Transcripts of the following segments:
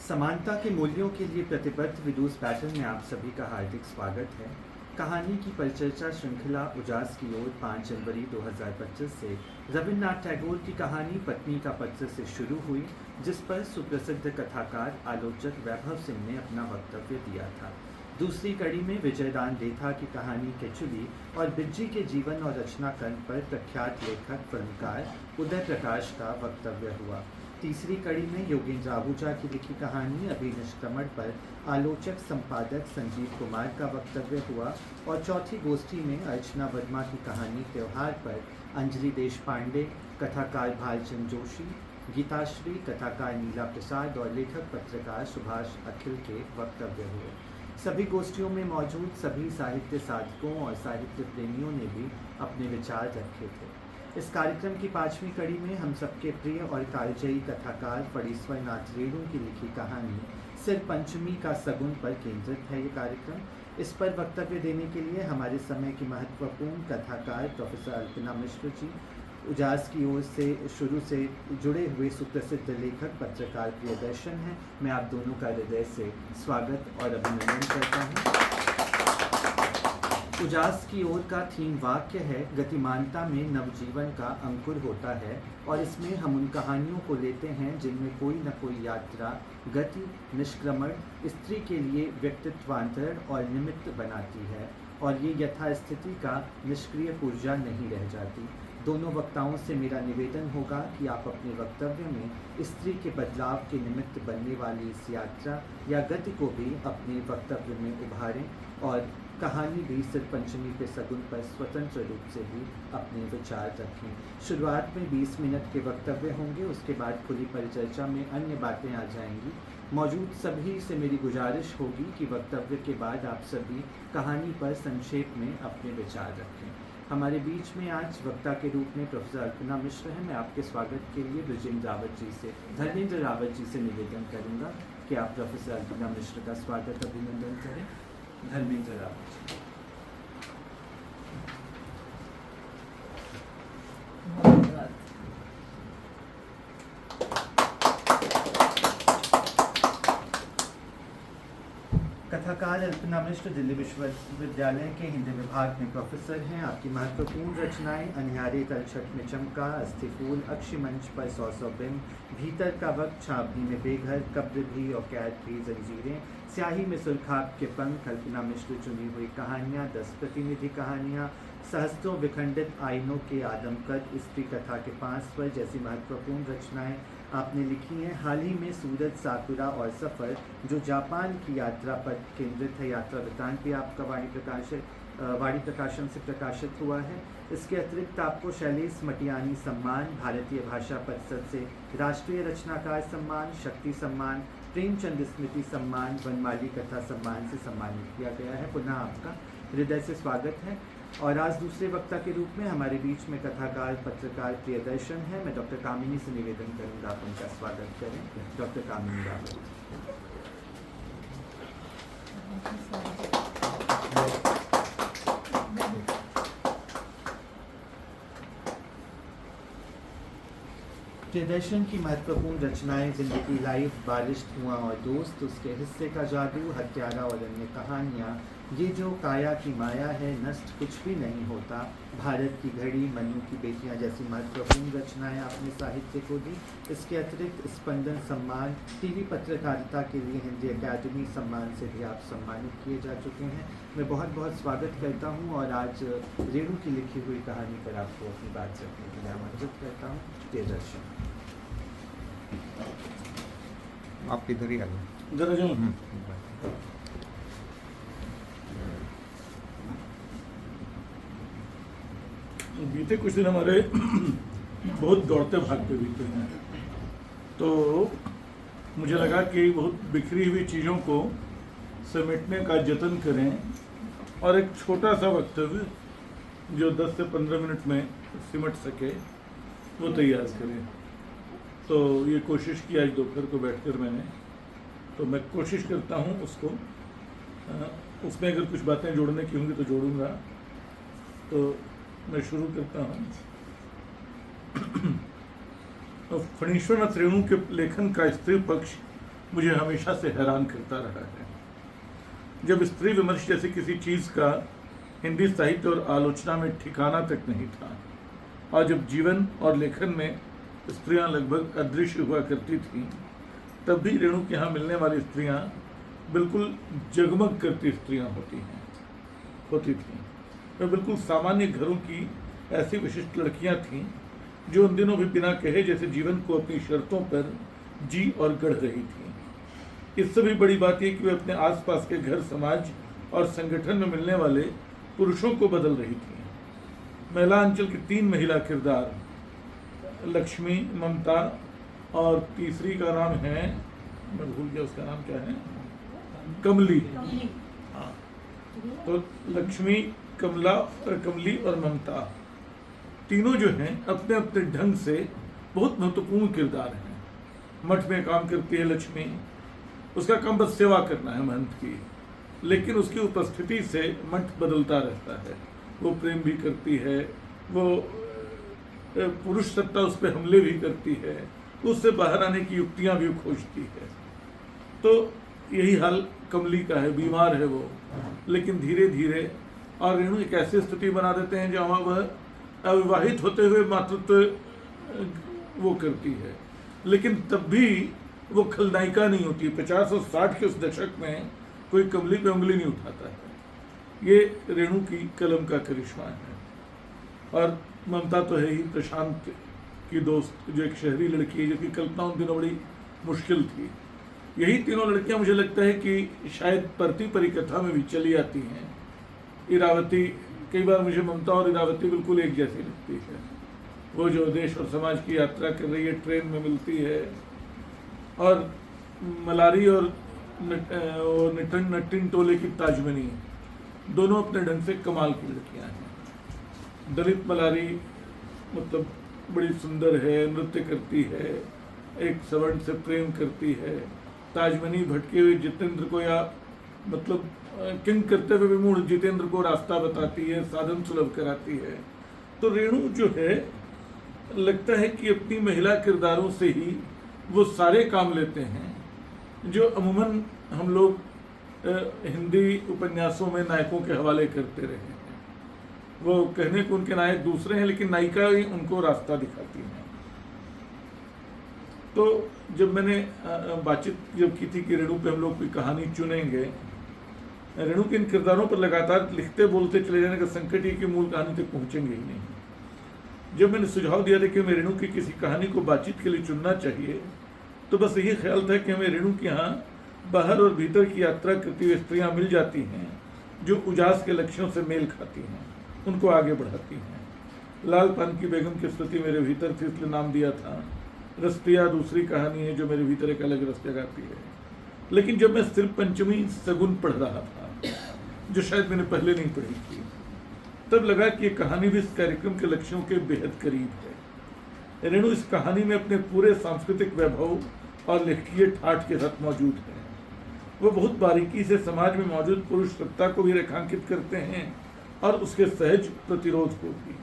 समानता के मूल्यों के लिए प्रतिबद्ध विदुष बैटल में आप सभी का हार्दिक स्वागत है। कहानी की परिचर्चा श्रृंखला उजास की ओर 5 जनवरी 2025 से रविन्द्रनाथ टैगोर की कहानी पत्नी का पत्र से शुरू हुई, जिस पर सुप्रसिद्ध कथाकार आलोचक वैभव सिंह ने अपना वक्तव्य दिया था। दूसरी कड़ी में विजयदान देथा की कहानी केचुली और बिज्जी के जीवन और रचनाक्रम पर प्रख्यात लेखक फिल्मकार उदय प्रकाश का वक्तव्य हुआ। तीसरी कड़ी में योगेंद्र आहूजा की लिखी कहानी अभिनिष्क्रमण पर आलोचक संपादक संजीव कुमार का वक्तव्य हुआ और चौथी गोष्ठी में अर्चना वर्मा की कहानी त्योहार पर अंजलि देशपांडे, कथाकार भालचंद जोशी, गीताश्री, कथाकार नीला प्रसाद और लेखक पत्रकार सुभाष अखिल के वक्तव्य हुए। सभी गोष्ठियों में मौजूद सभी साहित्य साधकों और साहित्य प्रेमियों ने भी अपने विचार रखे थे। इस कार्यक्रम की 5वीं कड़ी में हम सबके प्रिय और कालजयी कथाकार फणीश्वर नाथ रेणु की लिखी कहानी सिर पंचमी का सगुन पर केंद्रित है। ये कार्यक्रम इस पर वक्तव्य देने के लिए हमारे समय की महत्वपूर्ण कथाकार प्रोफेसर अल्पना मिश्र जी, उजास की ओर से शुरू से जुड़े हुए सुप्रसिद्ध लेखक पत्रकार प्रियदर्शन हैं। मैं आप दोनों का हृदय से स्वागत और अभिनंदन करता हूँ। उजास की ओर का थीम वाक्य है, गतिमानता में नवजीवन का अंकुर होता है, और इसमें हम उन कहानियों को लेते हैं जिनमें कोई न कोई यात्रा, गति, निष्क्रमण स्त्री के लिए व्यक्तित्वांतरण और निमित्त बनाती है, और ये यथास्थिति का निष्क्रिय ऊर्जा नहीं रह जाती। दोनों वक्ताओं से मेरा निवेदन होगा कि आप अपने वक्तव्य में स्त्री के बदलाव के निमित्त बनने वाली इस यात्रा या गति को भी अपने वक्तव्य में उभारें, और कहानी भी सिर पंचमी पे सगुन पर स्वतंत्र रूप से भी अपने विचार रखें। शुरुआत में 20 मिनट के वक्तव्य होंगे, उसके बाद खुली परिचर्चा में अन्य बातें आ जाएंगी। मौजूद सभी से मेरी गुजारिश होगी कि वक्तव्य के बाद आप सभी कहानी पर संक्षेप में अपने विचार रखें। हमारे बीच में आज वक्ता के रूप में प्रोफेसर अल्पना मिश्र हैं। मैं आपके स्वागत के लिए धर्मेंद्र रावत जी से निवेदन करूंगा कि आप प्रोफेसर अल्पना मिश्र का स्वागत अभिनंदन करें। धर्मेंद्र रावत जी। कथाकार अल्पना मिश्र दिल्ली विश्वविद्यालय के हिंदी विभाग में प्रोफेसर हैं। आपकी महत्वपूर्ण रचनाएं अनिहारे तलछट में चमका, अस्थिफूल, अक्षिमंच पर 100 बिंब, भीतर का वक्त, छावनी में बेघर, कब्र भी और कैद भी, जंजीरें, स्याही में सुरखाब के पंख, अल्पना मिश्र चुनी हुई कहानियाँ, 10 प्रतिनिधि कहानियाँ, सहस्त्रों विखंडित आइनों के आदमकद, स्त्री कथा के 5 स्वर जैसी महत्वपूर्ण रचनाएं आपने लिखी हैं। हाल ही में सूरज, साकुरा और सफ़र जो जापान की यात्रा पर केंद्रित है, यात्रा वृत्तांत भी आपका वाणी प्रकाशन से प्रकाशित हुआ है। इसके अतिरिक्त आपको शैलेश मटियानी सम्मान, भारतीय भाषा परिषद से राष्ट्रीय रचनाकार सम्मान, शक्ति सम्मान, प्रेमचंद स्मृति सम्मान, वनमाली कथा सम्मान से सम्मानित किया गया है। पुनः आपका हृदय से स्वागत है। और आज दूसरे वक्ता के रूप में हमारे बीच में कथाकार पत्रकार प्रियदर्शन है। मैं डॉक्टर कामिनी से निवेदन करूंगा आप उनका स्वागत करें। डॉक्टर कामिनी रावत। प्रियदर्शन की महत्वपूर्ण रचनाएं जिंदगी लाइफ, बारिश, धुआं और दोस्त, उसके हिस्से का जादू, हत्यारा और अन्य कहानियाँ, ये जो काया की माया है, नष्ट कुछ भी नहीं होता, भारत की घड़ी, मन्नू की बेटियां जैसी महत्वपूर्ण रचनाएं आपने साहित्य को दी। इसके अतिरिक्त स्पंदन सम्मान, टीवी पत्रकारिता के लिए हिंदी अकादमी सम्मान से भी आप सम्मानित किए जा चुके हैं। मैं बहुत बहुत स्वागत करता हूं और आज रेणु की लिखी हुई कहानी पर आपको अपनी बात रखने के लिए आमंत्रित करता हूँ। प्रियदर्शन, आप किधर ही आ गए। बीते कुछ दिन हमारे बहुत दौड़ते भागते बीते हैं, तो मुझे लगा कि बहुत बिखरी हुई चीज़ों को समेटने का जतन करें और एक छोटा सा वक्तव्य जो 10 से 15 मिनट में सिमट सके वो तैयार करें। तो ये कोशिश की आज दोपहर को बैठकर मैंने, तो मैं कोशिश करता हूँ उसको उसमें अगर कुछ बातें जोड़ने की होंगी तो जोड़ूंगा। तो मैं शुरू करता हूँ। तो फणीश्वर नाथ रेणु के लेखन का स्त्री पक्ष मुझे हमेशा से हैरान करता रहा है। जब स्त्री विमर्श जैसी किसी चीज़ का हिंदी साहित्य और आलोचना में ठिकाना तक नहीं था, और जब जीवन और लेखन में स्त्रियां लगभग अदृश्य हुआ करती थीं, तब भी रेणु के यहाँ मिलने वाली स्त्रियां बिल्कुल जगमग करती स्त्रियां होती थीं। वे बिल्कुल सामान्य घरों की ऐसी विशिष्ट लड़कियां थीं जो उन दिनों भी बिना कहे जैसे जीवन को अपनी शर्तों पर जी और गढ़ रही थीं। इससे भी बड़ी बात यह कि वे अपने आसपास के घर, समाज और संगठन में मिलने वाले पुरुषों को बदल रही थीं। महिला अंचल के 3 महिला किरदार, लक्ष्मी, ममता और तीसरी का नाम है, मैं भूल गया उसका नाम क्या है, कमली। हाँ, तो लक्ष्मी, कमली और ममता, तीनों जो हैं अपने अपने ढंग से बहुत महत्वपूर्ण किरदार हैं। मठ में काम करती है लक्ष्मी, उसका काम बस सेवा करना है महंत की, लेकिन उसकी उपस्थिति से मठ बदलता रहता है। वो प्रेम भी करती है, वो पुरुष सत्ता उस पर हमले भी करती है, उससे बाहर आने की युक्तियां भी खोजती है। तो यही हाल कमली का है, बीमार है वो, लेकिन धीरे धीरे, और रेणु एक ऐसी स्थिति बना देते हैं जहाँ वह अविवाहित होते हुए मातृत्व वो करती है, लेकिन तब भी वो खलनायिका नहीं होती। 50 और 60 के उस दशक में कोई कमली पे उंगली नहीं उठाता है। ये रेणु की कलम का करिश्मा है। और ममता तो है ही, प्रशांत की दोस्त, जो एक शहरी लड़की है जिसकी कल्पना उन दिनों बड़ी मुश्किल थी। यही तीनों लड़कियां मुझे लगता है कि शायद परती परिकथा में भी चली आती हैं। इरावती, कई बार मुझे ममता और इरावती बिल्कुल एक जैसी लगती है। वो जो देश और समाज की यात्रा कर रही है, ट्रेन में मिलती है, और मलारी और नटिन टोले की ताजमनी, दोनों अपने ढंग से कमाल की लड़कियां हैं। दलित मलारी मतलब बड़ी सुंदर है, नृत्य करती है, एक सवर्ण से प्रेम करती है। ताजमनी भटके हुए जितेंद्र को, या मतलब किंग करते हुए विमूढ़ जितेंद्र को रास्ता बताती है, साधन सुलभ कराती है। तो रेणु जो है, लगता है कि अपनी महिला किरदारों से ही वो सारे काम लेते हैं जो अमूमन हम लोग हिंदी उपन्यासों में नायकों के हवाले करते रहे हैं। वो कहने को उनके नायक दूसरे हैं, लेकिन नायिका ही उनको रास्ता दिखाती हैं। तो जब मैंने बातचीत जब की थी कि रेणु पे हम लोग कोई कहानी चुनेंगे, रेणु के इन किरदारों पर लगातार लिखते बोलते चले जाने का संकट ही कि मूल कहानी तक पहुंचेंगे ही नहीं। जब मैंने सुझाव दिया था कि हमें रेणु की किसी कहानी को बातचीत के लिए चुनना चाहिए, तो बस यही ख्याल था कि हमें रेणु के यहाँ बाहर और भीतर की यात्रा करती हुई स्त्रियाँ मिल जाती हैं जो उजास के लक्ष्यों से मेल खाती हैं, उनको आगे बढ़ाती हैं। लाल पान की बेगम की स्तुति मेरे भीतर थी, इसलिए नाम दिया था। रस्तिया दूसरी कहानी है जो मेरे भीतर एक अलग रस जगाती है। लेकिन जब मैं सिर्फ पंचमी सगुन पढ़ रहा था, जो शायद मैंने पहले नहीं पढ़ी थी, तब लगा कि ये कहानी भी इस कार्यक्रम के लक्ष्यों के बेहद करीब है। रेणु इस कहानी में अपने पूरे सांस्कृतिक वैभव और लेखकीय ठाठ के साथ मौजूद है। वो बहुत बारीकी से समाज में मौजूद पुरुष सत्ता को भी रेखांकित करते हैं और उसके सहज प्रतिरोध को भी।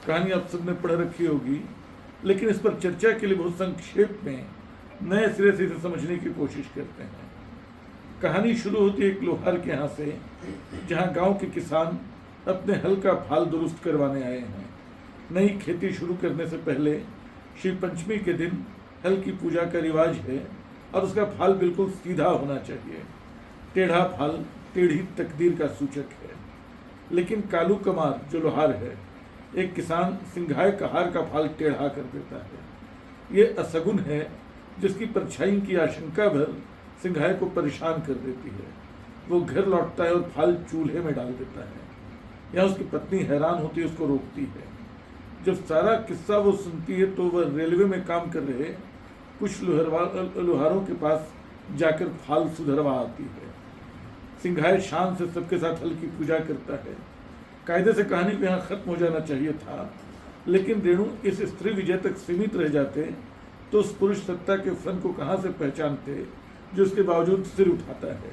कहानी आप सबने पढ़ रखी होगी, लेकिन इस पर चर्चा के लिए बहुत संक्षेप में नए सिरे से इसे समझने की कोशिश करते हैं। कहानी शुरू होती है एक लोहार के यहाँ से, जहाँ गांव के किसान अपने हल का फाल दुरुस्त करवाने आए हैं। नई खेती शुरू करने से पहले श्री पंचमी के दिन हल की पूजा का रिवाज है और उसका फाल बिल्कुल सीधा होना चाहिए। टेढ़ा फाल टेढ़ी तकदीर का सूचक है। लेकिन कालू कमार जो लोहार है, एक किसान सिंघाए कहार का फाल टेढ़ा कर देता है। ये असगुन है जिसकी परछाई की आशंका भर सिंघाए को परेशान कर देती है। वो घर लौटता है और फाल चूल्हे में डाल देता है। यहाँ उसकी पत्नी हैरान होती है, उसको रोकती है। जब सारा किस्सा वो सुनती है तो वह रेलवे में काम कर रहे कुछ लोहारों के पास जाकर फाल सुधरवा आती है। सिंघाए शान से सबके साथ हल की पूजा करता है। कायदे से कहानी को यहाँ खत्म हो जाना चाहिए था, लेकिन रेणु इस स्त्री विजय तक सीमित रह जाते तो उस पुरुष सत्ता के फन को कहाँ से पहचानते जो उसके बावजूद सिर उठाता है।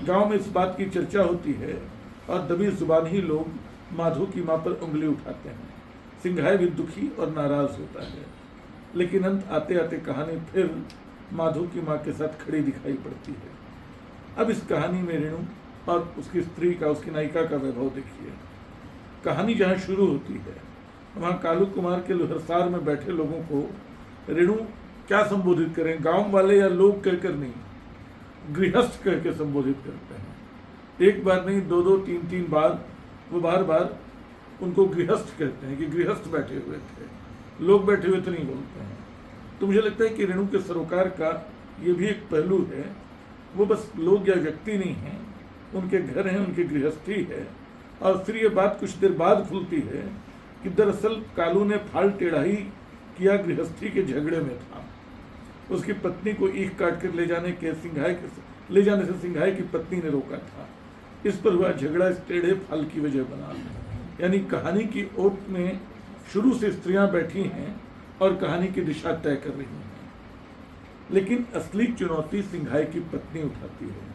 गांव में इस बात की चर्चा होती है और दबी जुबान ही लोग माधो की मां पर उंगली उठाते हैं। सिंघाए भी दुखी और नाराज होता है, लेकिन अंत आते आते कहानी फिर माधो की माँ के साथ खड़ी दिखाई पड़ती है। अब इस कहानी में रेणु और उसकी स्त्री का, उसकी नायिका का वैभव देखिए। कहानी जहाँ शुरू होती है वहाँ कालू कुमार के लोहरसार में बैठे लोगों को रेणु क्या संबोधित करें, गांव वाले या लोग कहकर नहीं, गृहस्थ कह के संबोधित करते हैं। एक बार नहीं, दो दो तीन तीन बार वो बार बार उनको गृहस्थ कहते हैं कि गृहस्थ बैठे हुए थे, लोग बैठे हुए तो नहीं बोलते हैं। तो मुझे लगता है कि रेणु के सरोकार का ये भी एक पहलू है, वो बस लोग या व्यक्ति नहीं हैं, उनके घर हैं, उनकी गृहस्थी है। और फिर ये बात कुछ देर बाद खुलती है कि दरअसल कालू ने फाल टेढ़ाई किया गृहस्थी के झगड़े में था। उसकी पत्नी को ईख काट कर ले जाने से सिंघाई की पत्नी ने रोका था। इस पर हुआ झगड़ा इस टेढ़े फाल की वजह बना। यानी कहानी की ओट में शुरू से स्त्रियां बैठी हैं और कहानी की दिशा तय कर रही हैं, लेकिन असली चुनौती सिंघाई की पत्नी उठाती है।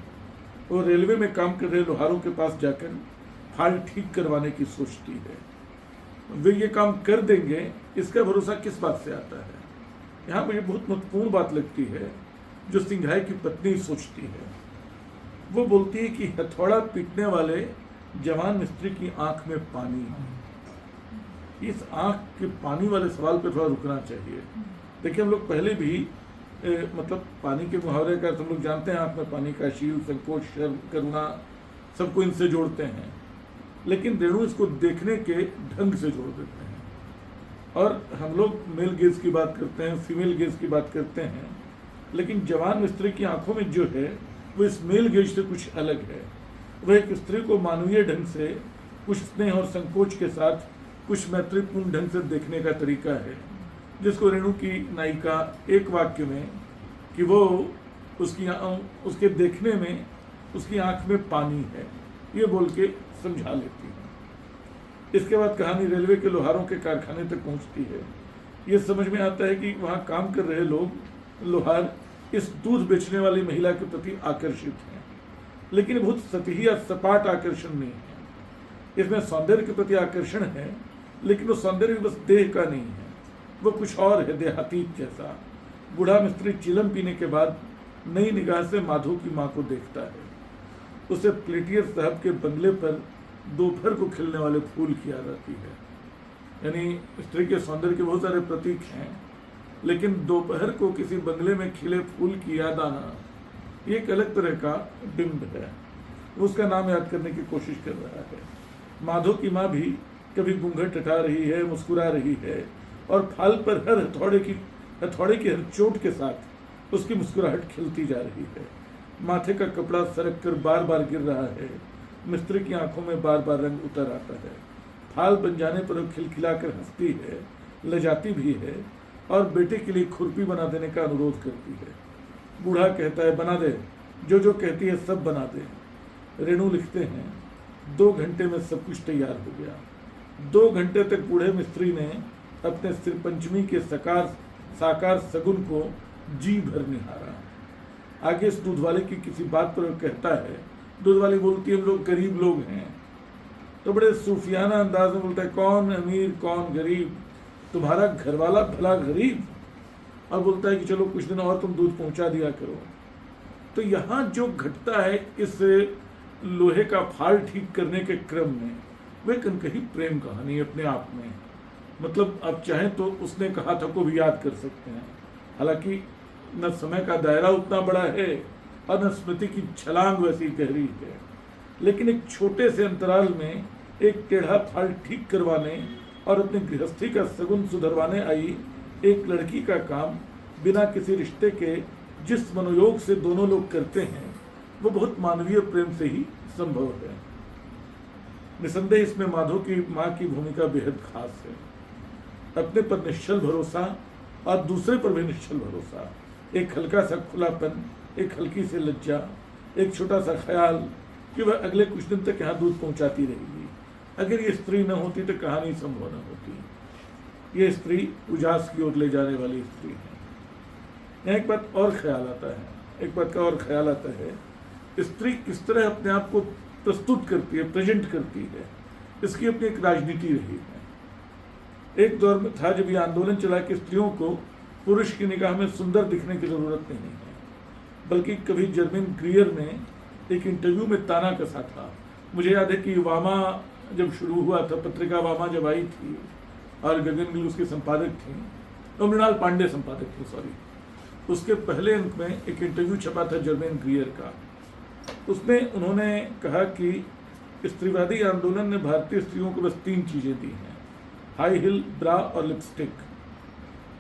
वो रेलवे में काम कर रहे लोहारों के पास जाकर फाल ठीक करवाने की सोचती है। वे ये काम कर देंगे, इसका भरोसा किस बात से आता है? यहाँ मुझे बहुत महत्वपूर्ण बात लगती है जो सिंघाई की पत्नी सोचती है। वो बोलती है कि हथौड़ा पीटने वाले जवान मिस्त्री की आंख में पानी है। इस आंख के पानी वाले सवाल पे थोड़ा रुकना चाहिए। देखिए, हम लोग पहले भी मतलब पानी के मुहावरे का हम लोग जानते हैं, आंख में पानी का, शील, संकोच, शर्म, करुणा, सबको इनसे जोड़ते हैं। लेकिन रेणु इसको देखने के ढंग से जोड़ देते हैं। और हम लोग मेल गेज की बात करते हैं, फीमेल गेज की बात करते हैं, लेकिन जवान स्त्री की आंखों में जो है वो इस मेल गेज से कुछ अलग है। वह एक स्त्री को मानवीय ढंग से, कुछ स्नेह और संकोच के साथ, कुछ मैत्रीपूर्ण ढंग से देखने का तरीका है, जिसको रेणु की नायिका एक वाक्य में कि वो उसके देखने में उसकी आंख में पानी है, ये बोल के समझा लेती है। इसके बाद कहानी रेलवे के लोहारों के कारखाने तक पहुंचती है। ये समझ में आता है कि वहाँ काम कर रहे लोग, लोहार, इस दूध बेचने वाली महिला के प्रति आकर्षित हैं, लेकिन बहुत सतही या सपाट आकर्षण नहीं है। इसमें सौंदर्य के प्रति आकर्षण है, लेकिन वो सौंदर्य बस देह का नहीं है, वो कुछ और है, देहातीत जैसा। बूढ़ा मिस्त्री चिलम पीने के बाद नई निगाह से माधो की माँ को देखता है। उसे प्लेटियर साहब के बंगले पर दोपहर को खिलने वाले फूल की याद आती है। यानी स्त्री के सौंदर्य के बहुत सारे प्रतीक हैं, लेकिन दोपहर को किसी बंगले में खिले फूल की याद आना ये एक अलग तरह का बिंब है। उसका नाम याद करने की कोशिश कर रहा है। माधो की माँ भी कभी घूंघट हटा रही है, मुस्कुरा रही है, और फाल पर हर हथौड़े की हर चोट के साथ उसकी मुस्कुराहट खिलती जा रही है। माथे का कपड़ा सरक कर बार बार गिर रहा है, मिस्त्री की आंखों में बार बार रंग उतर आता है। फाल बन जाने पर वो खिलखिलाकर हंसती है, लजाती भी है, और बेटे के लिए खुरपी बना देने का अनुरोध करती है। बूढ़ा कहता है, बना दे, जो जो कहती है सब बना दे। रेणु लिखते हैं, 2 घंटे में सब कुछ तैयार हो गया। 2 घंटे तक बूढ़े मिस्त्री ने अपने सिर पंचमी के साकार सगुन को जी भर निहारा। आगे इस दूध वाले की किसी बात पर कहता है, दूध वाली बोलती है, हम लोग गरीब लोग हैं। तो बड़े सूफियाना अंदाज में बोलता है, कौन अमीर कौन गरीब, तुम्हारा घरवाला भला गरीब। और बोलता है कि चलो कुछ दिन और तुम दूध पहुंचा दिया करो। तो यहाँ जो घटता है इस लोहे का फाल ठीक करने के क्रम में, वह कनकही प्रेम कहानी अपने आप में। मतलब आप चाहें तो उसने कहा था को भी याद कर सकते हैं। हालांकि न समय का दायरा उतना बड़ा है और न स्मृति की छलांग वैसी गहरी है, लेकिन एक छोटे से अंतराल में एक टेढ़ा फाल ठीक करवाने और अपनी गृहस्थी का सगुन सुधरवाने आई एक लड़की का काम बिना किसी रिश्ते के जिस मनोयोग से दोनों लोग करते हैं, वो बहुत मानवीय प्रेम से ही संभव है। निसंदेह इसमें माधो की माँ की भूमिका बेहद खास है। अपने पर निश्चल भरोसा और दूसरे पर भी निश्चल भरोसा, एक हल्का सा खुलापन, एक हल्की सी लज्जा, एक छोटा सा ख्याल कि वह अगले कुछ दिन तक यहाँ दूध पहुँचाती रहेगी। अगर ये स्त्री न होती तो कहानी संभव न होती। ये स्त्री उजास की ओर ले जाने वाली स्त्री है। यहाँ एक बात और ख्याल आता है, स्त्री किस तरह अपने आप को प्रस्तुत करती है, प्रेजेंट करती है, इसकी अपनी एक राजनीति रही है। एक दौर में था जब ये आंदोलन चला कि स्त्रियों को पुरुष की निगाह में सुंदर दिखने की जरूरत नहीं है, बल्कि कभी जर्मिन ग्रियर ने एक इंटरव्यू में ताना कसा था। मुझे याद है कि वामा जब शुरू हुआ था, पत्रिका वामा जब आई थी और गगन गिल उसके संपादक थी, तो मृणाल पांडे संपादक थे, सॉरी, उसके पहले अंक में एक इंटरव्यू छपा था जर्मिन ग्रियर का। उसमें उन्होंने कहा कि स्त्रीवादी आंदोलन ने भारतीय स्त्रियों को बस 3 चीजें दी हैं, हाई हिल, ब्रा और लिपस्टिक।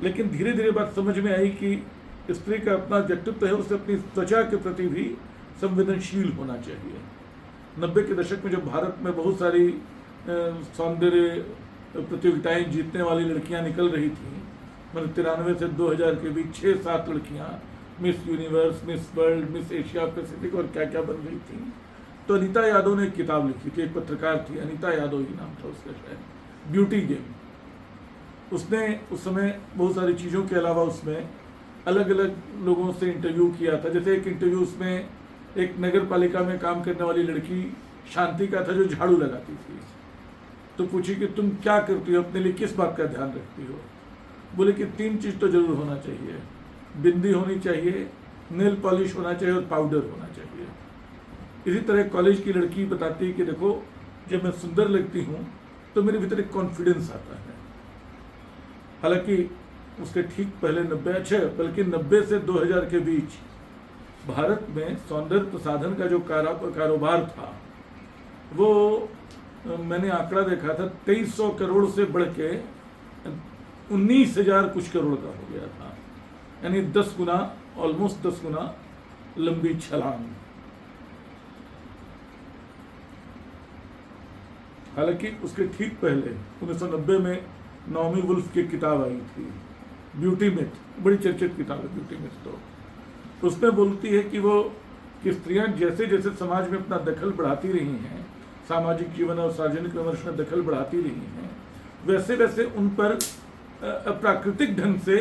लेकिन धीरे धीरे बात समझ में आई कि स्त्री का अपना व्यक्तित्व है, उसे अपनी त्वचा के प्रति भी संवेदनशील होना चाहिए। 90 के दशक में जब भारत में बहुत सारी सौंदर्य प्रतियोगिताएं जीतने वाली लड़कियां निकल रही थी, मतलब 93 से 2000 के बीच 6-7 लड़कियां miss universe, miss world, miss Asia Pacific और क्या क्या बन रही थी, तो अनीता यादव ने एक किताब लिखी थी, एक पत्रकार थी, अनीता यादव ही नाम था उसका शायद, ब्यूटी गेम। उसने उस समय बहुत सारी चीज़ों के अलावा उसमें अलग अलग लोगों से इंटरव्यू किया था। जैसे एक इंटरव्यू उसमें एक नगर पालिका में काम करने वाली लड़की शांति का था जो झाड़ू लगाती थी। तो पूछी कि तुम क्या करती हो, अपने लिए किस बात का ध्यान रखती हो? बोले कि 3 चीज़ तो जरूर होना चाहिए, बिंदी होनी चाहिए, नेल पॉलिश होना चाहिए और पाउडर होना चाहिए। इसी तरह कॉलेज की लड़की बताती है कि देखो, जब मैं सुंदर लगती हूँ तो मेरे भीतर एक कॉन्फिडेंस आता है। हालांकि उसके ठीक पहले 90 से 2000 के बीच भारत में सौंदर्य प्रसाधन का जो कारोबार था, वो मैंने आंकड़ा देखा था 2300 करोड़ से बढ़ के 19,000 कुछ करोड़ का हो गया था, यानी 10 गुना, ऑलमोस्ट 10 गुना लंबी छलांग। हालांकि उसके ठीक पहले 1990 में नाओमी वुल्फ की किताब आई थी, ब्यूटी मिथ, बड़ी चर्चित किताब है ब्यूटी मिथ। तो उसमें बोलती है कि स्त्रियां जैसे जैसे समाज में अपना दखल बढ़ाती रही हैं, सामाजिक जीवन और सार्वजनिक विमर्श में दखल बढ़ाती रही हैं, वैसे वैसे उन पर प्राकृतिक ढंग से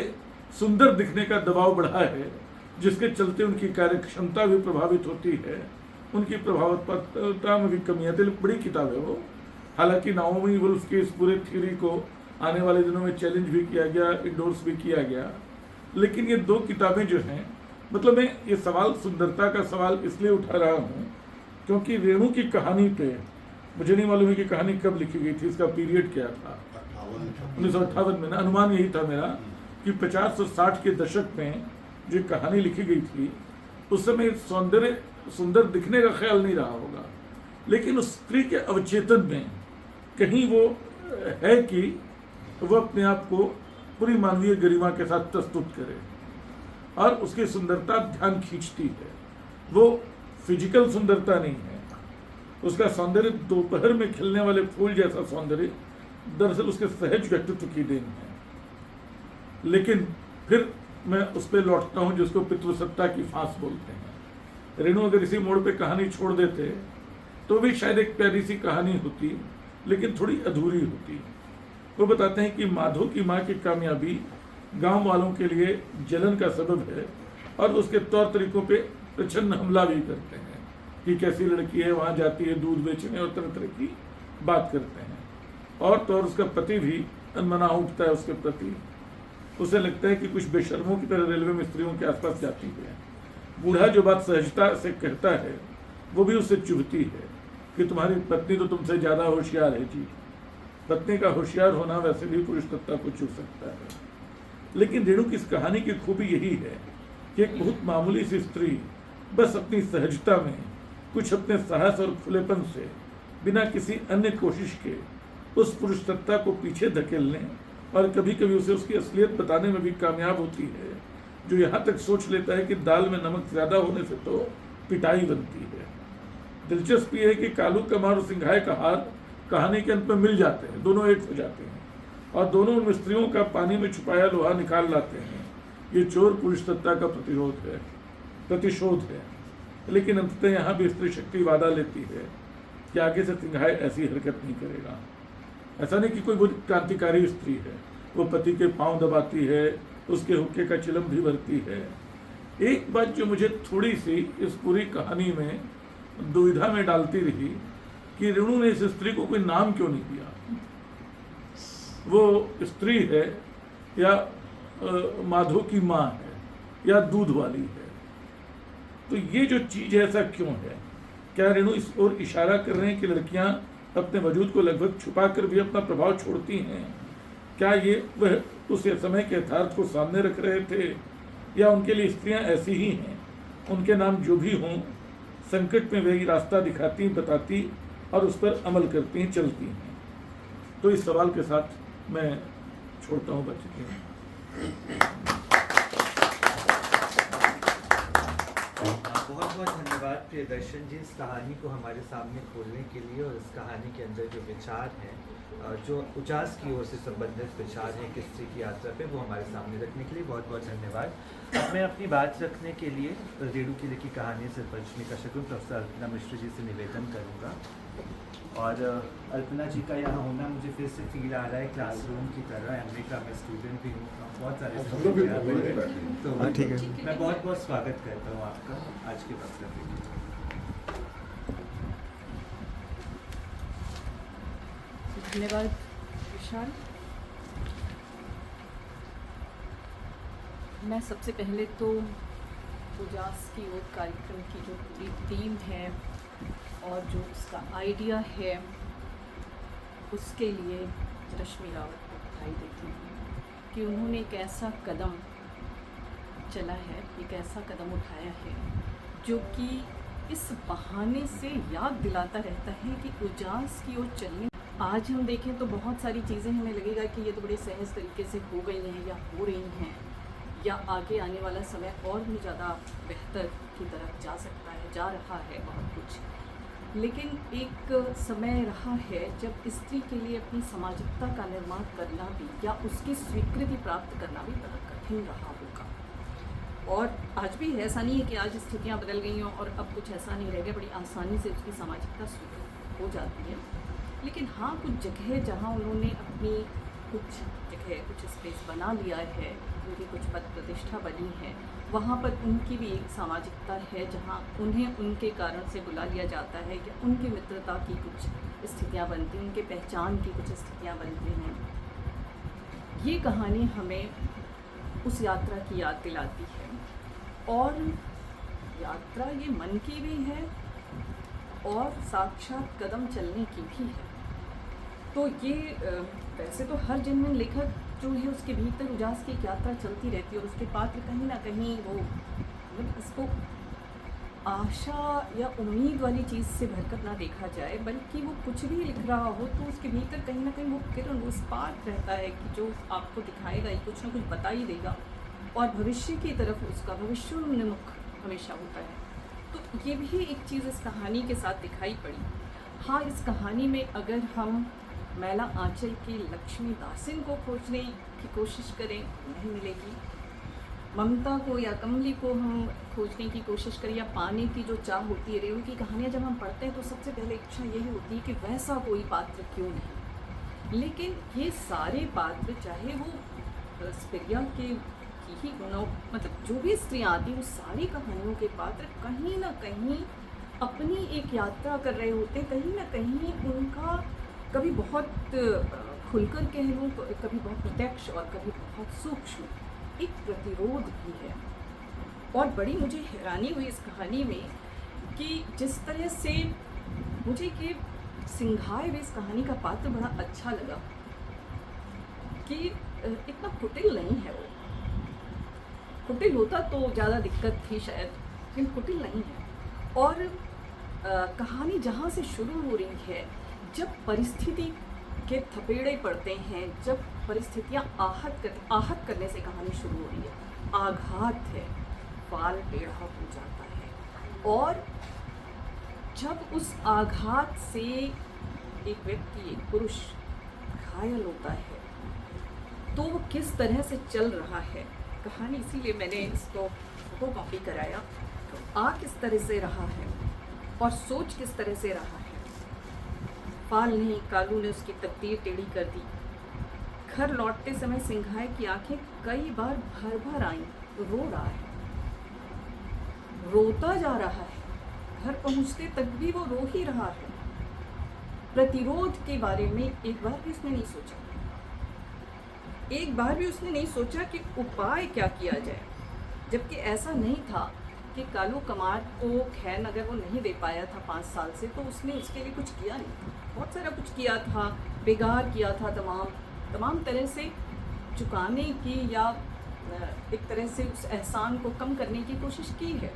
सुंदर दिखने का दबाव बढ़ा है, जिसके चलते उनकी कार्य क्षमता भी प्रभावित होती है, उनकी प्रभावत्मकता में भी कमी आती है। बड़ी किताब है वो। हालांकि नाओमी वुल्फ के इस पूरे थ्योरी को आने वाले दिनों में चैलेंज भी किया गया, इंडोर्स भी किया गया। लेकिन ये 2 किताबें जो हैं, मतलब मैं ये सवाल, सुंदरता का सवाल इसलिए उठा रहा हूँ क्योंकि रेणु की कहानी पे मुझे नहीं मालूम है कि कहानी कब लिखी गई थी, इसका पीरियड क्या था, 1958 में ना, अनुमान यही था मेरा कि 50 और 60 के दशक में जो कहानी लिखी गई थी, उस समय सुंदर दिखने का ख्याल नहीं रहा होगा, लेकिन उस स्त्री के अवचेतन में कहीं वो है कि वो अपने आप को पूरी मानवीय गरिमा के साथ प्रस्तुत करे और उसकी सुंदरता ध्यान खींचती है। वो फिजिकल सुंदरता नहीं है, उसका सौंदर्य दोपहर में खिलने वाले फूल जैसा सौंदर्य दरअसल उसके सहज व्यक्तित्व की देन है। लेकिन फिर मैं उस पर लौटता हूँ जिसको पितृसत्ता की फांस बोलते हैं। रेणु अगर इसी मोड़ पे कहानी छोड़ देते तो भी शायद एक प्यारी सी कहानी होती, लेकिन थोड़ी अधूरी होती। वो बताते हैं कि माधो की माँ की कामयाबी गांव वालों के लिए जलन का सबब है और उसके तौर तरीकों पे प्रचंड हमला भी करते हैं कि कैसी लड़की है, वहाँ जाती है दूध बेचने और तरह तरह की बात करते हैं। और तो और उसका पति भी अनमना उठता है उसके प्रति, उसे लगता है कि कुछ बेशर्मों की तरह रेलवे में स्त्रियों के आसपास जाती है। बूढ़ा जो बात सहजता से कहता है वो भी उससे चुभती है कि तुम्हारी पत्नी तो तुमसे ज़्यादा होशियार है जी। पत्नी का होशियार होना वैसे भी पुरुष तत्ता को चुभ सकता है। लेकिन रेणु की इस कहानी की खूबी यही है कि एक बहुत मामूली सी स्त्री बस अपनी सहजता में, कुछ अपने साहस और खुलेपन से, बिना किसी अन्य कोशिश के उस पुरुष सत्ता को पीछे धकेलने और कभी कभी उसे उसकी असलियत बताने में भी कामयाब होती है, जो यहाँ तक सोच लेता है कि दाल में नमक ज़्यादा होने से तो पिटाई बनती है। दिलचस्प ये है कि कालू कमार और सिंघाई का हार कहानी के अंत में मिल जाते हैं, दोनों एक हो जाते हैं और दोनों उन स्त्रियों का पानी में छुपाया लोहा निकाल लाते हैं। ये चोर पुरुष सत्ता का प्रतिशोध है। लेकिन अंततः यहाँ भी स्त्री शक्ति वादा लेती है कि आगे से सिंघाई ऐसी हरकत नहीं करेगा। ऐसा नहीं कि कोई बहुत क्रांतिकारी स्त्री है, वो पति के पांव दबाती है, उसके हुक्के का चिलम भी भरती है। एक बात जो मुझे थोड़ी सी इस पूरी कहानी में दुविधा में डालती रही कि रेणु ने इस स्त्री को कोई नाम क्यों नहीं दिया। वो स्त्री है या माधो की माँ है या दूध वाली है। तो ये जो चीज़ है ऐसा क्यों है? क्या रेणु इस ओर इशारा कर रहे हैं कि लड़कियां अपने वजूद को लगभग छुपा कर भी अपना प्रभाव छोड़ती हैं? क्या ये वह उस समय के यथार्थ को सामने रख रहे थे, या उनके लिए स्त्रियां ऐसी ही हैं, उनके नाम जो भी हों, संकट में वही रास्ता दिखाती, बताती और उस पर अमल करती, चलती हैं? तो इस सवाल के साथ मैं छोड़ता हूँ बच्चे के। बहुत बहुत धन्यवाद प्रियदर्शन जी, इस कहानी को हमारे सामने खोलने के लिए और इस कहानी के अंदर जो विचार हैं, जो उजास की ओर से संबंधित विचार हैं किस्से की यात्रा पे, वो हमारे सामने रखने के लिए बहुत बहुत धन्यवाद। अब मैं अपनी बात रखने के लिए रेणु किले की कहानी से पंचमी का शगुन प्रोफेसर अल्पना मिश्र जी से निवेदन करूँगा। और अल्पना जी का यहाँ होना मुझे फिर से फील आ रहा है क्लासरूम की तरह। एमए का मैं स्टूडेंट भी हूँ, बहुत सारे तो ठीक है, मैं बहुत बहुत स्वागत करता हूँ आपका आज के वक्तव्य के लिए। धन्यवाद विशाल। मैं सबसे पहले तो उजास की ओर कार्यक्रम की जो पूरी टीम है और जो उसका आइडिया है, उसके लिए रश्मि रावत को बधाई देती हूँ कि उन्होंने एक ऐसा कदम चला है, एक ऐसा कदम उठाया है जो कि इस बहाने से याद दिलाता रहता है कि उजास की ओर चलने। आज हम देखें तो बहुत सारी चीज़ें हमें लगेगा कि ये तो बड़े सहज तरीके से हो गई हैं या हो रही हैं, या आगे आने वाला समय और भी ज़्यादा बेहतर की तरफ जा सकता है, जा रहा है बहुत कुछ। लेकिन एक समय रहा है जब स्त्री के लिए अपनी सामाजिकता का निर्माण करना भी या उसकी स्वीकृति प्राप्त करना भी बड़ा कठिन रहा होगा। और आज भी है, ऐसा नहीं है कि आज स्थितियाँ बदल गई हों और अब कुछ ऐसा नहीं रह गया, बड़ी आसानी से उसकी सामाजिकता स्वीकृत हो जाती है। लेकिन हाँ, कुछ जगह जहाँ उन्होंने अपनी कुछ स्पेस बना लिया है, उनकी कुछ पद प्रतिष्ठा बनी है, वहाँ पर उनकी भी एक सामाजिकता है जहाँ उन्हें उनके कारण से बुला लिया जाता है, या उनकी मित्रता की कुछ स्थितियाँ बनती हैं, उनके पहचान की कुछ स्थितियाँ बनती हैं। ये कहानी हमें उस यात्रा की याद दिलाती है, और यात्रा ये मन की भी है और साक्षात कदम चलने की भी है। तो ये वैसे तो हर जन्म लेखक जो है उसके भीतर उजास की एक यात्रा चलती रहती है, और उसके पात्र कहीं ना कहीं वो मतलब इसको आशा या उम्मीद वाली चीज़ से भरकर ना देखा जाए, बल्कि वो कुछ भी लिख रहा हो तो उसके भीतर कहीं ना कहीं वो किरण, वो स्पार्क रहता है कि जो आपको दिखाएगा ही, कुछ ना कुछ बता ही देगा, और भविष्य की तरफ उसका भविष्योन्मुख हमेशा होता है। तो ये भी एक चीज़ इस कहानी के साथ दिखाई पड़ी। हाँ, इस कहानी में अगर हम मैला आंचल की लक्ष्मी दासिन को खोजने की कोशिश करें नहीं मिलेगी, ममता को या कमली को हम खोजने की कोशिश करें या पाने की जो चाह होती है, रेणु की कहानियाँ जब हम पढ़ते हैं तो सबसे पहले इच्छा यही होती है कि वैसा कोई पात्र क्यों नहीं। लेकिन ये सारे पात्र, चाहे वो स्त्रिया के ही गुणों, मतलब जो भी स्त्रियाँ आती, वो सारी कहानियों के पात्र कहीं ना कहीं अपनी एक यात्रा कर रहे होते हैं। कहीं ना कहीं उनका कभी बहुत खुलकर कह लूँ, कभी बहुत प्रत्यक्ष और कभी बहुत सूक्ष्म एक प्रतिरोध भी है। और बड़ी मुझे हैरानी हुई इस कहानी में कि जिस तरह से मुझे कि सिंघाए हुए इस कहानी का पात्र बड़ा अच्छा लगा कि इतना कुटिल नहीं है वो। कुटिल होता तो ज़्यादा दिक्कत थी शायद, लेकिन कुटिल नहीं है। और कहानी जहाँ से शुरू हो रही है, जब परिस्थिति के थपेड़े पड़ते हैं, जब परिस्थितियाँ आहत करने से कहानी शुरू हो रही है, आघात है, बाल टेढ़ा हो जाता है, और जब उस आघात से एक व्यक्ति, एक पुरुष घायल होता है, तो वो किस तरह से चल रहा है कहानी। इसीलिए मैंने इसको फोटो कॉपी कराया। तो आ किस तरह से रहा है और सोच किस तरह से रहा है। पाल नहीं, कालू ने उसकी तकदीर टेढ़ी कर दी। घर लौटते समय सिंघाए की आंखें कई बार भर भर आईं। रो रहा है, रोता जा रहा है, घर पहुंचते तक भी वो रो ही रहा है। प्रतिरोध के बारे में एक बार भी उसने नहीं सोचा। एक बार भी उसने नहीं सोचा कि उपाय क्या किया जाए, जबकि ऐसा नहीं था कि कालू कमार को खैर अगर वो नहीं दे पाया था 5 साल से तो उसने उसके लिए कुछ किया नहीं था। बहुत सारा कुछ किया था, बेगार किया था, तमाम तरह से चुकाने की या एक तरह से उस एहसान को कम करने की कोशिश की है,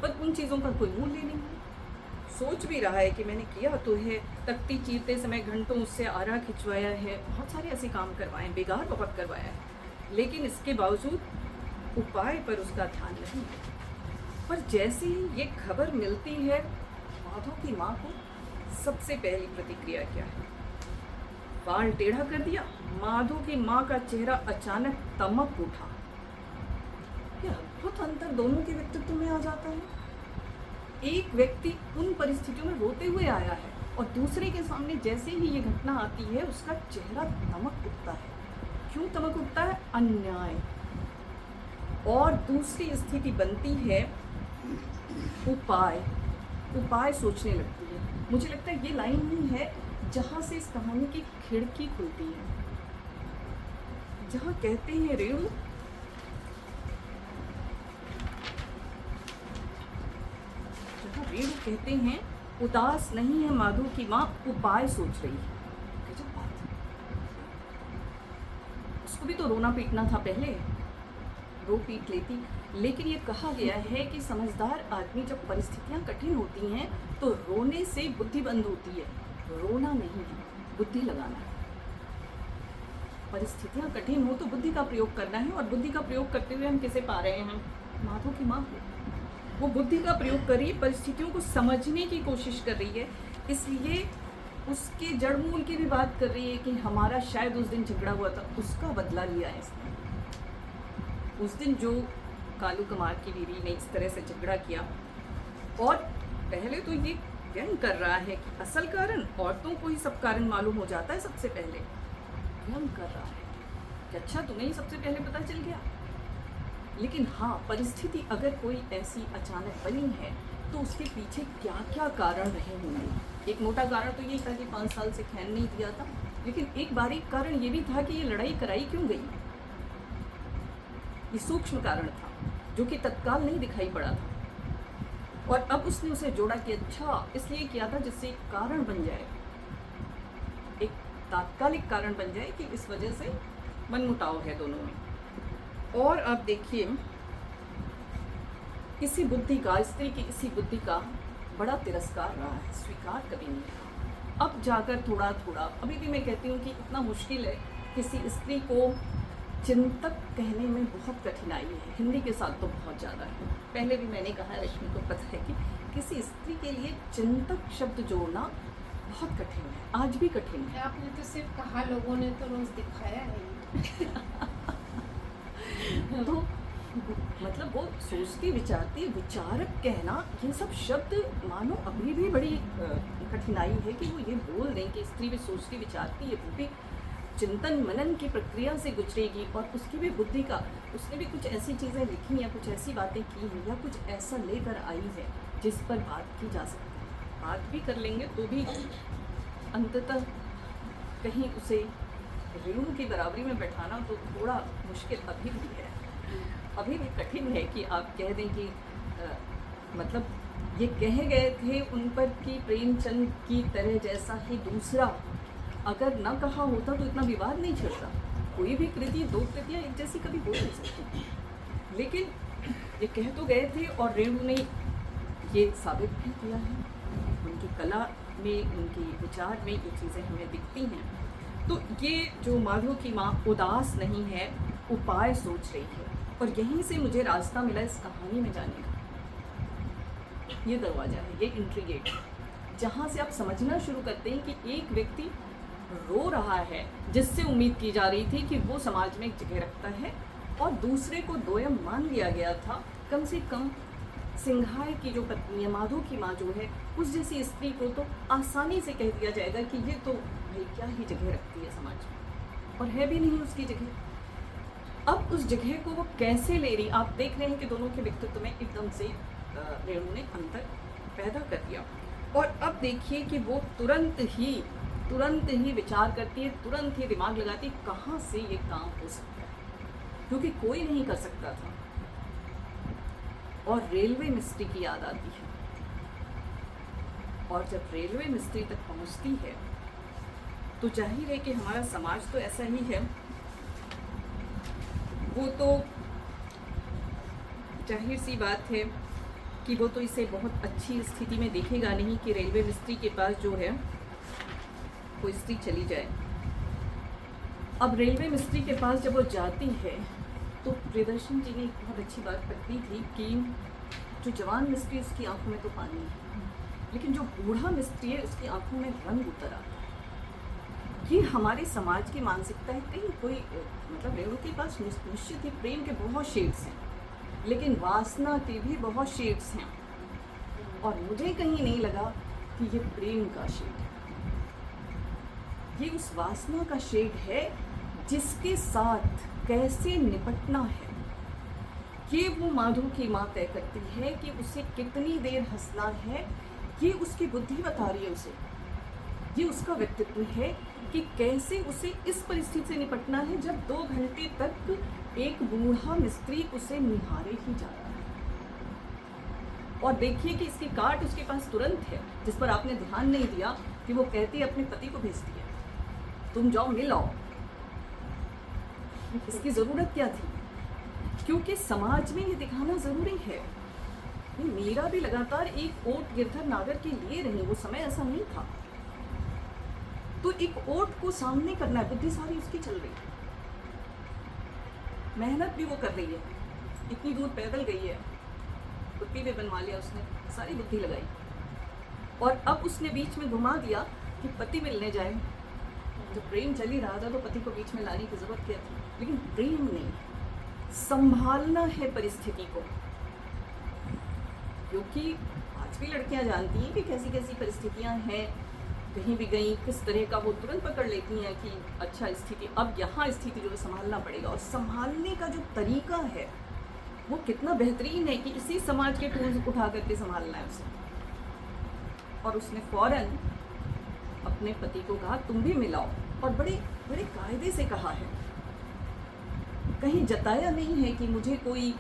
पर उन चीज़ों का कोई मूल्य नहीं है। सोच भी रहा है कि मैंने किया तो है, तख्ती चीरते समय घंटों उससे आरा खिंचवाया है, बहुत सारे ऐसे काम करवाए हैं, बेगार बहुत करवाया है, लेकिन इसके बावजूद उपाय पर उसका ध्यान नहीं है। पर जैसे ही ये खबर मिलती है, माधो की माँ को सबसे पहली प्रतिक्रिया क्या है? बाल टेढ़ा कर दिया। माधो की माँ का चेहरा अचानक तमक उठा। ये अद्भुत अंतर दोनों के व्यक्तित्व में आ जाता है। एक व्यक्ति उन परिस्थितियों में रोते हुए आया है और दूसरे के सामने जैसे ही ये घटना आती है उसका चेहरा तमक उठता है। क्यों तमक उठता है? अन्याय। और दूसरी स्थिति बनती है उपाय सोचने लगती है। मुझे लगता है ये लाइन ही है जहाँ से इस कहानी की खिड़की खुलती है, जहाँ कहते हैं रेणु कहते हैं उदास नहीं है माधो की माँ, उपाय सोच रही है। गजब बात है। उसको भी तो रोना पीटना था पहले, रो पीट लेती, लेकिन ये कहा गया है कि समझदार आदमी जब परिस्थितियाँ कठिन होती हैं तो रोने से बुद्धि बंद होती है। रोना नहीं है, बुद्धि लगाना है। परिस्थितियाँ कठिन हो तो बुद्धि का प्रयोग करना है, और बुद्धि का प्रयोग करते हुए हम किसे पा रहे हैं? माधो की माँ को। वो बुद्धि का प्रयोग कर रही है, परिस्थितियों को समझने की कोशिश कर रही है, इसलिए उसके जड़ मूल की भी बात कर रही है कि हमारा शायद उस दिन झगड़ा हुआ था, उसका बदला लिया है इसने। उस दिन जो कालू कमार की बीवी ने इस तरह से झगड़ा किया, और पहले तो ये व्यंग कर रहा है कि असल कारण औरतों को ही सब कारण मालूम हो जाता है। सबसे पहले व्यंग कर रहा है कि अच्छा तुम्हें ही सबसे पहले पता चल गया। लेकिन हाँ, परिस्थिति अगर कोई ऐसी अचानक बनी है तो उसके पीछे क्या क्या कारण रहे होंगे। एक मोटा कारण तो ये था कि 5 साल से खैन नहीं दिया था, लेकिन एक बारीक कारण ये भी था कि ये लड़ाई कराई क्यों गई। ये सूक्ष्म कारण था जो कि तत्काल नहीं दिखाई पड़ा था, और अब उसने उसे जोड़ा कि अच्छा इसलिए किया था जिससे एक कारण बन जाए, एक तात्कालिक कारण बन जाए कि इस वजह से मनमुटाव है दोनों में। और अब देखिए, इसी बुद्धि का, स्त्री की इसी बुद्धि का बड़ा तिरस्कार रहा है, स्वीकार कभी नहीं रहा। अब जाकर थोड़ा थोड़ा, अभी भी मैं कहती हूँ कि इतना मुश्किल है किसी स्त्री को चिंतक कहने में, बहुत कठिनाई है। हिंदी के साथ तो बहुत ज़्यादा है। पहले भी मैंने कहा, रश्मि को पता है कि किसी स्त्री के लिए चिंतक शब्द जोड़ना बहुत कठिन है, आज भी कठिन है। आपने तो सिर्फ कहा, लोगों ने तो रोज दिखाया है। तो मतलब वो सोचती विचारती, विचारक कहना, ये सब शब्द मानो अभी भी बड़ी कठिनाई है कि वो ये बोल दें कि स्त्री भी सोचती विचारती है, वो भी चिंतन मनन की प्रक्रिया से गुजरेगी, और उसकी भी बुद्धि का, उसने भी कुछ ऐसी चीज़ें लिखी या कुछ ऐसी बातें की हैं या कुछ ऐसा लेकर आई है जिस पर बात की जा सकती है। बात भी कर लेंगे तो भी अंततः कहीं उसे रेणु की बराबरी में बैठाना तो थोड़ा मुश्किल अभी भी है, अभी भी कठिन है कि आप कह दें कि मतलब ये कहे गए थे उन पर कि प्रेमचंद की तरह जैसा ही दूसरा, अगर न कहा होता तो इतना विवाद नहीं छिड़ता। कोई भी कृति, 2 कृतियाँ एक जैसी कभी हो नहीं सकती, लेकिन ये कह तो गए थे, और रेणु ने ये साबित भी किया है। उनकी कला में, उनके विचार में ये चीज़ें हमें दिखती हैं। तो ये जो माधो की माँ उदास नहीं है, उपाय सोच रही है, और यहीं से मुझे रास्ता मिला इस कहानी में जाने का। ये दरवाज़ा है, ये एंट्री गेट है, जहाँ से आप समझना शुरू करते हैं कि एक व्यक्ति रो रहा है जिससे उम्मीद की जा रही थी कि वो समाज में एक जगह रखता है, और दूसरे को दोयम मान लिया गया था। कम से कम सिंघाई की जो पत्नी है, माधो की माँ जो है, उस जैसी स्त्री को तो आसानी से कह दिया जाएगा कि ये तो भाई क्या ही जगह रखती है समाज में, और है भी नहीं उसकी जगह। अब उस जगह को वो कैसे ले रही, आप देख रहे हैं कि दोनों के व्यक्तित्व में एकदम से रेणु ने अंतर पैदा कर दिया। और अब देखिए कि वो तुरंत ही तुरंत ही विचार करती है, तुरंत ही दिमाग लगाती है कहाँ से ये काम हो सकता है, क्योंकि कोई नहीं कर सकता था। और रेलवे मिस्त्री की याद आती है, और जब रेलवे मिस्त्री तक पहुंचती है तो जाहिर है कि हमारा समाज तो ऐसा ही है, वो तो जाहिर सी बात है कि वो तो इसे बहुत अच्छी स्थिति में देखेगा नहीं कि रेलवे मिस्त्री के पास जो है कोई स्त्री चली जाए। अब रेलवे मिस्त्री के पास जब वो जाती है तो प्रियदर्शन जी ने एक बहुत अच्छी बात पकड़ी थी कि जो जवान मिस्त्री उसकी आंखों में तो पानी है, लेकिन जो बूढ़ा मिस्त्री है उसकी आंखों में रंग उतर आता है। ये हमारे समाज की मानसिकता है। कहीं कोई मतलब रेणु के पास निश्चित ही प्रेम के बहुत शेड्स हैं, लेकिन वासना के भी बहुत शेड्स हैं, और मुझे कहीं नहीं लगा कि ये प्रेम का शेड है। ये उस वासना का शेड है जिसके साथ कैसे निपटना है, ये वो माधु की माँ तय करती है कि उसे कितनी देर हंसना है। ये उसकी बुद्धि बता रही है उसे, ये उसका व्यक्तित्व है कि कैसे उसे इस परिस्थिति से निपटना है जब 2 घंटे तक एक बूढ़ा मिस्त्री उसे निहारे ही जा रहा है। और देखिए कि इसकी काट उसके पास तुरंत है, जिस पर आपने ध्यान नहीं दिया कि वो कहती है अपने पति को भेजती है, तुम जाओ मिल आओ। इसकी ज़रूरत क्या थी? क्योंकि समाज में ये दिखाना ज़रूरी है। मीरा भी लगातार एक ओट गिरधर नागर के लिए रही, वो समय ऐसा नहीं था। तो एक ओट को सामने करना है, बुद्धि सारी उसकी चल रही है, मेहनत भी वो कर रही है, इतनी दूर पैदल गई है, कुत्ती भी बनवा लिया उसने, सारी बुद्धि लगाई, और अब उसने बीच में घुमा दिया कि पति मिलने जाए। जब प्रेम चल ही रहा था तो पति को बीच में लाने की जरूरत क्या थी? लेकिन प्रेम नहीं, संभालना है परिस्थिति को, क्योंकि आज भी लड़कियां जानती हैं कि कैसी कैसी परिस्थितियां हैं, कहीं भी गई किस तरह का वो तुरंत पकड़ लेती हैं कि अच्छा स्थिति, अब यहाँ स्थिति जो है संभालना पड़ेगा। और संभालने का जो तरीका है वो कितना बेहतरीन है कि इसी समाज के टूल्स उठा करके संभालना है उसे। और उसने फौरन अपने पति को कहा तुम भी मिलाओ, और बड़े बड़े कायदे से कहा है, कहीं जताया नहीं है कि मुझे कोई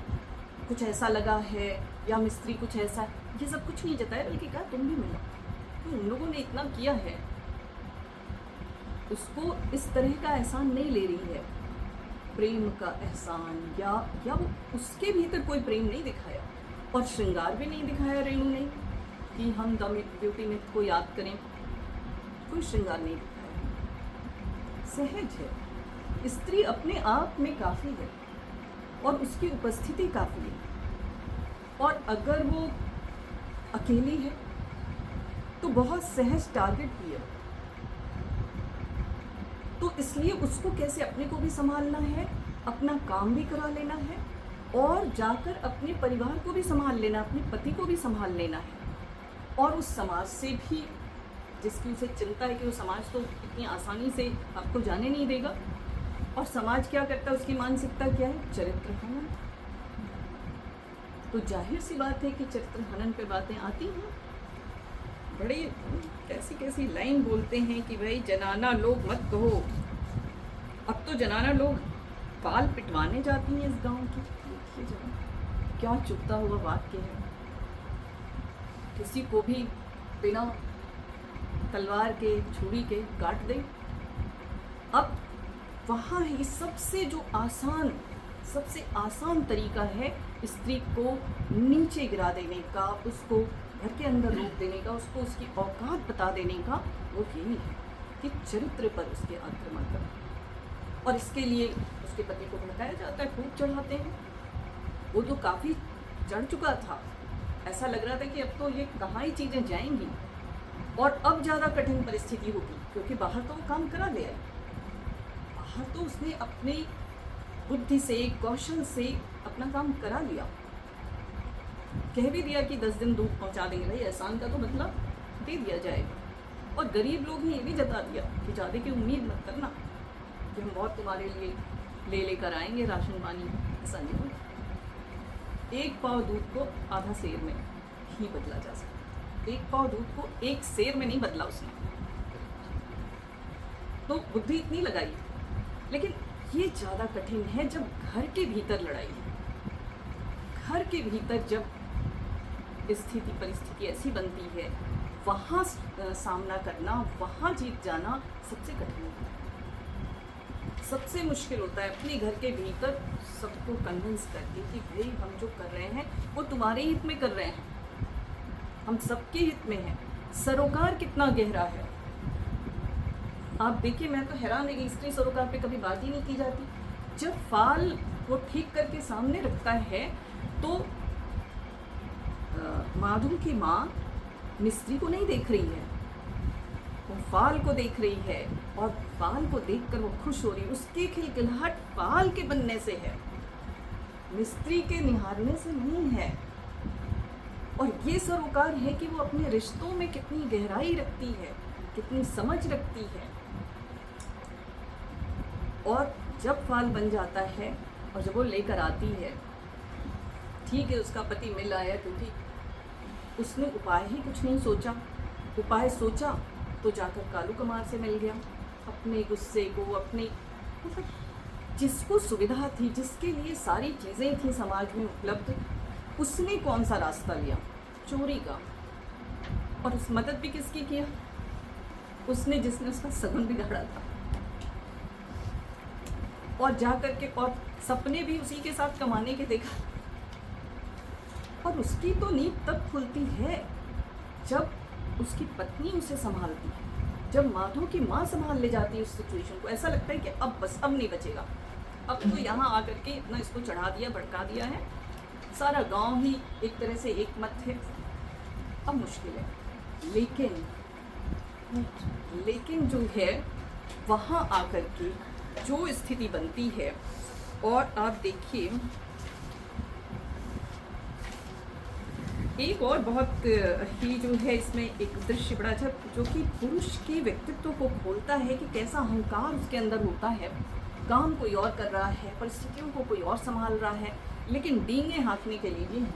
कुछ ऐसा लगा है या मिस्त्री कुछ ऐसा, ये सब कुछ नहीं जताया, बल्कि कहा तुम भी मिलाओ। तो उन लोगों ने इतना किया है, उसको इस तरह का एहसान नहीं ले रही है, प्रेम का एहसान, या वो उसके भीतर कोई प्रेम नहीं दिखाया, और श्रृंगार भी नहीं दिखाया रेणु ने कि हम द ब्यूटी मिथ को याद करें, कोई श्रृंगार नहीं दिखाया। सहज है, स्त्री अपने आप में काफ़ी है और उसकी उपस्थिति काफ़ी है, और अगर वो अकेली है तो बहुत सहज टारगेट भी है। तो इसलिए उसको कैसे अपने को भी संभालना है, अपना काम भी करा लेना है, और जाकर अपने परिवार को भी संभाल लेना, अपने पति को भी संभाल लेना है, और उस समाज से भी जिसकी उसे चिंता है कि वो समाज तो इतनी आसानी से आपको जाने नहीं देगा। और समाज क्या करता है, उसकी मानसिकता क्या है, चरित्र हनन। तो जाहिर सी बात है कि चरित्र हनन पे बातें आती हैं। बड़े कैसी कैसी लाइन बोलते हैं कि भाई जनाना लोग मत कहो, अब तो जनाना लोग बाल पिटवाने जाती हैं इस गांव की। देखिए जरा क्या चुभता हुआ वाक्य है, किसी को भी बिना तलवार के छुरी के काट दे। अब वहाँ ही सबसे आसान तरीका है स्त्री को नीचे गिरा देने का, उसको घर के अंदर रोक देने का, उसको उसकी औकात बता देने का, वो यही है कि चरित्र पर उसके आक्रमण करें। और इसके लिए उसके पति को भड़काया जाता है, खूब चढ़ाते हैं। वो तो काफ़ी चढ़ चुका था, ऐसा लग रहा था कि अब तो ये कहाँ ही चीज़ें जाएंगी, और अब ज़्यादा कठिन परिस्थिति होगी, क्योंकि बाहर तो वो काम करा ले आई, बाहर तो उसने अपनी बुद्धि से, कौशल से अपना काम करा लिया, कह भी दिया कि 10 दिन दूध पहुंचा देंगे, भाई एहसान का तो मतलब दे दिया जाएगा। और गरीब लोग ने ये भी जता दिया कि ज़्यादा की उम्मीद मत करना कि हम बहुत तुम्हारे लिए लेकर आएंगे राशन पानी, ऐसा नहीं होगा। एक पाव दूध को आधा सेर में ही बदला जा सकता, एक पाव दूध को एक सेर में नहीं बदला उसने। तो बुद्धि इतनी लगाई, लेकिन ये ज़्यादा कठिन है जब घर के भीतर लड़ाई है। घर के भीतर जब स्थिति परिस्थिति ऐसी बनती है, वहाँ सामना करना, वहाँ जीत जाना सबसे कठिन होता है। सबसे मुश्किल होता है अपने घर के भीतर सबको कन्विंस करके कि भाई हम जो कर रहे हैं वो तुम्हारे हित में कर रहे हैं, हम सबके हित में हैं। सरोकार कितना गहरा है आप देखिए। मैं तो हैरान है कि स्त्री सरोकार पे कभी बात ही नहीं की जाती। जब फाल वो ठीक करके सामने रखता है तो माधु की माँ मिस्त्री को नहीं देख रही है, वो फाल को देख रही है, और फाल को देखकर वो खुश हो रही है। उसकी खिलखिलाहट फाल के बनने से है, मिस्त्री के निहारने से नहीं है। और ये सरोकार है कि वो अपने रिश्तों में कितनी गहराई रखती है, कितनी समझ रखती है। और जब फाल बन जाता है और जब वो लेकर आती है, ठीक है उसका पति मिल आया, क्योंकि उसने उपाय ही कुछ नहीं सोचा। उपाय सोचा तो जाकर कालू कमार से मिल गया। अपने गुस्से को, अपने मतलब जिसको सुविधा थी, जिसके लिए सारी चीज़ें थी समाज में उपलब्ध, उसने कौन सा रास्ता लिया? चोरी का। और उस मदद भी किसकी किया? उसने जिसने उसका सगुन बिगाड़ा था। और जा करके और सपने भी उसी के साथ कमाने के देखा। और उसकी तो नींव तब खुलती है जब उसकी पत्नी उसे संभालती है, जब माधव की माँ संभाल ले जाती है उस सिचुएशन को। ऐसा लगता है कि अब बस, अब नहीं बचेगा, अब तो यहाँ आकर के इतना इसको चढ़ा दिया, भड़का दिया है, सारा गांव ही एक तरह से एक मत है, अब मुश्किल है। लेकिन जो है वहाँ आकर के जो स्थिति बनती है, और आप देखिए एक और बहुत ही जो है इसमें एक दृश्य बड़ा अच्छा, जो कि पुरुष के व्यक्तित्व को खोलता है कि कैसा अहंकार उसके अंदर होता है। काम कोई और कर रहा है, परिस्थितियों को कोई और संभाल रहा है, लेकिन डींगे हाँकने के लिए ये है।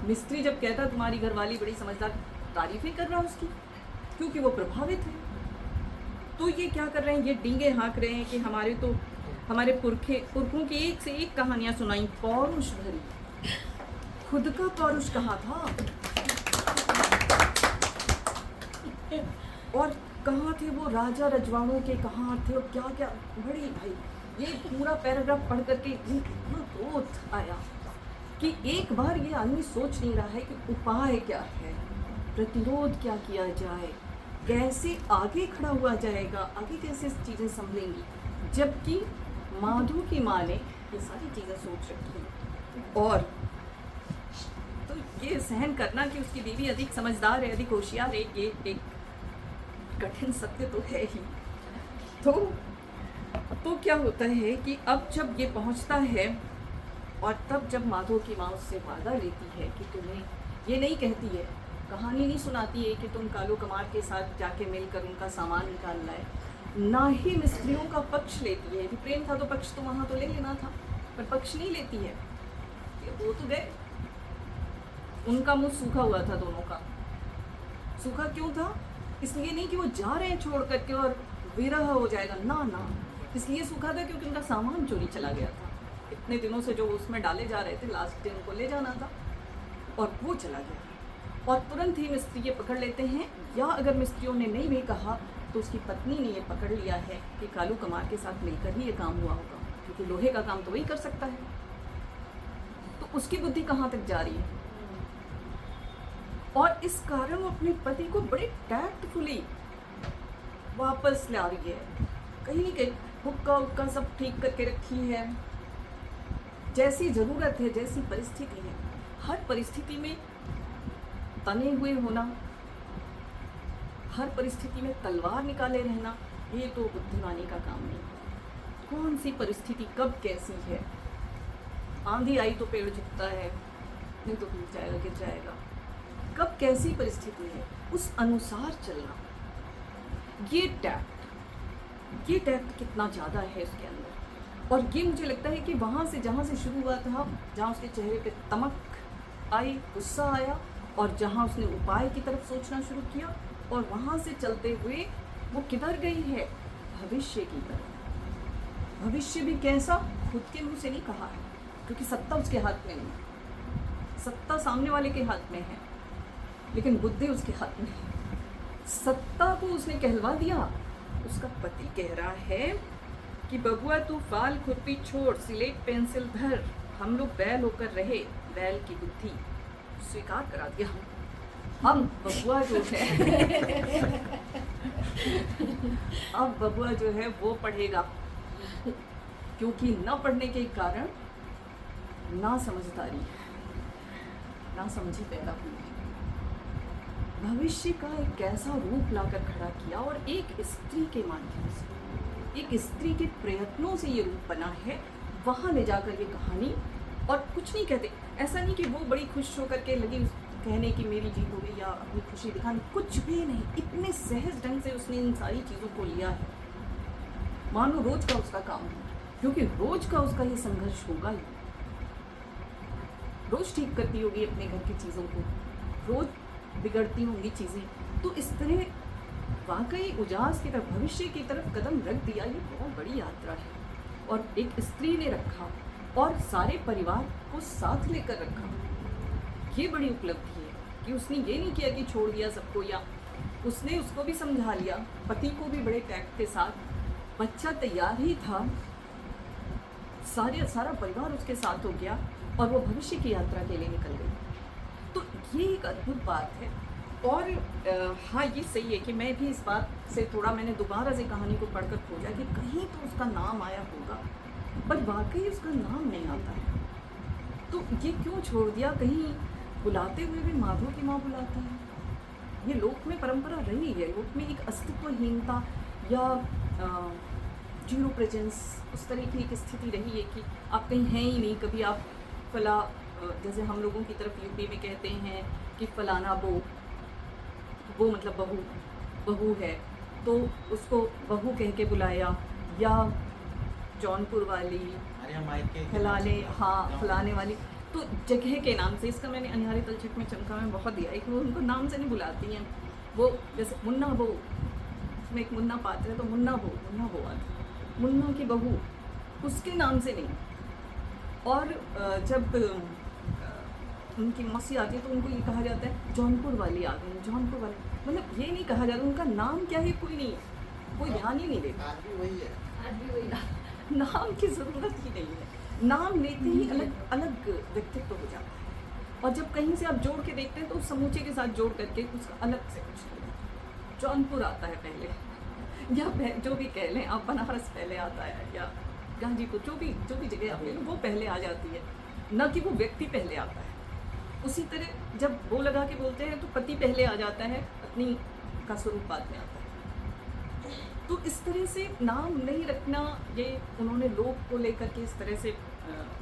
मिस्त्री जब कहता तुम्हारी घरवाली बड़ी समझदार, तारीफें कर रहा है उसकी, क्योंकि वो प्रभावित है। तो ये क्या कर रहे हैं? ये डींगे हाँक रहे हैं कि हमारे पुरखों की एक से एक कहानियां सुनाई, पौरुष भरी। खुद का पौरुष कहाँ था और कहाँ थे वो राजा रजवाड़ों के, कहाँ थे और क्या क्या। बड़ी भाई ये पूरा पैराग्राफ पढ़ करके इतना क्रोध आया कि एक बार ये आदमी सोच नहीं रहा है कि उपाय क्या है, प्रतिरोध क्या किया जाए, कैसे आगे खड़ा हुआ जाएगा, आगे कैसे चीज़ें संभलेंगी। जबकि माधु की माँ ने ये सारी चीज़ें सोच रखी हैं। और तो ये सहन करना कि उसकी बीवी अधिक समझदार है, अधिक होशियार है, ये एक कठिन सत्य तो है ही। तो क्या होता है कि अब जब ये पहुंचता है, और तब जब माधव की माँ उससे वादा लेती है कि तुम्हें, ये नहीं कहती है, कहानी नहीं सुनाती है कि तुम कालू कमार के साथ जाके मिलकर उनका सामान निकाल लाए, ना ही मिस्त्रियों का पक्ष लेती है। कि प्रेम था तो पक्ष तो वहाँ तो ले लेना था, पर पक्ष नहीं लेती है। वो तो गए, उनका मुंह सूखा हुआ था दोनों का। सूखा क्यों था? इसलिए नहीं कि वो जा रहे हैं छोड़ करके और विरह हो जाएगा, ना, इसलिए सूखा था क्योंकि उनका सामान चोरी चला गया था। इतने दिनों से जो उसमें डाले जा रहे थे, लास्ट दिन उनको ले जाना था और वो चला गया। और तुरंत ही मिस्त्री ये पकड़ लेते हैं, या अगर मिस्त्रियों ने नहीं भी कहा तो उसकी पत्नी ने ये पकड़ लिया है कि कालू कमार के साथ मिलकर ही ये काम हुआ होगा, क्योंकि लोहे का काम तो वही कर सकता है। तो उसकी बुद्धि कहाँ तक जा रही है? और इस कारण वो अपने पति को बड़े टैक्टफुली वापस ला रही है। कहीं कहीं हुक्का सब ठीक करके रखी है, जैसी ज़रूरत है, जैसी परिस्थिति है। हर परिस्थिति में तने हुए होना, हर परिस्थिति में तलवार निकाले रहना, ये तो बुद्धिमानी का काम नहीं। कौन सी परिस्थिति कब कैसी है, आंधी आई तो पेड़ झुकता है, नहीं तो गिर जाएगा गिर जाएगा। कब कैसी परिस्थिति है उस अनुसार चलना, ये टैक्ट कितना ज़्यादा है इसके अंदर। और ये मुझे लगता है कि वहाँ से जहाँ से शुरू हुआ था, जहाँ उसके चेहरे पे तमक आई, गुस्सा आया, और जहाँ उसने उपाय की तरफ सोचना शुरू किया, और वहाँ से चलते हुए वो किधर गई है? भविष्य की तरफ। भविष्य भी कैसा? खुद के मुंह से नहीं कहा है, क्योंकि सत्ता उसके हाथ में नहीं है। सत्ता सामने वाले के हाथ में है, लेकिन बुद्धि उसके हाथ में है। सत्ता को उसने कहलवा दिया। उसका पति कह रहा है कि बबुआ तू फाल खुरपी छोड़, सिलेट पेंसिल धर, हम लोग बैल होकर रहे, बैल की बुद्धि स्वीकार करा दिया। अब बबुआ जो है अब बबुआ जो है वो पढ़ेगा, क्योंकि न पढ़ने के कारण ना समझदारी, ना समझी पैदा हुई है। भविष्य का एक कैसा रूप लाकर खड़ा किया, और एक स्त्री के माध्यम से, एक स्त्री के प्रयत्नों से ये रूप बना है। वहाँ ले जाकर ये कहानी, और कुछ नहीं कहते, ऐसा नहीं कि वो बड़ी खुश होकर के लगी कहने की मेरी जीत हो गई या अपनी खुशी दिखाने, कुछ भी नहीं। इतने सहज ढंग से उसने इन सारी चीज़ों को लिया है, मानो रोज का उसका काम है, क्योंकि रोज का उसका ये संघर्ष होगा ही। रोज ठीक करती होगी अपने घर की चीज़ों को, रोज बिगड़ती होंगी चीज़ें। तो इस तरह वाकई उजास की तरफ, भविष्य की तरफ कदम रख दिया। ये बहुत बड़ी यात्रा है, और एक स्त्री ने रखा और सारे परिवार को साथ लेकर रखा। ये बड़ी उपलब्धि है कि उसने ये नहीं किया कि छोड़ दिया सबको, या उसने उसको भी समझा लिया, पति को भी बड़े टैक्ट के साथ। बच्चा तैयार ही था, सारा परिवार उसके साथ हो गया, और वो भविष्य की यात्रा के लिए निकल गई। तो ये एक अद्भुत बात है। और हाँ, ये सही है कि मैं भी इस बात से थोड़ा, मैंने दोबारा से कहानी को पढ़कर खोजा कि कहीं तो उसका नाम आया होगा, पर वाकई उसका नाम नहीं आता है। तो ये क्यों छोड़ दिया? कहीं बुलाते हुए भी माधो की माँ बुलाता है। ये लोक में परंपरा रही है, लोक में एक अस्तित्वहीनता या जीरो प्रेजेंस, उस तरह की एक स्थिति रही है कि आप कहीं हैं ही नहीं। कभी आप फला, जैसे हम लोगों की तरफ यूपी में कहते हैं कि फलाना वो मतलब बहू है, तो उसको बहू कह के बुलाया, या जौनपुर वाली फलाने वाली, तो जगह के नाम से। इसका मैंने अनिहारी तलछट में चमका में बहुत दिया है कि वो उनको नाम से नहीं बुलाती हैं। वो जैसे मुन्ना बहू, उसमें एक मुन्ना पात्र है, तो मुन्ना बहू आती, मुन्ना की बहू, उसके नाम से नहीं। और जब उनकी मौसी आती है तो उनको ये कहा जाता है जौनपुर वाली आ गई, जौनपुर वाली, मतलब ये नहीं कहा जाता उनका नाम क्या है, कोई नहीं, कोई ध्यान ही नहीं देता। आज भी वही है। नाम की ज़रूरत ही नहीं है। नाम लेते ही अलग अलग व्यक्तित्व हो जाता है, और जब कहीं से आप जोड़ के देखते हैं तो उस समूचे के साथ जोड़ करके उसका अलग से कुछ जौनपुर आता है पहले, या जो भी कह लें आप, बनारस पहले आता है, या गाजीपुर, जो भी जगह आप ले लो वो पहले आ जाती है, न कि वो व्यक्ति पहले आता है। उसी तरह जब वो लगा के बोलते हैं तो पति पहले आ जाता है, पत्नी का स्वरूप बाद में आता है। तो इस तरह से नाम नहीं रखना, ये उन्होंने लोक को लेकर के इस तरह से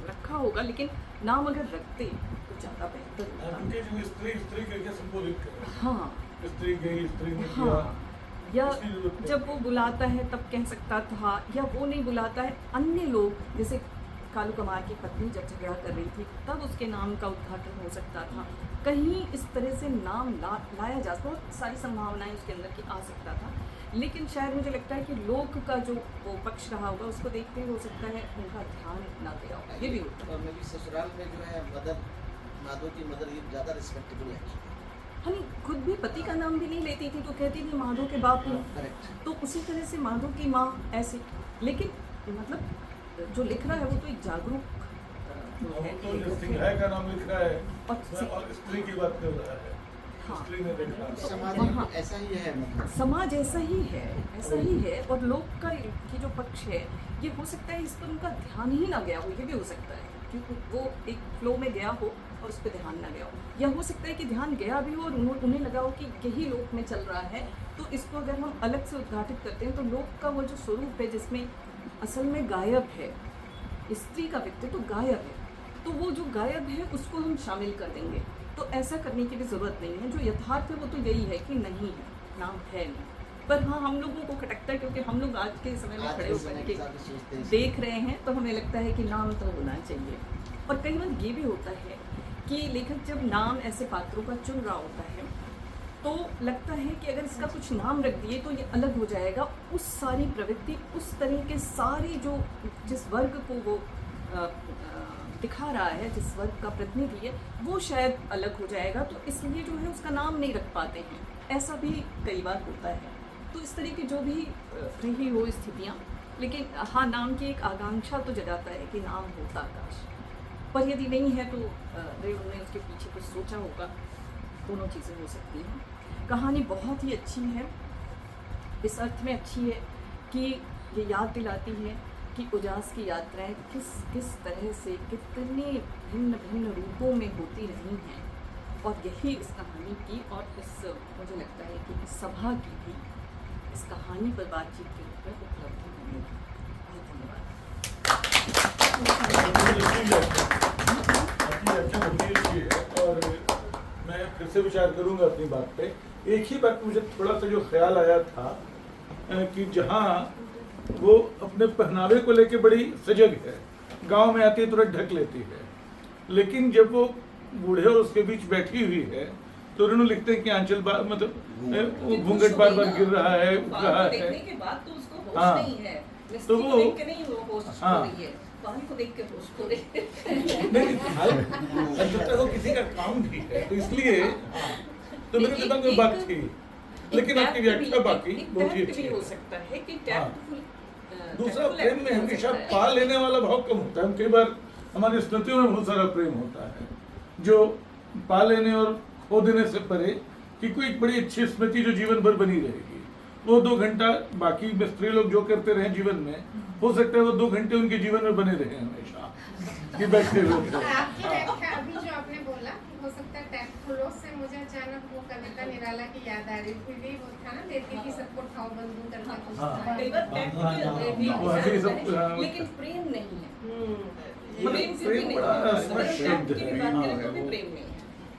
रखा होगा, लेकिन नाम अगर रखते तो ज़्यादा बेहतर होता। स्त्री करके संबोधित कर, हाँ, स्त्री गई, स्त्री ने किया, हाँ, या जब वो बुलाता है तब कह सकता था, या वो नहीं बुलाता है, अन्य लोग, जैसे कालू कमार की पत्नी जब झगड़ा कर रही थी तब उसके नाम का उद्घाटन हो सकता था। कहीं इस तरह से नाम लाया जा, बहुत सारी संभावनाएं उसके अंदर की आ सकता था, लेकिन शायद मुझे लगता है कि लोक का जो वो पक्ष रहा होगा उसको देखते हुए हो सकता है उनका ध्यान ना गया होगा, ये भी होता है। और मैं भी ससुराल में जो है माधो की मदर ये ज़्यादा रिस्पेक्टेबल है। हनी खुद भी पति का नाम भी नहीं लेती थी, तो कहती थी माधो के बापू, करेक्ट। तो उसी तरह से माधो की माँ ऐसे, लेकिन मतलब जो लिख रहा है वो तो एक जागरूक जो है, तो सिंघाई का नाम लिख रहा है और और स्त्री की बात कर रहा है। हाँ। स्त्री ने देखा, समाज वहाँ- में ऐसा ही है, मतलब समाज ऐसा ही है, ऐसा ही है। और लोक का की जो पक्ष है, ये हो सकता है इस पर उनका ध्यान ही ना गया हो, ये भी हो सकता है, क्योंकि वो एक फ्लो में गया हो और उस पर ध्यान ना गया हो, या हो सकता है कि ध्यान गया भी हो और उन्हें लगा हो कि यही लोक में चल रहा है, तो इसको अगर हम अलग से उद्घाटित करते हैं तो लोक का वो जो स्वरूप है जिसमें असल में गायब है, स्त्री का व्यक्तित्व तो गायब है, तो वो जो गायब है उसको हम शामिल कर देंगे। तो ऐसा करने की भी ज़रूरत नहीं है। जो यथार्थ है वो तो यही है कि नहीं है, नाम है नहीं, पर हाँ हम लोगों को खटकता है, क्योंकि हम लोग आज के समय में आज खड़े के होकर समय के के हिसाब से सोचते हैं। देख रहे हैं तो हमें लगता है कि नाम तो होना चाहिए। और कई बार ये भी होता है कि लेखक जब नाम ऐसे पात्रों का चुन रहा होता है तो लगता है कि अगर इसका कुछ नाम रख दिए तो ये अलग हो जाएगा, उस सारी प्रवृत्ति, उस तरह के सारी जो जिस वर्ग को वो दिखा रहा है, जिस वर्ग का प्रतिनिधि है, वो शायद अलग हो जाएगा, तो इसलिए जो है उसका नाम नहीं रख पाते हैं। ऐसा भी कई बार होता है। तो इस तरह की जो भी रही हो स्थितियाँ, लेकिन हाँ, नाम की एक आकांक्षा तो जगाता है कि नाम होता काश, पर यदि नहीं है तो उन्होंने उसके पीछे कुछ सोचा होगा। दोनों चीज़ें हो सकती हैं। कहानी बहुत ही अच्छी है, इस अर्थ में अच्छी है कि ये याद दिलाती है कि उजास की यात्राएं किस तरह से कितने भिन्न भिन्न रूपों में होती रही हैं, और यही इस कहानी की और इस मुझे लगता है कि इस सभा की भी इस कहानी पर बातचीत के रूप में उपलब्ध होगी। बहुत और मैं फिर से विचार करूंगा अपनी बात पे। एक ही बात मुझे थोड़ा सा जो ख्याल आया था कि जहाँ वो अपने पहनावे को लेके बड़ी सजग है, गांव में आती है तुरंत ढक लेती है, लेकिन जब वो बूढ़े और उसके बीच बैठी हुई है तो उन्होंने लिखते हैं कि आंचल मतलब घूंघट बार बार गिर रहा है, उठ रहा है। देखने के बाद तो उसको होश हाँ। नहीं है, तो वो देख के नहीं वो होश हाँ। हो रही है, कहानी को देख के होश हो रही है। नहीं, जब तक वो किसी का काम भी है तो इसलिए तो मेरे दिमाग में बात थी, लेकिन आपकी व्याख्या बाकी बहुत ही अच्छी भी हो है। सकता है कि हाँ। टैक्टफुल दूसरा, प्रेम में हमेशा पा लेने वाला भाव कम होता है। हम कई बार हमारी स्मृतियों में बहुत सारा प्रेम होता है जो पा लेने और खो देने से परे कि कोई एक बड़ी अच्छी स्मृति जो जीवन भर बनी रहेगी। वो 2 घंटा बाकी स्त्री लोग जो करते रहे जीवन में, हो सकता है वो 2 घंटे उनके जीवन में बने रहे हमेशा कि बैठे हुए। आपकी व्याख्या अभी जो आपने बोला कि हो सकता है टैक्टफुल से, मुझे अचानक वो कविता निराला की याद आ रही थी। भी वो था ना, देती थी सबको ठाव बंधु करके कुछ हाँ। था। कई बार टैक्ट भी हाँ, हो ऐसे ही सकता सब, है, हाँ। लेकिन प्रेम नहीं है। ये प्रेम से भी प्रेम नहीं बड़ा है। स्पष्ट अगर शब्द टैक्ट की है। भी बात हाँ, करें तो भी वो- प्रेम नहीं है।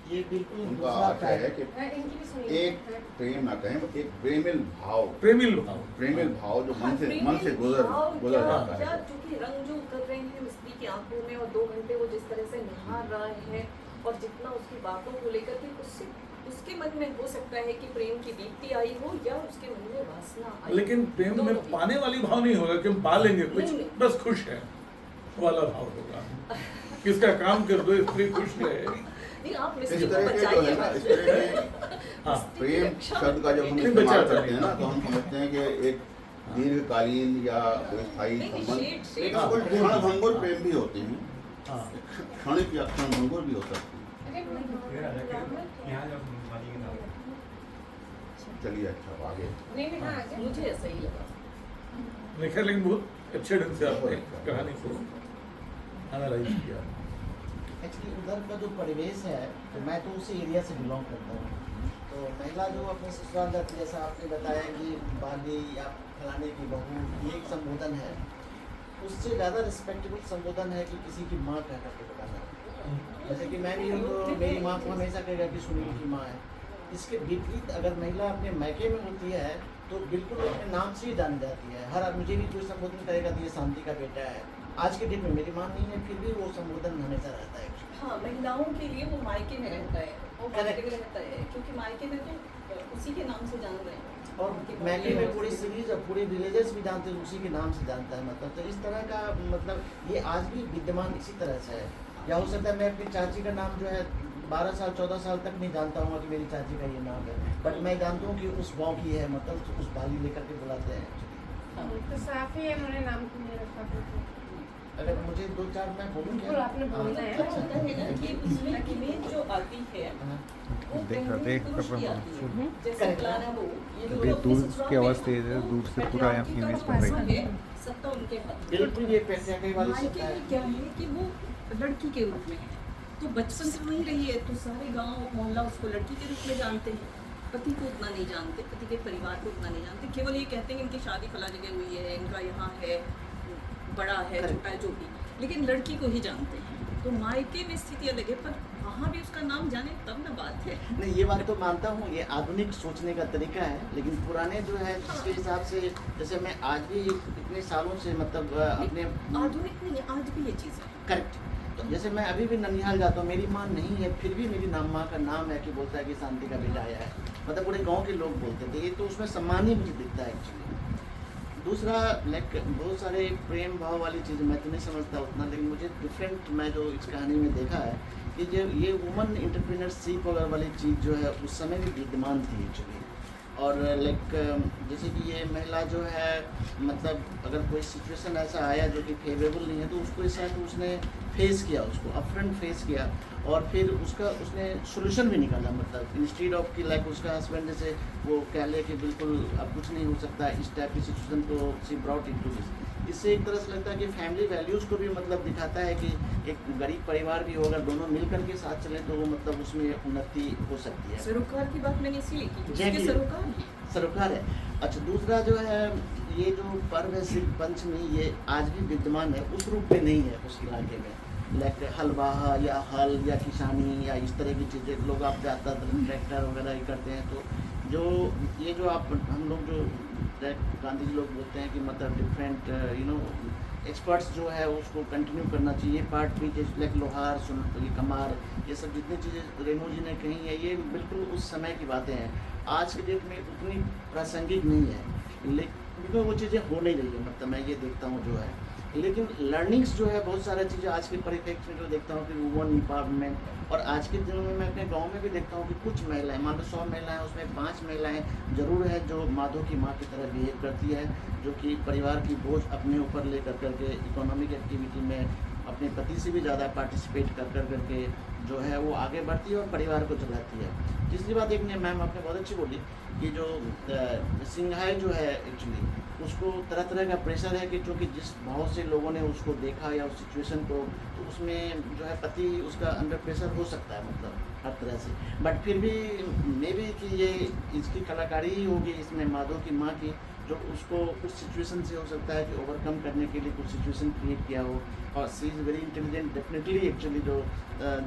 ये बिल्कुल उनका दूसरा अर्थ है कि हाँ, इनकी भी सुनिए। एक प्रेम ना कहें, एक प्रेमिल भाव, प्रेमिल भाव, प्रेमिल भाव जो हाँ, मन से प्रेमी गुजर भाव गुजर क्या- जाता क्या है। चूंकि रंग जो उतर रहे हैं मिस्त्री की आंखों में, और 2 घंटे वो जिस तरह से निहार रहा है, और जितना उसकी बातों को लेकर के उसके मन में हो सकता है कि प्रेम की दीप्ति आई हो, या उसके मन में वासना आई। लेकिन प्रेम में दोनों भी। पाने वाली भाव नहीं होगा कि हम पा लेंगे कुछ, नहीं, नहीं। बस खुश है वाला भाव होगा। किसका काम कर दो, स्त्री खुश रहे। नहीं, आप इस मिस्त्री को तरह के जो है बचाइए ना, मत। इस तरह के हाँ, प्रेम शब्द का जब हम नहीं, इस्तेमाल बचाता करते हैं ना, नहीं। तो हम समझते हैं कि एक दीर्घकालीन या कोई स्थायी नहीं, संबंध, शेड- लेकिन हाँ। कोई क्षणभंगुर प्रेम भी होते हैं, हाँ। क्षणिक या क्षणभंगुर भी हो सकते हैं। चलिए अच्छा आगे। नहीं नहीं, हाँ, आगे। मुझे ऐसा ही लगा। लिखा, लेकिन बहुत अच्छे ढंग से आपने कहानी को एनालाइज किया। एक्चुअली उधर का जो परिवेश है, तो मैं तो उसी एरिया से बिलोंग करता हूँ। तो महिला जो अपने ससुराल जाती है, जैसा आपने बताया कि बाली या फलाने की बहू, ये एक संबोधन है। उससे ज़्यादा रिस्पेक्टेबल संबोधन है कि किसी की माँ कह करके बताना। जैसे कि मैं भी हूँ तो मेरी माँ को हमेशा कहेगा कि सुनील की माँ है। इसके विपरीत अगर महिला अपने मायके में होती है तो बिल्कुल अपने नाम से ही जानी जाती है। हर मुझे भी कोई संबोधन करेगा तो ये शांति का बेटा है। आज के डेट में मेरी माँ नहीं है, फिर भी वो संबोधन हमेशा रहता है। हाँ, महिलाओं के लिए वो मायके में रहता है, वो मायके में रहता है, क्योंकि मायके में तो उसी के नाम से जान रहे हैं। और मैके में पूरी सीरीज और पूरे विलेजेस भी जानते हैं, उसी के नाम से जानता है। मतलब तो इस तरह का मतलब ये आज भी विद्यमान इसी तरह से है। या हो सकता है मैं अपनी चाची का नाम जो है 12 साल 14 साल तक नहीं जानता हूँ कि मेरी चाची का ये नाम है, बट मैं जानता हूँ कि उस गाँव की है, मतलब उस बाली लेकर के बुलाते हैं। तो साफ ही है, उन्होंने नाम क्यों नहीं रखा फिर? अगर मुझे 2-4 मैं बोलूँ बिल्कुल, आपने बोलना है। क्या होता है ना कि उसमें इमेज जो आती है वो देख रहा प्रेम देख पुरुष की रहा आती हूँ। है। जैसे क्लारा हो, ये अभी लोग अपने दूर ससुराल की आवाज़ में तेज है, दूर से पूरा यहाँ पैट्रियार्की का इमेज जो बन रही भाषा है। है, सत्ता उनके हाथ में। बिल्कुल ये पैसे वाली मायके सत्ता में है। क्या है कि वो लड़की के रूप में है, तो बचपन से वहीं रही है, तो सारे गांव मोहल्ला उसको लड़की के रूप में जानते हैं। पति को उतना नहीं जानते, पति के परिवार को उतना नहीं जानते, केवल ये कहते हैं कि इनकी शादी फला जगह हुई है, इनका यहाँ है, बड़ा है, छोटा है, जो भी, लेकिन लड़की को ही जानते हैं। तो मायके में स्थिति अलग है, पर वहाँ भी उसका नाम जाने तब ना बात है। नहीं, ये बात तो मानता हूँ, ये आधुनिक सोचने का तरीका है, लेकिन पुराने जो है जिसके हिसाब से, जैसे मैं आज भी इतने सालों से मतलब अपने आधुनिक नहीं है, आज भी ये चीज़ है। करेक्ट, तो जैसे मैं अभी भी ननिहाल जाता हूँ, मेरी माँ नहीं है, फिर भी मेरी माँ का नाम है कि बोलता है कि शांति का बेटा आया है, मतलब पूरे गांव के लोग बोलते थे। ये तो उसमें सम्मान ही मुझे दिखता है एक्चुअली। दूसरा लाइक बहुत सारे प्रेम भाव वाली चीज़ मैं तो नहीं समझता उतना, लेकिन मुझे डिफरेंट मैं जो इस कहानी में देखा है कि जो ये वुमन एंटरप्रेन्योरशिप वगैरह वाली चीज़ जो है उस समय भी विद्यमान थी एक्चुअली। और लाइक जैसे कि ये महिला जो है मतलब अगर कोई सिचुएशन ऐसा आया जो कि फेवरेबल नहीं है तो उसको इस तो उसने फेस किया, उसको अपफ्रंट फेस किया और फिर उसने सोल्यूशन भी निकाला। मतलब इंस्टीड ऑफ कि लाइक उसका हस्बैंड जैसे वो कह ले कि बिल्कुल अब कुछ नहीं हो सकता इस टाइप की सिचुएशन को सी ब्रॉट इनटू दिस। इससे एक तरह से लगता है कि फैमिली वैल्यूज़ को भी मतलब दिखाता है कि एक गरीब परिवार भी हो, अगर दोनों मिलकर के साथ चलें तो वो मतलब उसमें उन्नति हो सकती है। सरोकार की बात मैंने इसीलिए की, उसके Exactly. सरोकार है। अच्छा, दूसरा जो है ये जो पर्व है सिर्फ पंचमी, ये आज भी विद्यमान है, उस रूप में नहीं है उस इलाके में। लाइक हलवाहा या हल या किसानी या इस तरह की चीज़ें लोग आप ज़्यादातर ट्रैक्टर वगैरह ही करते हैं। तो जो ये जो आप हम लोग जो गांधी जी लोग बोलते हैं कि मतलब डिफरेंट एक्सपर्ट्स जो है उसको कंटिन्यू करना चाहिए। पार्ट भी जैसे लाइक लोहार ये कमार ये सब जितनी चीज़ें रेणु जी ने कही है ये बिल्कुल उस समय की बातें हैं, आज के डेट में उतनी प्रासंगिक नहीं है, लेकिन वो चीज़ें हो नहीं रही है। मतलब मैं ये देखता हूँ जो है, लेकिन लर्निंग्स जो है बहुत सारी चीज़ें आज के परिप्रेक्ष्य में जो देखता हूँ कि वुमन एम्पावरमेंट, और आज के दिनों में मैं अपने गांव में भी देखता हूँ कि कुछ महिलाएं, मान लो 100 महिलाएं उसमें 5 महिलाएं जरूर है जो माधव की माँ की तरह बिहेव करती है, जो कि परिवार की बोझ अपने ऊपर ले करके इकोनॉमिक एक्टिविटी में अपने पति से भी ज़्यादा पार्टिसिपेट करके जो है वो आगे बढ़ती है और परिवार को चलाती है। तीसरी बात एक ने मैम आपने बहुत अच्छी बोली कि जो सिंघाई जो है एक्चुअली उसको तरह तरह का प्रेशर है कि चूँकि जिस भाव से लोगों ने उसको देखा या उस सिचुएशन को, तो उसमें जो है पति उसका अंडर प्रेशर हो सकता है मतलब हर तरह से। बट फिर भी मे बी कि ये इसकी कलाकारी ही होगी इसमें माधव की माँ की, जो उसको कुछ सिचुएशन से हो सकता है कि ओवरकम करने के लिए कुछ सिचुएशन क्रिएट किया हो। और she is very intelligent definitely actually, जो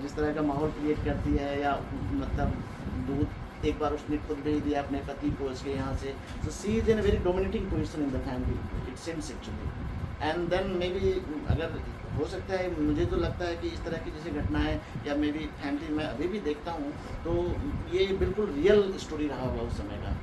जिस तरह का माहौल क्रिएट करती है, या मतलब दूध एक बार उसने खुद भेज दिया अपने पति को उसके यहाँ से, तो she is in very dominating position in the family it seems actually. And then maybe अगर हो सकता है, मुझे तो लगता है कि इस तरह की जैसे घटनाएं या मे बी फैमिली में अभी भी देखता हूँ तो ये बिल्कुल रियल स्टोरी रहा होगा उस समय का।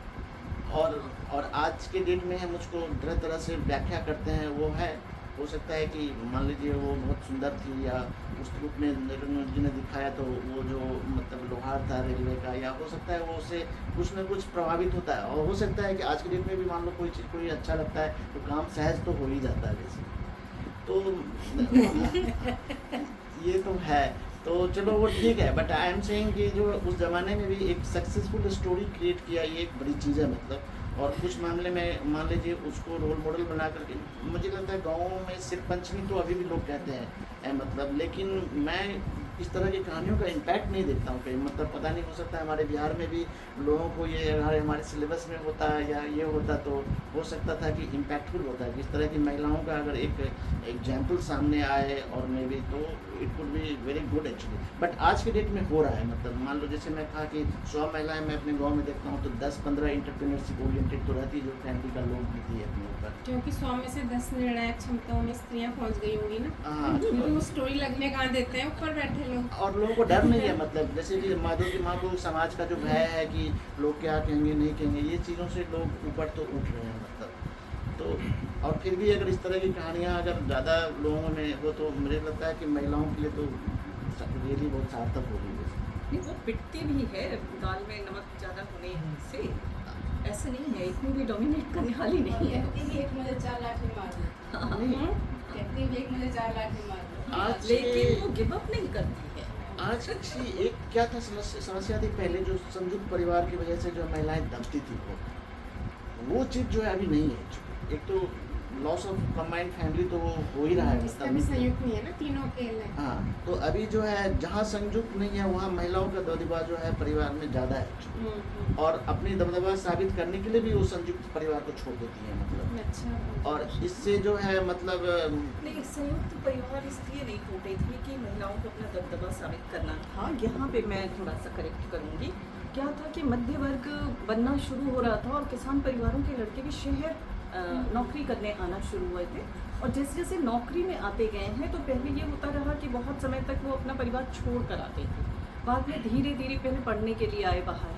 और आज के डेट में हम उसको तरह तरह से व्याख्या करते हैं, वो है हो सकता है कि मान लीजिए वो बहुत सुंदर थी या उस रूप में रेणु जी ने दिखाया तो वो जो मतलब लोहार था रेलवे का, या हो सकता है वो उससे कुछ न कुछ प्रभावित होता है। और हो सकता है कि आज के डेट में भी मान लो कोई चीज़ कोई अच्छा लगता है तो काम सहज तो हो ही जाता है वैसे तो ये तो है। तो चलो वो ठीक है, बट आई एम सेइंग कि जो उस ज़माने में भी एक सक्सेसफुल स्टोरी क्रिएट किया ये एक बड़ी चीज़ है मतलब। और कुछ मामले में मान लीजिए उसको रोल मॉडल बना करके, मुझे लगता है गाँव में सिर्फ पंचमी तो अभी भी लोग कहते हैं मतलब, लेकिन मैं इस तरह की कहानियों का इम्पैक्ट नहीं देखता हूँ कहीं। मतलब पता नहीं, हो सकता है हमारे बिहार में भी लोगों को ये हमारे सिलेबस में होता या ये होता तो हो सकता था कि इम्पैक्टफुल होता है। इस तरह की महिलाओं का अगर एक एग्जाम्पल सामने आए और मे बी तो it would be very good actually. But आज के डेट में हो रहा है, मतलब मान लो जैसे मैं कहा कि 100 महिलाएं मैं अपने गाँव में देखता हूँ तो 10-15 इंटरप्रेन्योरशिप ओरिएंटेड तो रहती है, जो फैमिली का लोग भी थी अपने ऊपर, क्योंकि 100 में से 10 निर्णायक क्षमताओं में स्त्रियां पहुंच गई होंगी ना। हाँ। वो स्टोरी लगने कहाँ देते हैं, ऊपर बैठे लोग। और लोगों को डर नहीं है, मतलब जैसे कि माधव की माँ को समाज का जो भय है कि लोग क्या कहेंगे नहीं कहेंगे, ये चीज़ों से लोग ऊपर तो उठ रहे हैं मतलब। तो और फिर भी अगर इस तरह की कहानियाँ अगर ज़्यादा लोगों में हो तो मुझे लगता है कि महिलाओं के लिए तो रियली बहुत सार्थक होगी। नहीं, वो पिटती भी है दाल में नमक ज़्यादा होने से, ऐसे नहीं है, इतनी भी डोमिनेट करने वाली नहीं है। कहती भी एक मुझे 4 लाठी मार दो, नहीं, कहती भी एक मुझे 4 लाठी मार दो। आज लेकिन वो गिव अप नहीं करती है। आज की एक क्या था समस्या थी पहले, जो संयुक्त परिवार की वजह से जो महिलाएं दबती थी वो चीज़ जो है अभी नहीं है। एक तो लॉस ऑफ कंबाइंड फैमिली तो हो ही रहा है, इसका भी संयुक्त नहीं है ना, तीनों अकेले हैं। हाँ, तो अभी जो है जहाँ संयुक्त नहीं है वहाँ महिलाओं का दबदबा जो है परिवार में ज़्यादा है, और अपनी दबदबा साबित करने के लिए भी वो संयुक्त परिवार को छोड़ देती है मतलब। अच्छा। और इससे जो है मतलब नहीं, संयुक्त परिवार इसलिए नहीं टूटे थे कि महिलाओं को अपना दबदबा साबित करना था। यहाँ पे मैं थोड़ा सा करेक्ट करूँगी, क्या था कि मध्य वर्ग बनना शुरू हो रहा था और किसान परिवारों के लड़के भी शहर नौकरी करने आना शुरू हुए थे। और जैसे जैसे नौकरी में आते गए हैं तो पहले ये होता रहा कि बहुत समय तक वो अपना परिवार छोड़ कर आते थे। बाद में धीरे धीरे पहले पढ़ने के लिए आए बाहर,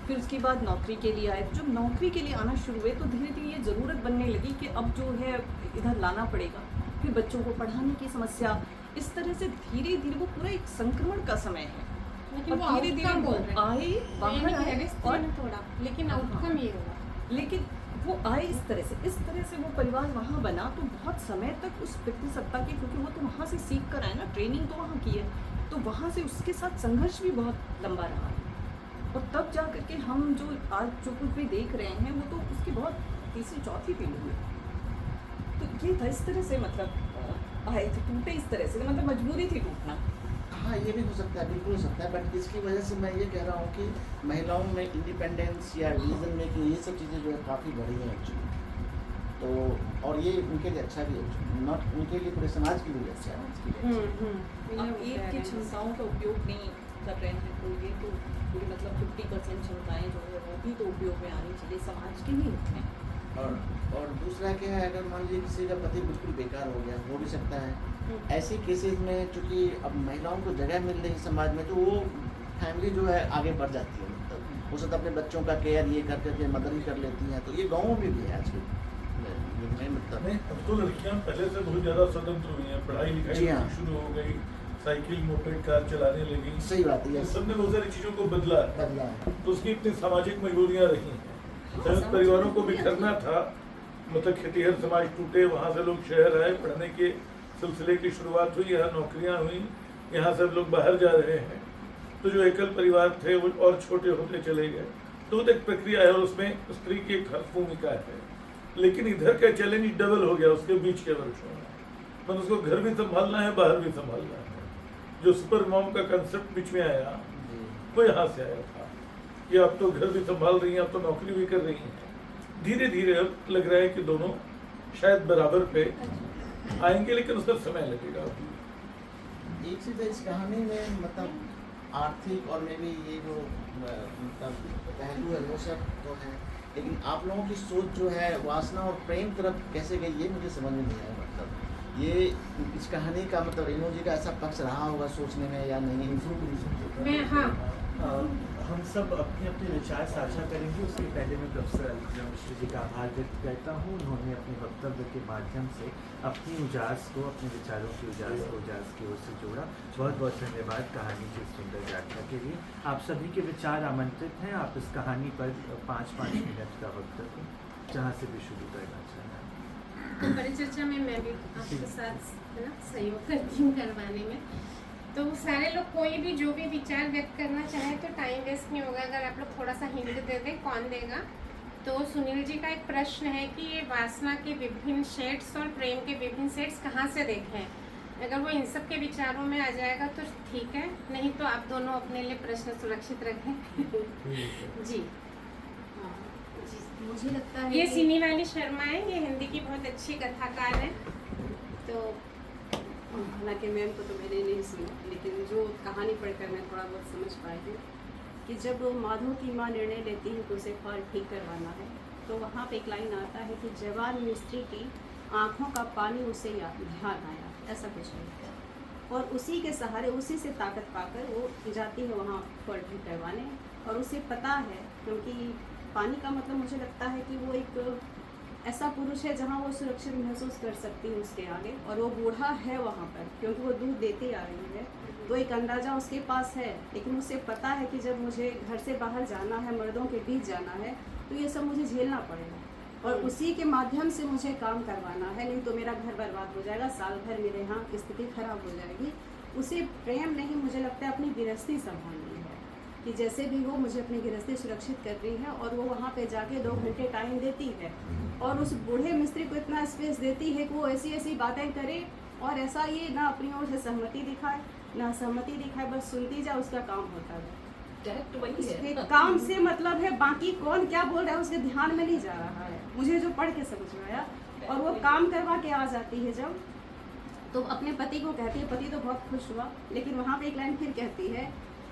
फिर उसके बाद नौकरी के लिए आए। जब नौकरी के लिए आना शुरू हुए तो धीरे धीरे ये ज़रूरत बनने लगी कि अब जो है इधर लाना पड़ेगा। फिर बच्चों को पढ़ाने की समस्या, इस तरह से धीरे धीरे वो पूरा एक संक्रमण का समय है। लेकिन वो और धीरे धीरे outcome वो बोल रहे हैं। आए बाहर आए और थोड़ा, लेकिन आउटकम ये हुआ। लेकिन वो आए इस तरह से वो परिवार वहाँ बना। तो बहुत समय तक उस पितृसत्ता की, क्योंकि वो तो वहाँ से सीख कर आए ना, ट्रेनिंग तो वहाँ की है, तो वहाँ से उसके साथ संघर्ष भी बहुत लंबा रहा है। और तब जा कर के हम जो आज जो कुछ भी देख रहे हैं वो तो उसकी बहुत तीसरी चौथी पीढ़ी हुई। तो ये था इस तरह से, मतलब आए थे, टूटे इस तरह से, मतलब मजबूरी थी टूटना। हाँ, ये भी हो सकता है, बिल्कुल हो सकता है, बट इसकी वजह से मैं ये कह रहा हूँ कि महिलाओं में इंडिपेंडेंस या डिसीजन मेकिंग, ये सब चीज़ें जो है काफ़ी बढ़ी हैं एक्चुअली। तो और ये उनके लिए अच्छा भी है, नॉट उनके लिए, पूरे समाज के लिए अच्छा है। अब एक की क्षमताओं का उपयोग नहीं कर रहे हैं तो ये तो पूरी मतलब 50% क्षमताएँ जो है वो भी तो उपयोग में आनी चाहिए, समाज के ही हित में। और दूसरा क्या है, अगर मान लीजिए किसी का पति बिल्कुल बेकार हो गया, हो भी सकता है ऐसे केसेस में, चूँकि अब महिलाओं को जगह मिल रही है समाज में, तो वो फैमिली जो है आगे बढ़ जाती है। मतलब वो सब अपने बच्चों का केयर ये कर करके मदर ही कर लेती हैं। तो ये गाँव में भी है आज के युग में, मतलब नहीं, अब तो लड़कियां पहले से बहुत ज़्यादा स्वतंत्र हुई हैं, पढ़ाई जी लिखाई हाँ। शुरू हो गई, साइकिल मोपेड कार चलाने लगी। सही बात है, तो सबने बहुत सारी चीज़ों को बदला है। बदला है। तो उसकी इतनी सामाजिक मजबूरियाँ रही हैं। संयुक्त परिवारों को बिखरना था, मतलब खेतीहर समाज टूटे, वहाँ से लोग शहर आए, पढ़ने के सिलसिले की शुरुआत हुई, यहाँ नौकरियाँ हुई, यहाँ सब लोग बाहर जा रहे हैं। तो जो एकल परिवार थे वो और छोटे होते चले गए। तो वो एक प्रक्रिया है और उसमें स्त्री की एक खास भूमिका है। लेकिन इधर का चैलेंज डबल हो गया उसके बीच के वर्षों में, मतलब उसको घर भी संभालना है, बाहर भी संभालना है। जो सुपर मॉम का कंसेप्ट बीच में आया वो यहाँ से आया था कि अब तो घर भी संभाल रही हैं, अब तो नौकरी भी कर रही हैं। धीरे धीरे अब लग रहा है कि दोनों शायद बराबर पे आएंगे, लेकिन उसका समय लगेगा। एक चीज़ है इस कहानी में, मतलब आर्थिक और मे भी ये जो मतलब पहलू है वो सब तो है, लेकिन आप लोगों की सोच जो है वासना और प्रेम तरफ कैसे गई ये मुझे समझ में नहीं आया। मतलब ये इस कहानी का मतलब रेणु जी का ऐसा पक्ष रहा होगा सोचने में या नहीं? मैं हाँ हम सब अपने अपने विचार साझा करेंगे। उसके पहले मैं प्रोफेसर अलीजा मिश्र जी का आभार व्यक्त करता हूँ। उन्होंने अपने वक्तव्य के माध्यम से अपनी उजास को, अपने विचारों की उजास को उजास की ओर से जोड़ा। बहुत बहुत धन्यवाद कहानी की सुंदर व्याख्या के लिए। आप सभी के विचार आमंत्रित हैं। आप इस कहानी पर 5-5 मिनट का वक्तव्य जहाँ से भी शुरू करना चाहें। तो परिचर्चा में मैं भी आपके साथ है ना सहयोग करती हूँ करवाने में। तो सारे लोग कोई भी जो भी विचार व्यक्त करना चाहे तो टाइम वेस्ट नहीं होगा अगर आप लोग थोड़ा सा हिंट दे दें। कौन देगा? तो सुनील जी का एक प्रश्न है कि ये वासना के विभिन्न शेड्स और प्रेम के विभिन्न शेड्स कहाँ से देखें। अगर वो इन सब के विचारों में आ जाएगा तो ठीक है, नहीं तो आप दोनों अपने लिए प्रश्न सुरक्षित रखें। जी मुझे लगता है ये सिनी वाली शर्मा है, ये हिंदी की बहुत अच्छी कथाकार है। तो हालांकि मैम को तो मैंने नहीं सुना, लेकिन जो कहानी पढ़कर मैं थोड़ा बहुत समझ पाई हूँ कि जब माधव की माँ निर्णय लेती है कि उसे फॉल्ट ठीक करवाना है, तो वहाँ पे एक लाइन आता है कि जवान मिस्त्री की आँखों का पानी उसे ध्यान आया, ऐसा कुछ है। और उसी के सहारे, उसी से ताकत पाकर वो जाती है वहाँ फॉल्ट ठीक करवाने। और उसे पता है, क्योंकि पानी का मतलब मुझे लगता है कि वो एक ऐसा पुरुष है जहाँ वो सुरक्षित महसूस कर सकती है उसके आगे, और वो बूढ़ा है वहाँ पर क्योंकि वो दूध देती आ रही है, तो एक अंदाज़ा उसके पास है। लेकिन उसे पता है कि जब मुझे घर से बाहर जाना है, मर्दों के बीच जाना है, तो ये सब मुझे झेलना पड़ेगा और उसी के माध्यम से मुझे काम करवाना है, नहीं तो मेरा घर बर्बाद हो जाएगा, साल भर मेरे यहाँ स्थिति खराब हो जाएगी। उसे प्रेम नहीं, मुझे लगता है अपनी गृहस्थी संभालनी है कि जैसे भी हो मुझे अपनी गृहस्थी सुरक्षित कर रही है। और वो वहाँ पे जाके 2 घंटे टाइम देती है और उस बूढ़े मिस्त्री को इतना स्पेस देती है कि वो ऐसी ऐसी बातें करे और ऐसा ये ना अपनी ओर से सहमति दिखाए ना सहमति दिखाए, बस सुनती जा, उसका काम होता है। डायरेक्ट वही उसके है। काम से मतलब है, बाकी कौन क्या बोल रहा है उसके ध्यान में नहीं जा रहा है। मुझे जो पढ़ के समझ में आया, और वो काम करवा के आ जाती है जब, तो अपने पति को कहती है, पति तो बहुत खुश हुआ। लेकिन वहाँ पे एक लाइन फिर कहती है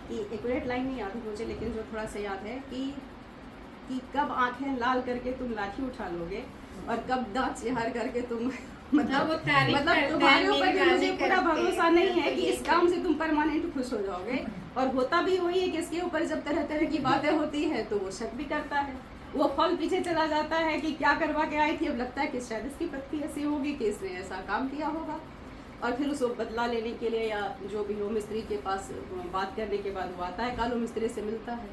कि एक्यूरेट लाइन नहीं याद है मुझे, लेकिन जो थोड़ा सा याद है कि कब आंखें लाल करके तुम लाठी उठा लोगे, और कब दांत चिहार करके तुम हाँ, वो तारीफ मतलब करते तुम्हारे हैं, ऊपर भी मेरी मुझे बातें पूरा करते भरोसा हैं। नहीं है कि इस काम से तुम परमानेंट खुश हो जाओगे। और होता भी वही है कि इसके ऊपर जब तरह तरह की बातें होती है तो वो शक भी करता है, वो फल पीछे चला जाता है कि क्या करवा के आई थी। अब लगता है कि शायद इसकी पत्नी ऐसी होगी कि इसने ऐसा काम किया होगा, और फिर उसको बदला लेने के लिए या जो भी हो मिस्त्री के पास बात करने के बाद वो आता है, कालू मिस्त्री से मिलता है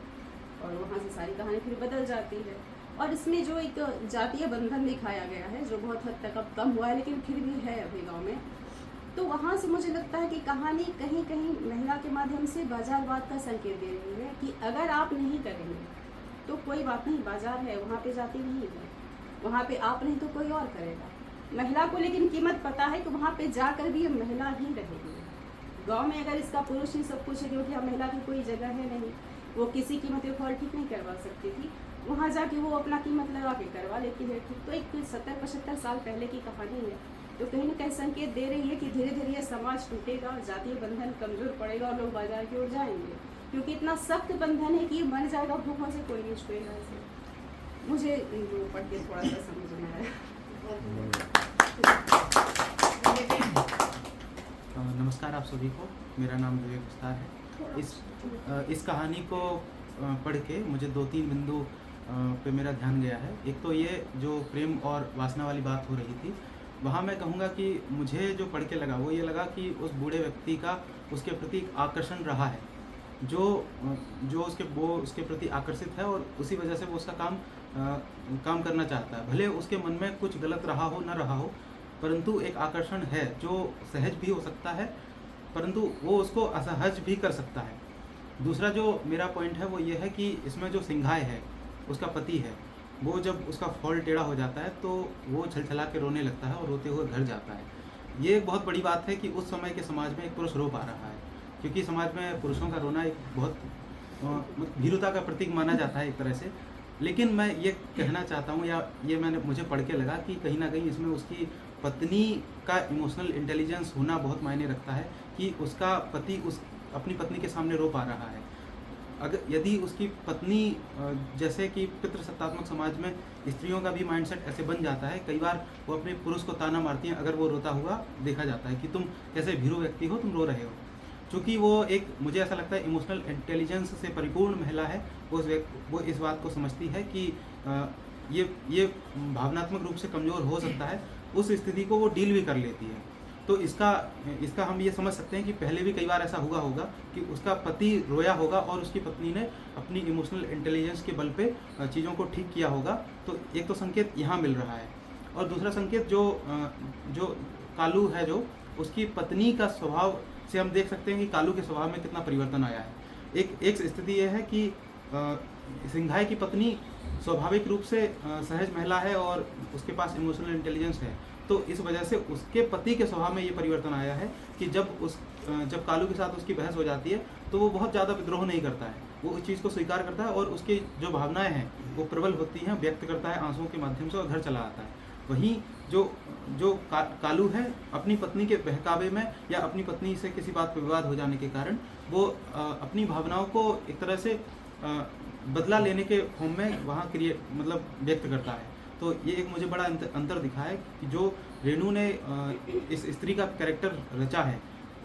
और वहाँ से सारी कहानी फिर बदल जाती है। और इसमें जो एक जातीय बंधन दिखाया गया है जो बहुत हद तक अब कम हुआ है लेकिन फिर भी है अभी गाँव में, तो वहाँ से मुझे लगता है कि कहानी कहीं कहीं महिला के माध्यम से बाजारवाद का संकेत दे रही है कि अगर आप नहीं करेंगे तो कोई बात नहीं, बाजार है, वहाँ पे जाती नहीं है, वहाँ पे आप नहीं तो कोई और करेगा। महिला को लेकिन कीमत पता है कि वहाँ पे जाकर भी महिला ही रहेगी। गांव में अगर इसका पुरुष ही सब कुछ है, क्योंकि अब महिला की कोई जगह है नहीं, वो किसी कीमत पे फॉल ठीक नहीं करवा सकती थी, वहाँ जाके वो अपना कीमत लगा के करवा लेती है ठीक। तो एक 70-75 साल पहले की कहानी है, तो कहीं ना कहीं संकेत दे रही है कि धीरे धीरे ये समाज टूटेगा, जातीय बंधन कमजोर पड़ेगा और लोग बाजार की ओर जाएंगे, क्योंकि इतना सख्त बंधन है कि मर जाएगा भूखों से कोई नहीं छुएगा इसे। मुझे जो पढ़ के थोड़ा सा समझ में आया। नमस्कार आप सभी को, मेरा नाम विवेक विस्तार है। इस कहानी को पढ़ के मुझे 2-3 बिंदु पे मेरा ध्यान गया है। एक तो ये जो प्रेम और वासना वाली बात हो रही थी, वहाँ मैं कहूँगा कि मुझे जो पढ़ के लगा वो ये लगा कि उस बूढ़े व्यक्ति का उसके प्रति एक आकर्षण रहा है, जो उसके प्रति आकर्षित है और उसी वजह से वो उसका काम करना चाहता है। भले उसके मन में कुछ गलत रहा हो न रहा हो, परंतु एक आकर्षण है जो सहज भी हो सकता है, परंतु वो उसको असहज भी कर सकता है। दूसरा जो मेरा पॉइंट है वो ये है कि इसमें जो सिंघाई है, उसका पति है, वो जब उसका फॉल टेढ़ा हो जाता है तो वो छलछला के रोने लगता है और रोते हुए घर जाता है। ये एक बहुत बड़ी बात है कि उस समय के समाज में एक पुरुष रो पा रहा है, क्योंकि समाज में पुरुषों का रोना एक बहुत भीरुता का प्रतीक माना जाता है एक तरह से। लेकिन मैं ये कहना चाहता हूँ, या ये मुझे पढ़ के लगा कि कहीं ना कहीं इसमें उसकी पत्नी का इमोशनल इंटेलिजेंस होना बहुत मायने रखता है कि उसका पति अपनी पत्नी के सामने रो पा रहा है। यदि उसकी पत्नी, जैसे कि पितृसत्तात्मक समाज में स्त्रियों का भी माइंडसेट ऐसे बन जाता है, कई बार वो अपने पुरुष को ताना मारती हैं अगर वो रोता हुआ देखा जाता है कि तुम कैसे भीरू व्यक्ति हो, तुम रो रहे हो। चूँकि वो एक, मुझे ऐसा लगता है, इमोशनल इंटेलिजेंस से परिपूर्ण महिला है, वो इस बात को समझती है कि ये भावनात्मक रूप से कमज़ोर हो सकता है, उस स्थिति को वो डील भी कर लेती है। तो इसका हम ये समझ सकते हैं कि पहले भी कई बार ऐसा हुआ होगा कि उसका पति रोया होगा और उसकी पत्नी ने अपनी इमोशनल इंटेलिजेंस के बल पे चीज़ों को ठीक किया होगा। तो एक तो संकेत यहाँ मिल रहा है, और दूसरा संकेत जो कालू है, जो उसकी पत्नी का स्वभाव से हम देख सकते हैं कि कालू के स्वभाव में कितना परिवर्तन आया है। एक स्थिति यह है कि सिंघाई की पत्नी स्वाभाविक रूप से सहज महिला है और उसके पास इमोशनल इंटेलिजेंस है, तो इस वजह से उसके पति के स्वभाव में ये परिवर्तन आया है कि जब कालू के साथ उसकी बहस हो जाती है तो वो बहुत ज़्यादा विद्रोह नहीं करता है, वो उस चीज़ को स्वीकार करता है और उसकी जो भावनाएं हैं वो प्रबल होती हैं, व्यक्त करता है आंसुओं के माध्यम से और घर चला आता है। वहीं जो कालू है, अपनी पत्नी के बहकावे में या अपनी पत्नी से किसी बात पर विवाद हो जाने के कारण वो अपनी भावनाओं को एक तरह से बदला लेने के फॉर्म में वहाँ व्यक्त करता है। तो ये एक मुझे बड़ा अंतर दिखा है कि जो रेणु ने इस स्त्री का कैरेक्टर रचा है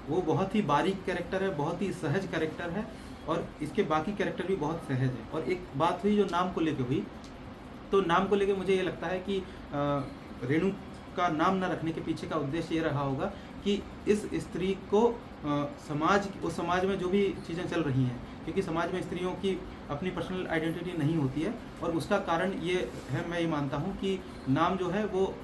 वो बहुत ही बारीक कैरेक्टर है, बहुत ही सहज कैरेक्टर है, और इसके बाकी कैरेक्टर भी बहुत सहज है। और एक बात हुई जो नाम को लेकर हुई, तो नाम को लेकर मुझे ये लगता है कि रेणु का नाम न रखने के पीछे का उद्देश्य ये रहा होगा कि इस स्त्री को उस समाज में जो भी चीज़ें चल रही हैं, क्योंकि समाज में स्त्रियों की अपनी पर्सनल आइडेंटिटी नहीं होती है, और उसका कारण ये है, मैं ये मानता हूँ कि नाम जो है वो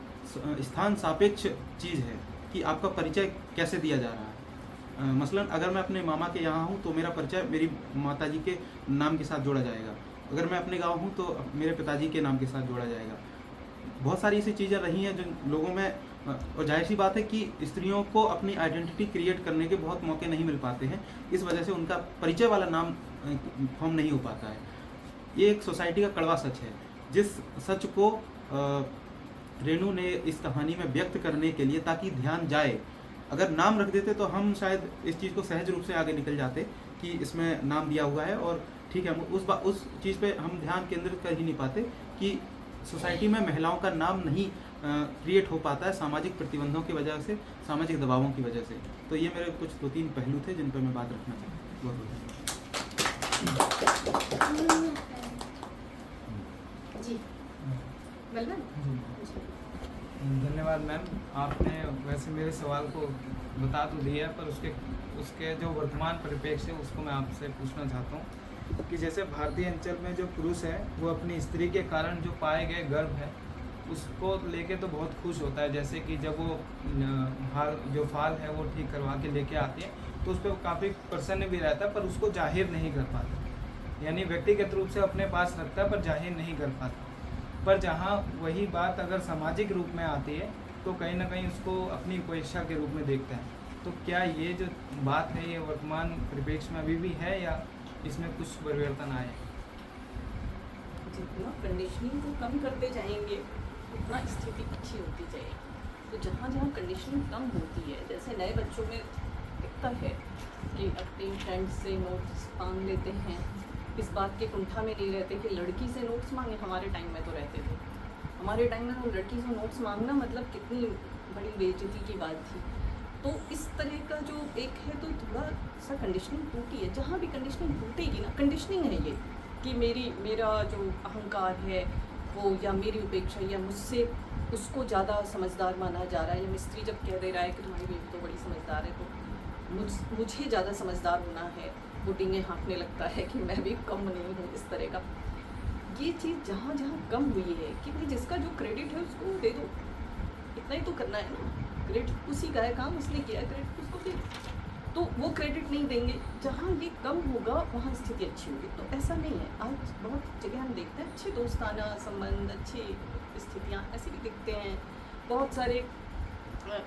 स्थान सापेक्ष चीज़ है कि आपका परिचय कैसे दिया जा रहा है। मसलन अगर मैं अपने मामा के यहाँ हूँ तो मेरा परिचय मेरी माताजी के नाम के साथ जोड़ा जाएगा, अगर मैं अपने गाँव हूँ तो मेरे पिताजी के नाम के साथ जोड़ा जाएगा। बहुत सारी ऐसी चीज़ें रही हैं जो लोगों में, और जाहिर सी बात है कि स्त्रियों को अपनी आइडेंटिटी क्रिएट करने के बहुत मौके नहीं मिल पाते हैं, इस वजह से उनका परिचय वाला नाम फॉर्म नहीं हो पाता है। ये एक सोसाइटी का कड़वा सच है, जिस सच को रेणु ने इस कहानी में व्यक्त करने के लिए, ताकि ध्यान जाए, अगर नाम रख देते तो हम शायद इस चीज़ को सहज रूप से आगे निकल जाते कि इसमें नाम दिया हुआ है और ठीक है, उस चीज़ पे हम ध्यान केंद्रित कर ही नहीं पाते कि सोसाइटी में महिलाओं का नाम नहीं क्रिएट हो पाता है सामाजिक प्रतिबंधों की वजह से, सामाजिक दबावों की वजह से। तो ये मेरे कुछ 2-3 पहलू थे जिन पर मैं बात रखना चाहता हूँ। जी बलवन। धन्यवाद मैम, आपने वैसे मेरे सवाल को बता तो दिया है, पर उसके जो वर्तमान परिप्रेक्ष्य है उसको मैं आपसे पूछना चाहता हूँ कि जैसे भारतीय अंचल में जो पुरुष है वो अपनी स्त्री के कारण जो पाए गए गर्भ है उसको लेके तो बहुत खुश होता है, जैसे कि जब वो फाल है वो ठीक करवा के लेके आते हैं तो उस पर काफ़ी प्रसन्न भी रहता है, पर उसको जाहिर नहीं कर पाता, यानी व्यक्तिगत रूप से अपने पास रखता है पर जाहिर नहीं कर पाता। पर जहाँ वही बात अगर सामाजिक रूप में आती है तो कहीं ना कहीं उसको अपनी उपेक्षा के रूप में देखता है। तो क्या ये जो बात है ये वर्तमान परिप्रेक्ष्य में अभी भी है या इसमें कुछ परिवर्तन आए? जितना कंडीशनिंग को कम करते जाएंगे उतना स्थिति अच्छी होती जाएगी। तो जहाँ जहाँ कंडीशनिंग कम होती है, जैसे नए बच्चों में दिखता है कि अपने फ्रेंड से नोट्स मांग लेते हैं, इस बात के कुंठा में नहीं रहते कि लड़की से नोट्स मांगे। हमारे टाइम में तो रहते थे, हमारे टाइम में तो लड़की से नोट्स मांगना मतलब कितनी बड़ी बेइज्जती की बात थी। तो इस तरह का जो एक है तो थोड़ा सा कंडीशनिंग टूटी है। जहाँ भी कंडीशनिंग टूटेगी ना, कंडीशनिंग है ये कि मेरा जो अहंकार है वो, या मेरी उपेक्षा, या मुझसे उसको ज़्यादा समझदार माना जा रहा है, या मिस्त्री जब कह दे रहा है कि तुम्हारी बेटी तो बड़ी समझदार है तो मुझे ज़्यादा समझदार होना है, वो डींगे हाँकने लगता है कि मैं भी कम नहीं हूँ, इस तरह का। ये चीज़ जहाँ जहाँ कम हुई है कि भाई जिसका जो क्रेडिट है उसको दे दो, इतना ही तो करना है ना, क्रेडिट उसी का है, काम उसने किया है, क्रेडिट उसको दे दो। तो वो क्रेडिट नहीं देंगे, जहाँ ये कम होगा वहाँ स्थिति अच्छी होगी। तो ऐसा नहीं है, आज बहुत जगह हम देखते हैं अच्छे दोस्ताना संबंध, अच्छी स्थितियाँ ऐसी भी दिखते हैं। बहुत सारे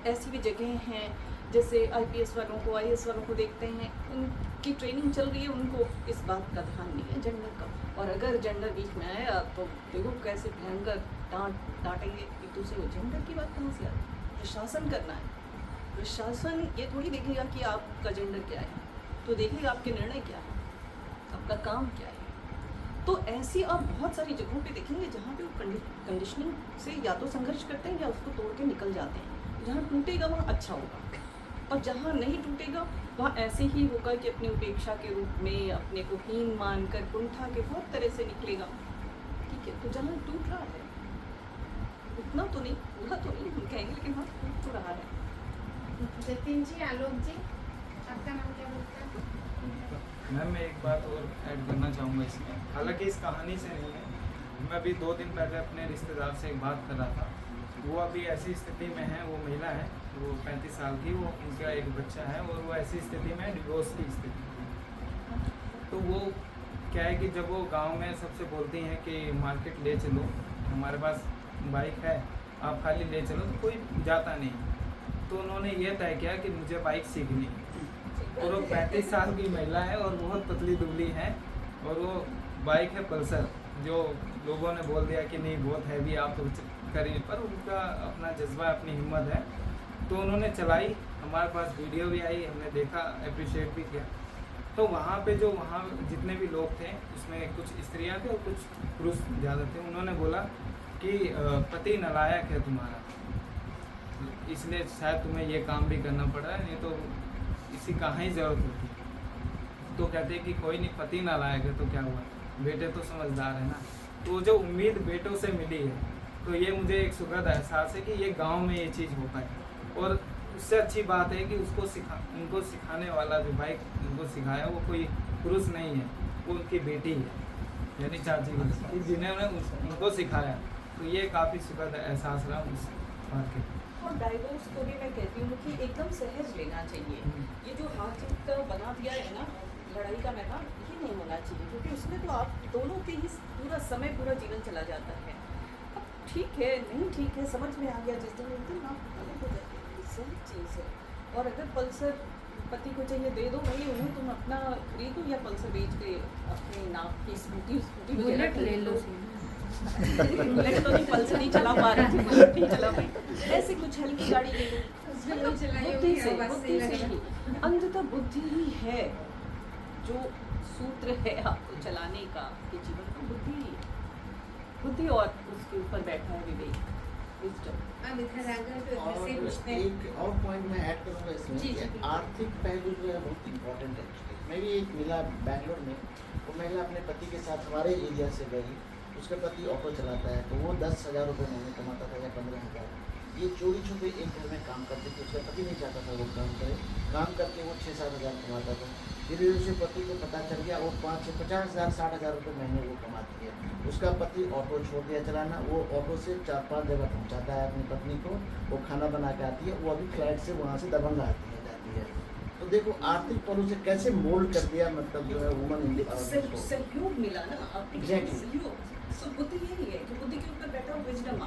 ऐसी भी जगह हैं जैसे IPS वालों को, IAS वालों को देखते हैं, उनकी ट्रेनिंग चल रही है, उनको इस बात का ध्यान नहीं है जेंडर का। और अगर जेंडर बीच में आया तो देखो कैसे भयंकर डांटेंगे एक दूसरे को। जेंडर की बात कहाँ से आती? प्रशासन करना है, प्रशासन ये थोड़ी देखेगा कि आपका जेंडर क्या है, तो देखेगा आपके निर्णय क्या है, आपका काम क्या है। तो ऐसी आप बहुत सारी जगहों पे देखेंगे जहाँ पे वो कंडीशनिंग से या तो संघर्ष करते हैं या उसको तोड़ के निकल जाते हैं। जहाँ टूटेगा वहाँ अच्छा होगा, और जहाँ नहीं टूटेगा वहाँ ऐसे ही होगा कि अपनी उपेक्षा के रूप में अपने को हीन मानकर कुंठा के बहुत तरह से निकलेगा। ठीक है, तो जहाँ टूट रहा है उतना तो नहीं, पूरा तो नहीं हम कहेंगे, लेकिन हाँ टूट तो रहा है। जतिन जी, आलोक जी, आपका नाम क्या बोलता है? मैम मैं एक बात और ऐड करना चाहूँगा इसमें, हालांकि इस कहानी से नहीं है। मैं अभी 2 दिन पहले अपने रिश्तेदार से एक बात कर रहा था, वो अभी ऐसी स्थिति में है, वो महिला है, वो 35 साल की, वो उनका एक बच्चा है और वो ऐसी स्थिति में डिवोर्स की स्थिति। तो वो क्या है कि जब वो गांव में सबसे बोलती हैं कि मार्केट ले चलो, हमारे पास बाइक है, आप खाली ले चलो, तो कोई जाता नहीं। तो उन्होंने ये तय किया कि मुझे बाइक सीखनी है। और वो 35 साल की महिला है और बहुत पतली दुबली है, और वो बाइक है पल्सर, जो लोगों ने बोल दिया कि नहीं बहुत हैवी आप तो करिए, पर उनका अपना जज्बा, अपनी हिम्मत है, तो उन्होंने चलाई। हमारे पास वीडियो भी आई, हमने देखा, अप्रिशिएट भी किया। तो वहाँ पे जो वहाँ जितने भी लोग थे उसमें कुछ स्त्रियाँ थे और कुछ पुरुष ज़्यादा थे। उन्होंने बोला कि पति नालायक है तुम्हारा, इसलिए शायद तुम्हें ये काम भी करना पड़ रहा है, नहीं तो इसी कहाँ ही ज़रूरत होती। तो कहते कि कोई नहीं, पति नालायक है तो क्या हुआ, बेटे तो समझदार है ना। तो जो उम्मीद बेटों से मिली है, तो ये मुझे एक सुखद एहसास है कि ये गांव में ये चीज़ होता है। और उससे अच्छी बात है कि उनको सिखाने वाला जो बाइक उनको सिखाया वो कोई पुरुष नहीं है, वो उनकी बेटी है, यानी चाची की, जिन्होंने उनको सिखाया। तो ये काफ़ी सुखद एहसास रहा उस बात के। और डाइवोर्स को भी मैं कहती हूँ कि एकदम सहज लेना चाहिए। ये जो हार जीत का बना दिया है ना लड़ाई का मैदान, ये नहीं होना चाहिए, क्योंकि उसमें तो आप दोनों के ही पूरा समय, पूरा जीवन चला जाता है। अब ठीक है, नहीं ठीक है, समझ में आ गया जिस दिन, उस दिन आप अलग हो जाते हैं, सही चीज़ है। और अगर पल्सर पति को चाहिए दे दो, भाई उन्हें तुम अपना खरीदो या पल्सर बेच के अपने नाम की स्कूटी बुलेट ले लो। बुलेट तो नहीं, पल्सर नहीं चला पा रही थी, बुलेट नहीं चला पाई, ऐसे कुछ हल्की गाड़ी ले लो। बुद्धि से ही, अंततः बुद्धि ही है जो सूत्र है आपको चलाने का, कि जीवन का बुद्धि ही है। बुद्धि और उसके के ऊपर बैठा है विवेक, विजडम। अब इधर आकर तो और से पूछते हैं। एक और पॉइंट मैं ऐड करूँगा इसमें जी, कि जी। आर्थिक पहलू जो है बहुत इम्पोर्टेंट है। मैं भी एक मिला बैंगलोर में, वो महिला अपने पति के साथ हमारे एरिया से गई, उसका पति ऑटो चलाता है, तो वो 10,000 रुपये महीने कमाता था या 15,000। ये चोरी छुपे एक घर में काम करती थी, उसका पति नहीं चाहता था वो काम करे, काम करके वो 6-7 हज़ार कमाता था। धीरे धीरे उसे पति को पता चल गया, वो 50,000 60,000 रुपये महीने वो कमाती है। उसका पति ऑटो छोड़ दिया चलाना, वो ऑटो से 4-5 जगह पहुंचाता है अपनी पत्नी को, वो खाना बना के आती है, वो अभी फ्लाइट से वहाँ से दरभंगा जाती है। तो देखो आर्थिक पहलू से कैसे मोल्ड कर दिया, मतलब जो है वुमन सहयोग मिला ना आपको, Exactly. सहयोग। सो बुद्धि यही है कि बुद्धि के ऊपर बैठा विजडम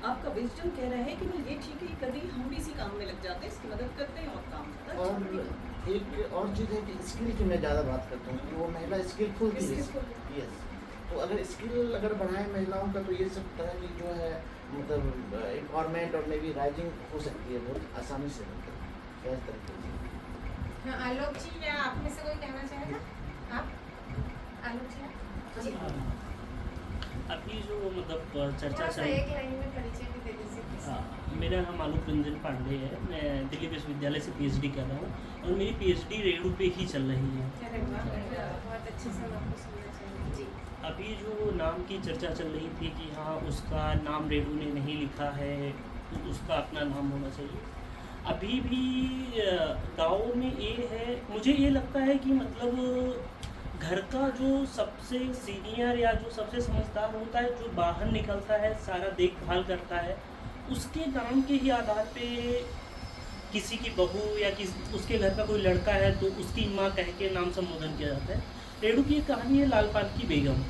आपका विजडम कह रहा है कि नहीं ये ठीक है, कभी हम भी इसी काम में लग जाते हैं, इसकी मदद करते हैं और काम होता है। और एक और चीज़ है कि स्किल की मैं ज़्यादा बात करता हूँ कि वो महिला स्किलफुल थी। Skillful। यस, तो अगर स्किल अगर बढ़ाएं महिलाओं का, तो ये सब तरह की जो है मतलब एम्पावरमेंट और मे बी राइजिंग हो सकती है बहुत आसानी से, मतलब इस तरीके से। हाँ, आलोक जी, या आप में से कोई कहना चाहेगा? आप आलोक जी? अभी जो मतलब चर्चा थोड़ा सा चल एक लाइन में परिचय भी दे दीजिए। मेरा नाम आलोक रंजन पांडे है, मैं दिल्ली विश्वविद्यालय से पीएचडी कर रहा हूँ और मेरी पीएचडी रेणु पे ही चल रही है। अरे वाह, बहुत अच्छे से हम आपको सुनना चाहिए जी। अभी जो नाम की चर्चा चल रही थी कि हाँ उसका नाम रेणु ने नहीं लिखा है, तो उसका अपना नाम होना चाहिए। अभी भी गाँव में ये है, मुझे ये लगता है कि मतलब घर का जो सबसे सीनियर या जो सबसे समझदार होता है, जो बाहर निकलता है, सारा देखभाल करता है, उसके नाम के ही आधार पे किसी की बहू या उसके घर का कोई लड़का है तो उसकी माँ कह के नाम संबोधन किया जाता है। रेणु की एक कहानी है लालपाल की बेगम,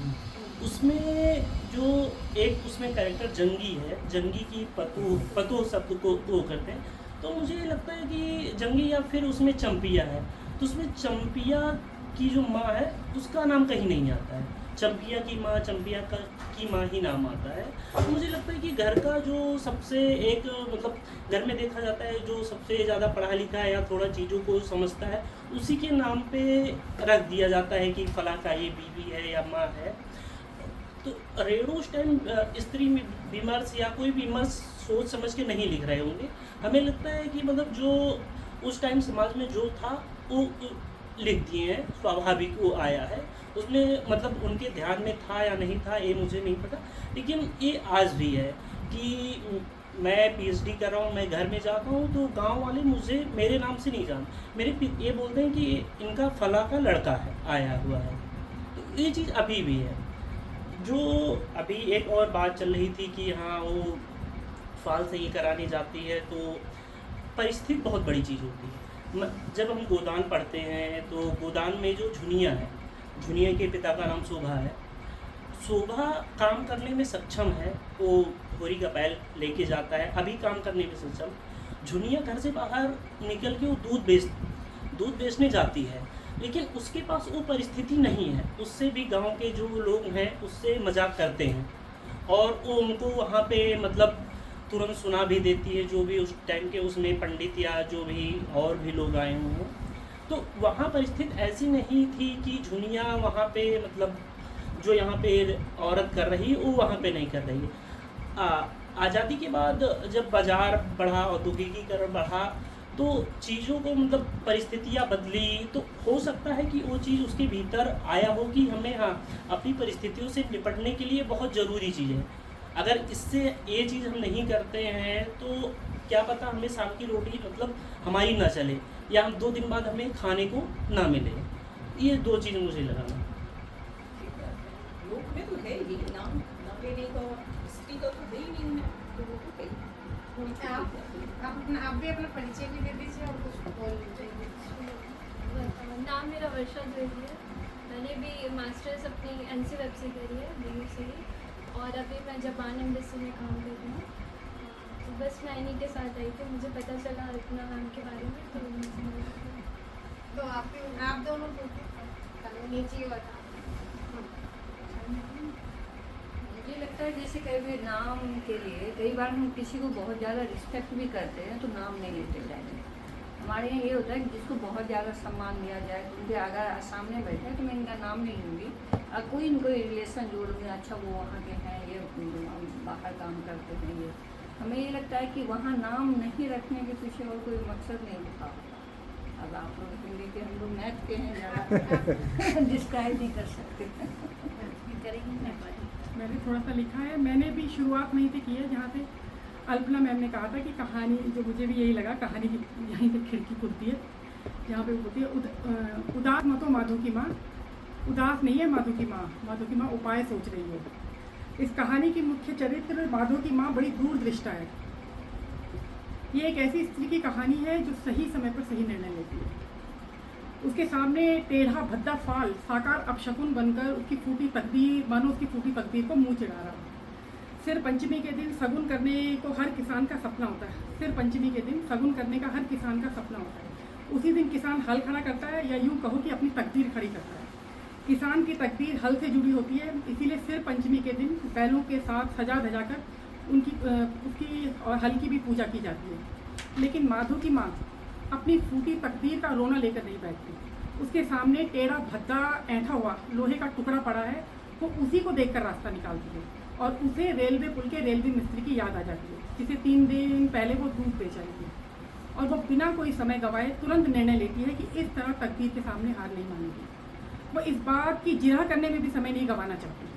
उसमें जो एक उसमें कैरेक्टर जंगी है, जंगी की पतो शब्द को वो करते हैं, तो मुझे लगता है कि जंगी या फिर उसमें चंपिया है, तो उसमें चंपिया की जो माँ है उसका नाम कहीं नहीं आता है, चंपिया की माँ, चंपिया की माँ ही नाम आता है। तो मुझे लगता है कि घर का जो सबसे एक मतलब घर में देखा जाता है जो सबसे ज़्यादा पढ़ा लिखा है या थोड़ा चीज़ों को समझता है, उसी के नाम पे रख दिया जाता है कि फला का ये बीवी है या माँ है। तो रेणु उस टाइम स्त्री विमर्श या कोई विमर्श सोच समझ के नहीं लिख रहे होंगे। हमें लगता है कि मतलब जो उस टाइम समाज में जो था वो लिख दिए हैं, स्वाभाविक वो आया है, उसमें मतलब उनके ध्यान में था या नहीं था ये मुझे नहीं पता, लेकिन ये आज भी है कि मैं पीएचडी कर रहा हूँ, मैं घर में जाता हूँ तो गांव वाले मुझे मेरे नाम से नहीं जानते, ये बोलते हैं कि इनका फला का लड़का है आया हुआ है। तो ये चीज़ अभी भी है। जो अभी एक और बात चल रही थी कि हाँ वो फाल सही कराने जाती है, तो परिस्थिति बहुत बड़ी चीज़ होती है। जब हम गोदान पढ़ते हैं तो गोदान में जो झुनिया है, झुनिया के पिता का नाम शोभा है, शोभा काम करने में सक्षम है, वो भोरी का बैल लेके जाता है, अभी काम करने में सक्षम। झुनिया घर से बाहर निकल के वो दूध बेचने जाती है, लेकिन उसके पास वो परिस्थिति नहीं है, उससे भी गांव के जो लोग हैं उससे मजाक करते हैं और वो उनको वहाँ पे मतलब तुरंत सुना भी देती है, जो भी उस टाइम के उसमें पंडित या जो भी और भी लोग आए हुए हों। तो वहाँ परिस्थिति ऐसी नहीं थी कि झुनिया वहाँ पे मतलब जो यहाँ पे औरत कर रही वो वहाँ पे नहीं कर रही है। आज़ादी के बाद जब बाज़ार बढ़ा, औद्योगिकीकरण बढ़ा, तो चीज़ों को मतलब परिस्थितियाँ बदली, तो हो सकता है कि वो चीज़ उसके भीतर आया हो कि हमें हाँ अपनी परिस्थितियों से निपटने के लिए बहुत ज़रूरी चीज़ है। अगर इससे ये चीज़ हम नहीं करते हैं तो क्या पता हमें शाम की रोटी मतलब हमारी ना चले या हम 2 दिन बाद हमें खाने को ना मिले। ये 2 चीज़ मुझे लगाना। लोक में तो है ही नाम लेने का, स्त्री का तो है ही नहीं है, तो वो तो है। आप भी अपना परिचय भी दे दीजिए और कुछ बोल लीजिए। नाम मेरा वर्षा द्विवेदी है। मैंने भी मास्टर्स अपनी NC-Web से करी है, दिल्ली से ही, और अभी मैं जापान एम्बेसी में काम कर रही हूँ। तो बस मैं इन्हीं के साथ आई थी, मुझे पता चला इतना नाम के बारे में, तो तो आप दोनों नीचे बता। मुझे लगता है जैसे कई भी नाम के लिए कई बार हम किसी को बहुत ज़्यादा रिस्पेक्ट भी करते हैं तो नाम नहीं लेते डायरेक्ट, हमारे यहाँ ये होता है कि जिसको बहुत ज़्यादा सम्मान दिया जाए तो उनके अगर सामने बैठे तो मैं इनका नाम नहीं लूँगी, कोई इनको रिलेशन जोड़ दूँगी, अच्छा वो वहाँ के हैं, ये बाहर काम करते हैं। ये हमें ये लगता है कि वहाँ नाम नहीं रखने के पीछे और कोई मकसद नहीं लिखा होता। अब आप लोग हिंदी के, हम लोग मैथ के हैं, ज़्यादा डिस्क्राइब नहीं कर सकते। मैंने थोड़ा सा लिखा है, मैंने भी शुरुआत वहीं से की है जहाँ पे अल्पना मैम ने कहा था कि कहानी, जो मुझे भी यही लगा, कहानी की यहीं से खिड़की खुलती है जहाँ पे होती है उदास मतो माधो की माँ, उदास नहीं है माधो की माँ, माधो की माँ उपाय सोच रही है। इस कहानी की मुख्य चरित्र माधो की माँ बड़ी दूरदृष्टा है। ये एक ऐसी स्त्री की कहानी है जो सही समय पर सही निर्णय लेती है। उसके सामने टेढ़ा भद्दा फाल साकार अपशकुन बनकर उसकी फूटी तकदीर, मानो उसकी फूटी तकदीर को मुँह चिढ़ा रहा। सिर पंचमी के दिन सगुन करने को हर किसान का सपना होता है। सिर पंचमी के दिन सगुन करने का हर किसान का सपना होता है। उसी दिन किसान हल खड़ा करता है, या यूँ कहो कि अपनी तकदीर खड़ी करता है। किसान की तकदीर हल से जुड़ी होती है, इसीलिए सिर पंचमी के दिन बैलों के साथ सजा धजा कर उसकी और हल की भी पूजा की जाती है। लेकिन माधो की माँ अपनी फूटी तकदीर का रोना लेकर नहीं बैठती। उसके सामने टेढ़ा भद्दा ऐंठा हुआ लोहे का टुकड़ा पड़ा है, वो उसी को देखकर रास्ता निकालती है और उसे रेलवे पुल के रेलवे मिस्त्री की याद आ जाती है, जिसे 3 दिन पहले वो दूध बेच रही थी। और वो बिना कोई समय गंवाए तुरंत निर्णय लेती है कि इस तरह तकदीर के सामने हार नहीं मानेगी। वो इस बात की जिरह करने में भी समय नहीं गंवाना चाहती।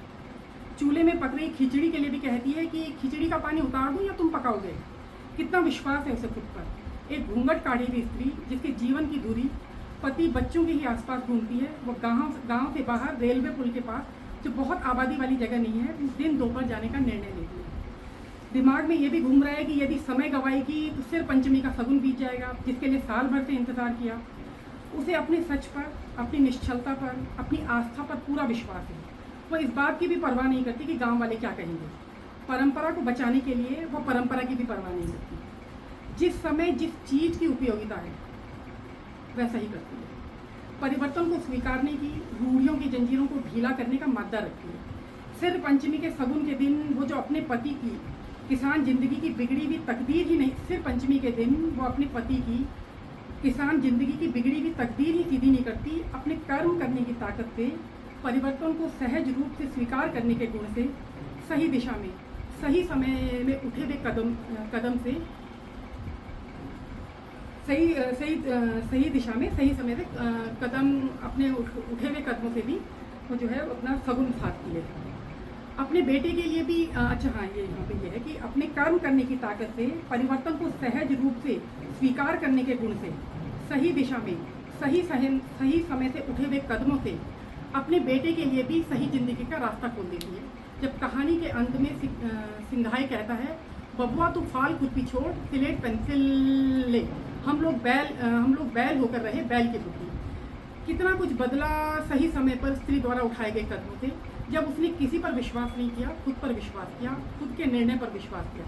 चूल्हे में पक रही खिचड़ी के लिए भी कहती है कि खिचड़ी का पानी उतार दूँ या तुम पकाओगे। कितना विश्वास है उसे खुद पर। एक घूंघट काढ़ी हुई स्त्री जिसके जीवन की दूरी पति बच्चों के ही आसपास घूमती है, वो गांव से बाहर रेलवे पुल के पास, जो बहुत आबादी वाली जगह नहीं है, दिन दोपहर जाने का निर्णय लेती है। दिमाग में ये भी घूम रहा है कि यदि समय गंवाएगी तो सिर पंचमी का सगुन बीत जाएगा, जिसके लिए साल भर से इंतज़ार किया। उसे अपने सच पर, अपनी निश्चलता पर, अपनी आस्था पर पूरा विश्वास है। वो इस बात की भी परवाह नहीं करती कि गांव वाले क्या कहेंगे। परंपरा को बचाने के लिए वो परंपरा की भी परवाह नहीं करती। जिस समय जिस चीज़ की उपयोगिता है वैसा ही करती है। परिवर्तन को स्वीकारने की, रूढ़ियों की जंजीरों को ढीला करने का मादा रखती है। सिर पंचमी के सगुन के दिन वो जो अपने पति की किसान जिंदगी की बिगड़ी हुई तकदीर ही नहीं, सिर पंचमी के दिन वो अपने पति की किसान जिंदगी की बिगड़ी हुई तकदीर ही सीधी नहीं करती, अपने कर्म करने की ताकत से, परिवर्तन को सहज रूप से स्वीकार करने के गुण से, सही दिशा में सही समय में उठे हुए कदम से, सही दिशा में सही समय से कदम, अपने उठे हुए कदमों से भी वो जो है अपना सगुन साधती है। अपने बेटे के लिए भी अच्छा हाँ, ये यहाँ पे ये है कि अपने कर्म करने की ताकत से, परिवर्तन को सहज रूप से स्वीकार करने के गुण से, सही दिशा में सही समय से उठे हुए कदमों से अपने बेटे के लिए भी सही जिंदगी का रास्ता खोल देती है। जब कहानी के अंत में सिंघाई कहता है, बबुआ तू फाल कुछ भी छोड़, स्लेट पेंसिल ले, हम लोग बैल होकर रहे बैल की बुद्धि। कितना कुछ बदला सही समय पर स्त्री द्वारा उठाए गए कदमों से, जब उसने किसी पर विश्वास नहीं किया, खुद पर विश्वास किया, खुद के निर्णय पर विश्वास किया।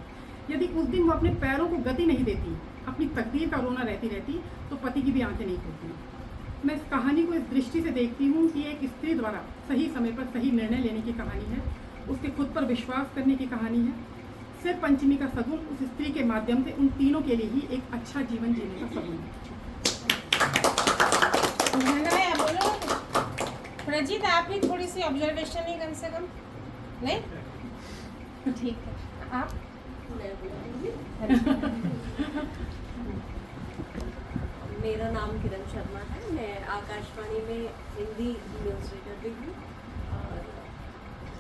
यदि उस दिन वो अपने पैरों को गति नहीं देती, अपनी तकदीर का रोना रहती तो पति की भी आंखें नहीं खुलती। मैं इस कहानी को इस दृष्टि से देखती हूँ कि एक स्त्री द्वारा सही समय पर सही निर्णय लेने की कहानी है, उसके खुद पर विश्वास करने की कहानी है। सिर पंचमी का सगुन उस स्त्री के माध्यम से उन तीनों के लिए ही एक अच्छा जीवन जीने का सगुन है। रजित, आप ही थोड़ी सी ऑब्जर्वेशन ही कम से कम, नहीं ठीक है। आप मेरा नाम किरण शर्मा है, मैं आकाशवाणी में हिंदी न्यूज़ रीडर भी हूँ। और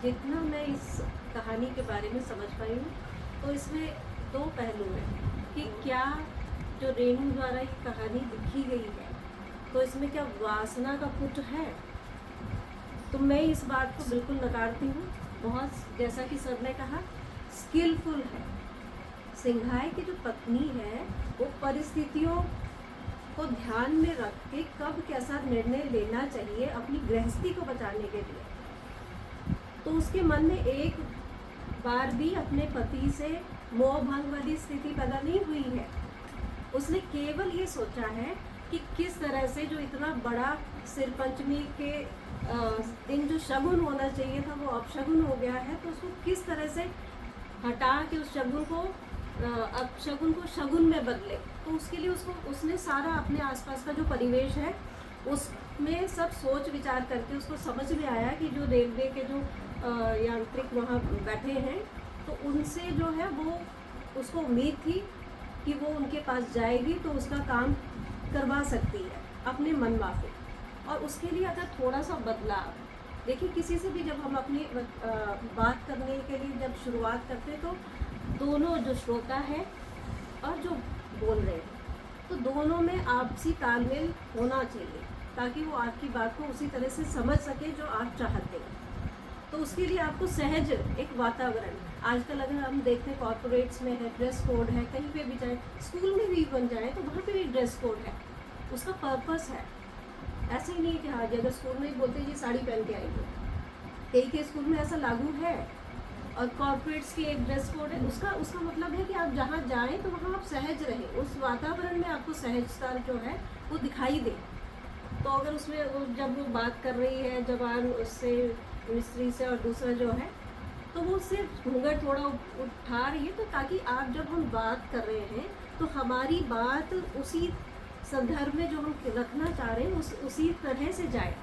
जितना मैं इस कहानी के बारे में समझ पाई हूँ तो इसमें 2 पहलू हैं कि क्या जो रेणु द्वारा ये कहानी लिखी गई है तो इसमें क्या वासना का पुट है, तो मैं इस बात को बिल्कुल नकारती हूँ। बहुत, जैसा कि सर ने कहा, स्किलफुल है। सिंघाई की जो पत्नी है वो परिस्थितियों को ध्यान में रख के कब कैसा निर्णय लेना चाहिए अपनी गृहस्थी को बचाने के लिए, तो उसके मन में एक बार भी अपने पति से मोह भंग वाली स्थिति पैदा नहीं हुई है। उसने केवल ये सोचा है कि किस तरह से जो इतना बड़ा सिर पंचमी के दिन जो शगुन होना चाहिए था वो अपशगुन हो गया है, तो उसको किस तरह से हटा के उस शगुन को अपशगुन को शगुन में बदले। तो उसके लिए उसने सारा अपने आसपास का जो परिवेश है उसमें सब सोच विचार करके उसको समझ में आया कि जो रेलवे के जो यांत्रिक वहाँ बैठे हैं तो उनसे जो है वो उसको उम्मीद थी कि वो उनके पास जाएगी तो उसका काम करवा सकती है अपने मन माफिक। और उसके लिए अगर थोड़ा सा बदलाव, देखिए किसी से भी जब हम अपनी बात करने के लिए जब शुरुआत करते हैं तो दोनों जो श्रोता है और जो बोल रहे हैं तो दोनों में आपसी तालमेल होना चाहिए ताकि वो आपकी बात को उसी तरह से समझ सके जो आप चाहते हैं। तो उसके लिए आपको सहज एक वातावरण, आजकल अगर हम देखते हैं कॉर्पोरेट्स में है ड्रेस कोड है, कहीं पे भी जाए, स्कूल में भी बन जाए तो वहाँ पे भी ड्रेस कोड है, उसका पर्पस है। ऐसे ही नहीं कि हाँ जी अगर स्कूल में ही बोलते जी साड़ी पहन के आएंगे, कई स्कूल में ऐसा लागू है। और कॉर्पोरेट्स की एक ड्रेस कोड है, उसका मतलब है कि आप जहाँ जाएं तो वहाँ आप सहज रहें, उस वातावरण में आपको सहजता जो है वो दिखाई दे। तो अगर उसमें जब वो बात कर रही है जवान उससे मिस्त्री से और दूसरा जो है तो वो सिर्फ घूंघट थोड़ा उठा रही है, तो ताकि आप जब हम बात कर रहे हैं तो हमारी बात उसी संदर्भ में जो हम रखना चाह रहे हैं उसी तरह से जाए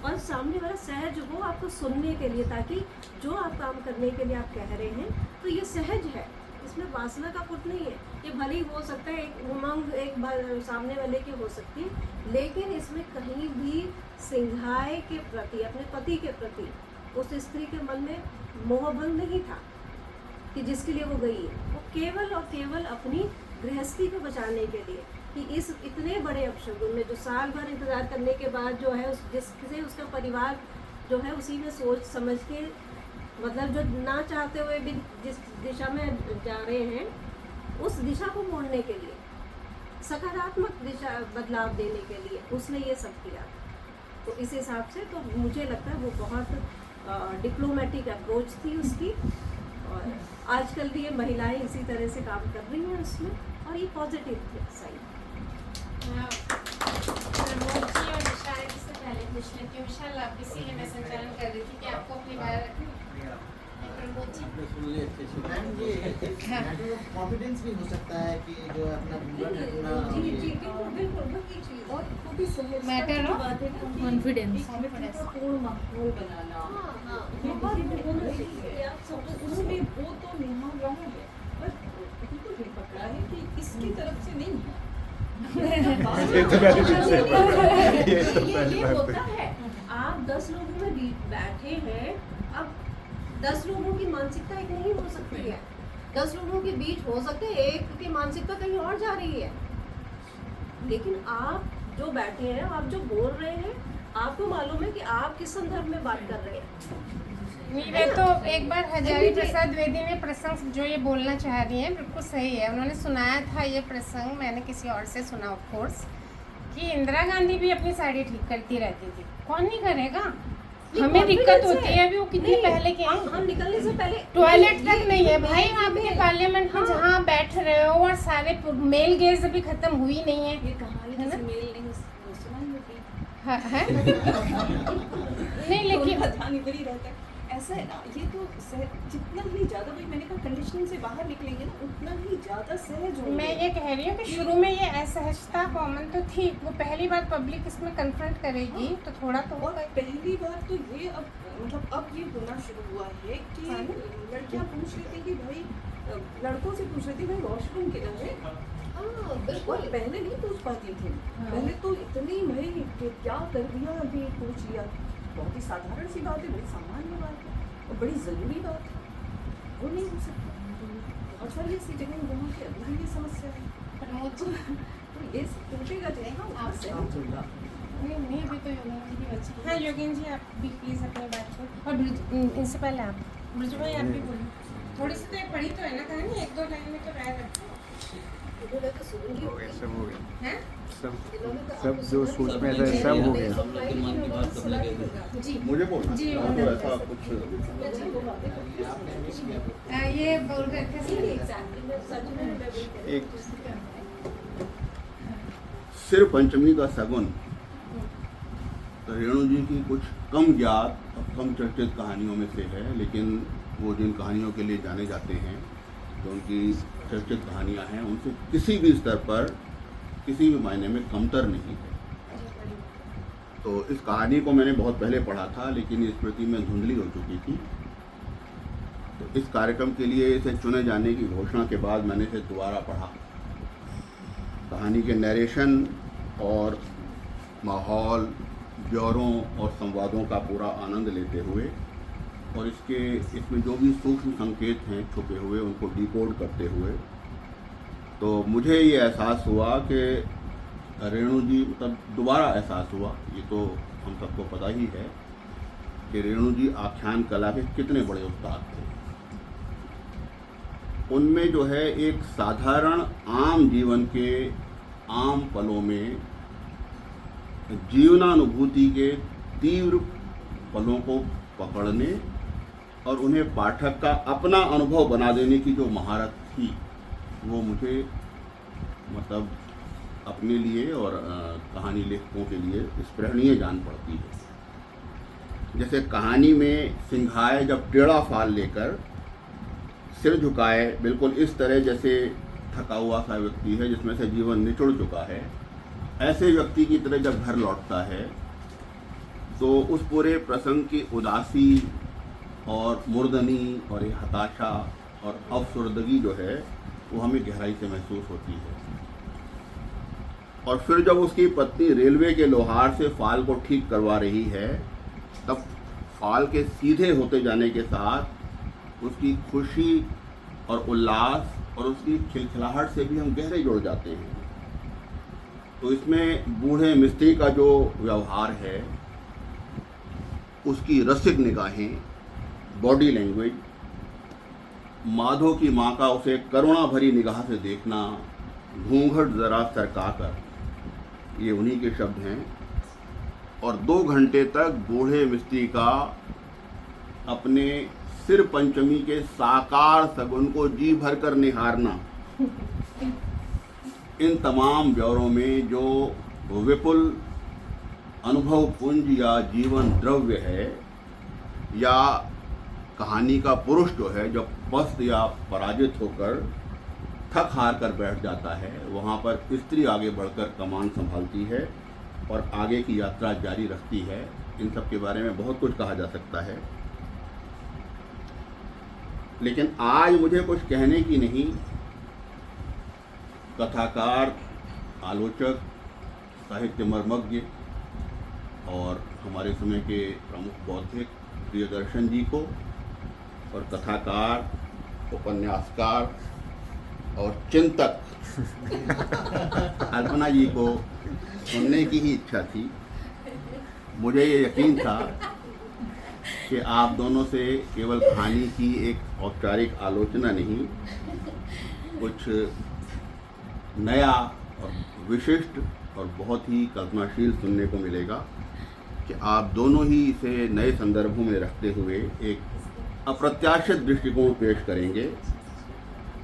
और सामने वाला सहज हो आपको सुनने के लिए, ताकि जो आप काम करने के लिए आप कह रहे हैं तो ये सहज है, इसमें वासना का पुट नहीं है। ये भले ही हो सकता है एक उमंग एक सामने वाले की हो सकती है, लेकिन इसमें कहीं भी सिंघाई के प्रति, अपने पति के प्रति उस स्त्री के मन में मोहभंग नहीं था कि जिसके लिए वो गई है। वो केवल और केवल अपनी गृहस्थी को बचाने के लिए कि इस इतने बड़े अपशगुन में जो साल भर इंतज़ार करने के बाद जो है जिससे उसका परिवार जो है उसी में सोच समझ के, मतलब जो ना चाहते हुए भी जिस दिशा में जा रहे हैं उस दिशा को मोड़ने के लिए, सकारात्मक दिशा बदलाव देने के लिए उसने ये सब किया। तो इस हिसाब से तो मुझे लगता है वो बहुत डिप्लोमेटिक अप्रोच थी उसकी, और आजकल भी ये महिलाएं इसी तरह से काम कर रही हैं उसमें, और ये पॉजिटिव थे साइड। प्रमोद जी और विशाल जी से पहले पूछ लेती हूँ। विशाल आप इसीलिए मैं संचालन कर रही थी कि आपको अपनी बात प्रमोद जी मैम ये कॉन्फिडेंस भी हो सकता है कि जो अपना मैटर हो कॉन्फिडेंस पूर्ण माहौल बनाना, उन्होंने वो तो निभा रहा है पर बिल्कुल नहीं पकड़ा है कि इसकी तरफ से नहीं है। ये तो पहली बार होता है। आप 10 लोगों में बैठे हैं, अब 10 लोगों की मानसिकता एक नहीं हो सकती है, 10 लोगों के बीच हो सकते हैं एक की मानसिकता कहीं और जा रही है, लेकिन आप जो बैठे हैं, आप जो बोल रहे हैं, आपको मालूम है कि आप किस संदर्भ में बात कर रहे हैं। मेरे तो एक बार हजारी प्रसाद द्विवेदी ने प्रसंग जो ये बोलना चाह रही हैं बिल्कुल सही है। उन्होंने सुनाया था ये प्रसंग, मैंने किसी और से सुना ऑफ कोर्स, कि इंदिरा गांधी भी अपनी साड़ी ठीक करती रहती थी। कौन नहीं करेगा, हमें दिक्कत होती है। अभी वो कितनी पहले के हैं, हम निकलने से पहले टॉयलेट तक नहीं है भाई आपके पार्लियामेंट में जहाँ आप बैठ रहे हो, और सारे मेल गेज अभी खत्म हुई नहीं है। ये कहानी किसी मेल नहीं सुनाई होती है नहीं, लेकिन पता नहीं वही रहता है। ऐसा है ना, ये तो जितना ही ज़्यादा भाई मैंने कहा कंडीशनिंग से बाहर निकलेंगे ना उतना ही ज़्यादा सहज होंगे। मैं ये कह रही हूँ कि शुरू में ये असहजता कॉमन तो थी, वो पहली बार पब्लिक इसमें कन्फ्रंट करेगी तो थोड़ा तो और पहली बार तो ये अब मतलब अब ये होना शुरू हुआ है कि लड़कियाँ पूछ रही थी कि भाई लड़कों से पूछ रही थी भाई वॉशरूम किधर है। बिल्कुल पहले नहीं पूछ पाती थी, पहले तो इतनी भाई क्या कर दिया अभी पूछ लिया, बहुत ही साधारण सी बात है, बड़ी सामान्य बात है और बड़ी ज़रूरी बात है, वो नहीं हो सकता। बहुत सारी ऐसी जगह वहाँ की अभी भी ये समस्या है, तो ये टूटेगा जाएगा आपसे नहीं अभी तो योगेंद्र जी बच्ची। हाँ योगेंद्र जी आप भी प्लीज़ अपनी बात को, और इनसे पहले आप ब्रज भाई आप भी बोलिए। थोड़ी सी तो एक पढ़ी तो है ना कहानी, 1-2 लाइन में तो राय रखो। सब जो सोच में था सब हो गया। मुझे बोलना जी तो ऐसा कुछ ये बोल रहे थे एक सिर पंचमी का सगुन, तो रेणु जी की कुछ कम ज्ञात और कम चर्चित कहानियों में से है, लेकिन वो जिन कहानियों के लिए जाने जाते हैं जो उनकी चर्चित कहानियाँ हैं उनसे किसी भी स्तर पर, किसी भी मायने में कमतर नहीं है। तो इस कहानी को मैंने बहुत पहले पढ़ा था, लेकिन ये स्मृति में धुंधली हो चुकी थी। तो इस कार्यक्रम के लिए इसे चुने जाने की घोषणा के बाद मैंने इसे दोबारा पढ़ा। कहानी के नरेशन और माहौल, ब्यौरों और संवादों का पूरा आनंद लेते हुए और इसमें जो भी सूक्ष्म संकेत हैं छुपे हुए उनको डिकोड करते हुए, तो मुझे ये एहसास हुआ कि रेणु जी, मतलब दोबारा एहसास हुआ, ये तो हम सबको पता ही है कि रेणु जी आख्यान कला के कितने बड़े उस्ताद थे। उनमें जो है एक साधारण आम जीवन के आम पलों में जीवनानुभूति के तीव्र पलों को पकड़ने और उन्हें पाठक का अपना अनुभव बना देने की जो महारत थी, वो मुझे मतलब अपने लिए और कहानी लेखकों के लिए स्पृहणीय जान पड़ती है। जैसे कहानी में सिंघाए जब टेढ़ा फाल लेकर सिर झुकाए, बिल्कुल इस तरह जैसे थका हुआ सा व्यक्ति है जिसमें से जीवन निचुड़ चुका है, ऐसे व्यक्ति की तरह जब घर लौटता है तो उस पूरे प्रसंग की उदासी और मुर्दनी और ये हताशा और अफसुर्दगी जो है वो हमें गहराई से महसूस होती है। और फिर जब उसकी पत्नी रेलवे के लोहार से फाल को ठीक करवा रही है, तब फाल के सीधे होते जाने के साथ उसकी खुशी और उल्लास और उसकी खिलखिलाहट से भी हम गहरे जुड़ जाते हैं। तो इसमें बूढ़े मिस्त्री का जो व्यवहार है, उसकी रसिक निगाहें, बॉडी लैंग्वेज, माधो की माँ का उसे करुणा भरी निगाह से देखना, घूंघट जरा सरका कर, ये उन्हीं के शब्द हैं। और 2 घंटे तक बूढ़े मिस्त्री का अपने सिर पंचमी के साकार सगुन को जी भर कर निहारना, इन तमाम ब्यौरों में जो विपुल अनुभव पुंज या जीवन द्रव्य है, या कहानी का पुरुष जो है जब पस्त या पराजित होकर थक हार कर बैठ जाता है, वहाँ पर स्त्री आगे बढ़कर कमान संभालती है और आगे की यात्रा जारी रखती है। इन सब के बारे में बहुत कुछ कहा जा सकता है, लेकिन आज मुझे कुछ कहने की नहीं। कथाकार, आलोचक, साहित्य मर्मज्ञ और हमारे समय के प्रमुख बौद्धिक प्रियदर्शन जी को और कथाकार, उपन्यासकार और चिंतक अल्पना जी को सुनने की ही इच्छा थी। मुझे ये यकीन था कि आप दोनों से केवल कहानी की एक औपचारिक आलोचना नहीं, कुछ नया और विशिष्ट और बहुत ही कल्पनाशील सुनने को मिलेगा कि आप दोनों ही इसे नए संदर्भों में रखते हुए एक अप्रत्याशित दृष्टिकोण पेश करेंगे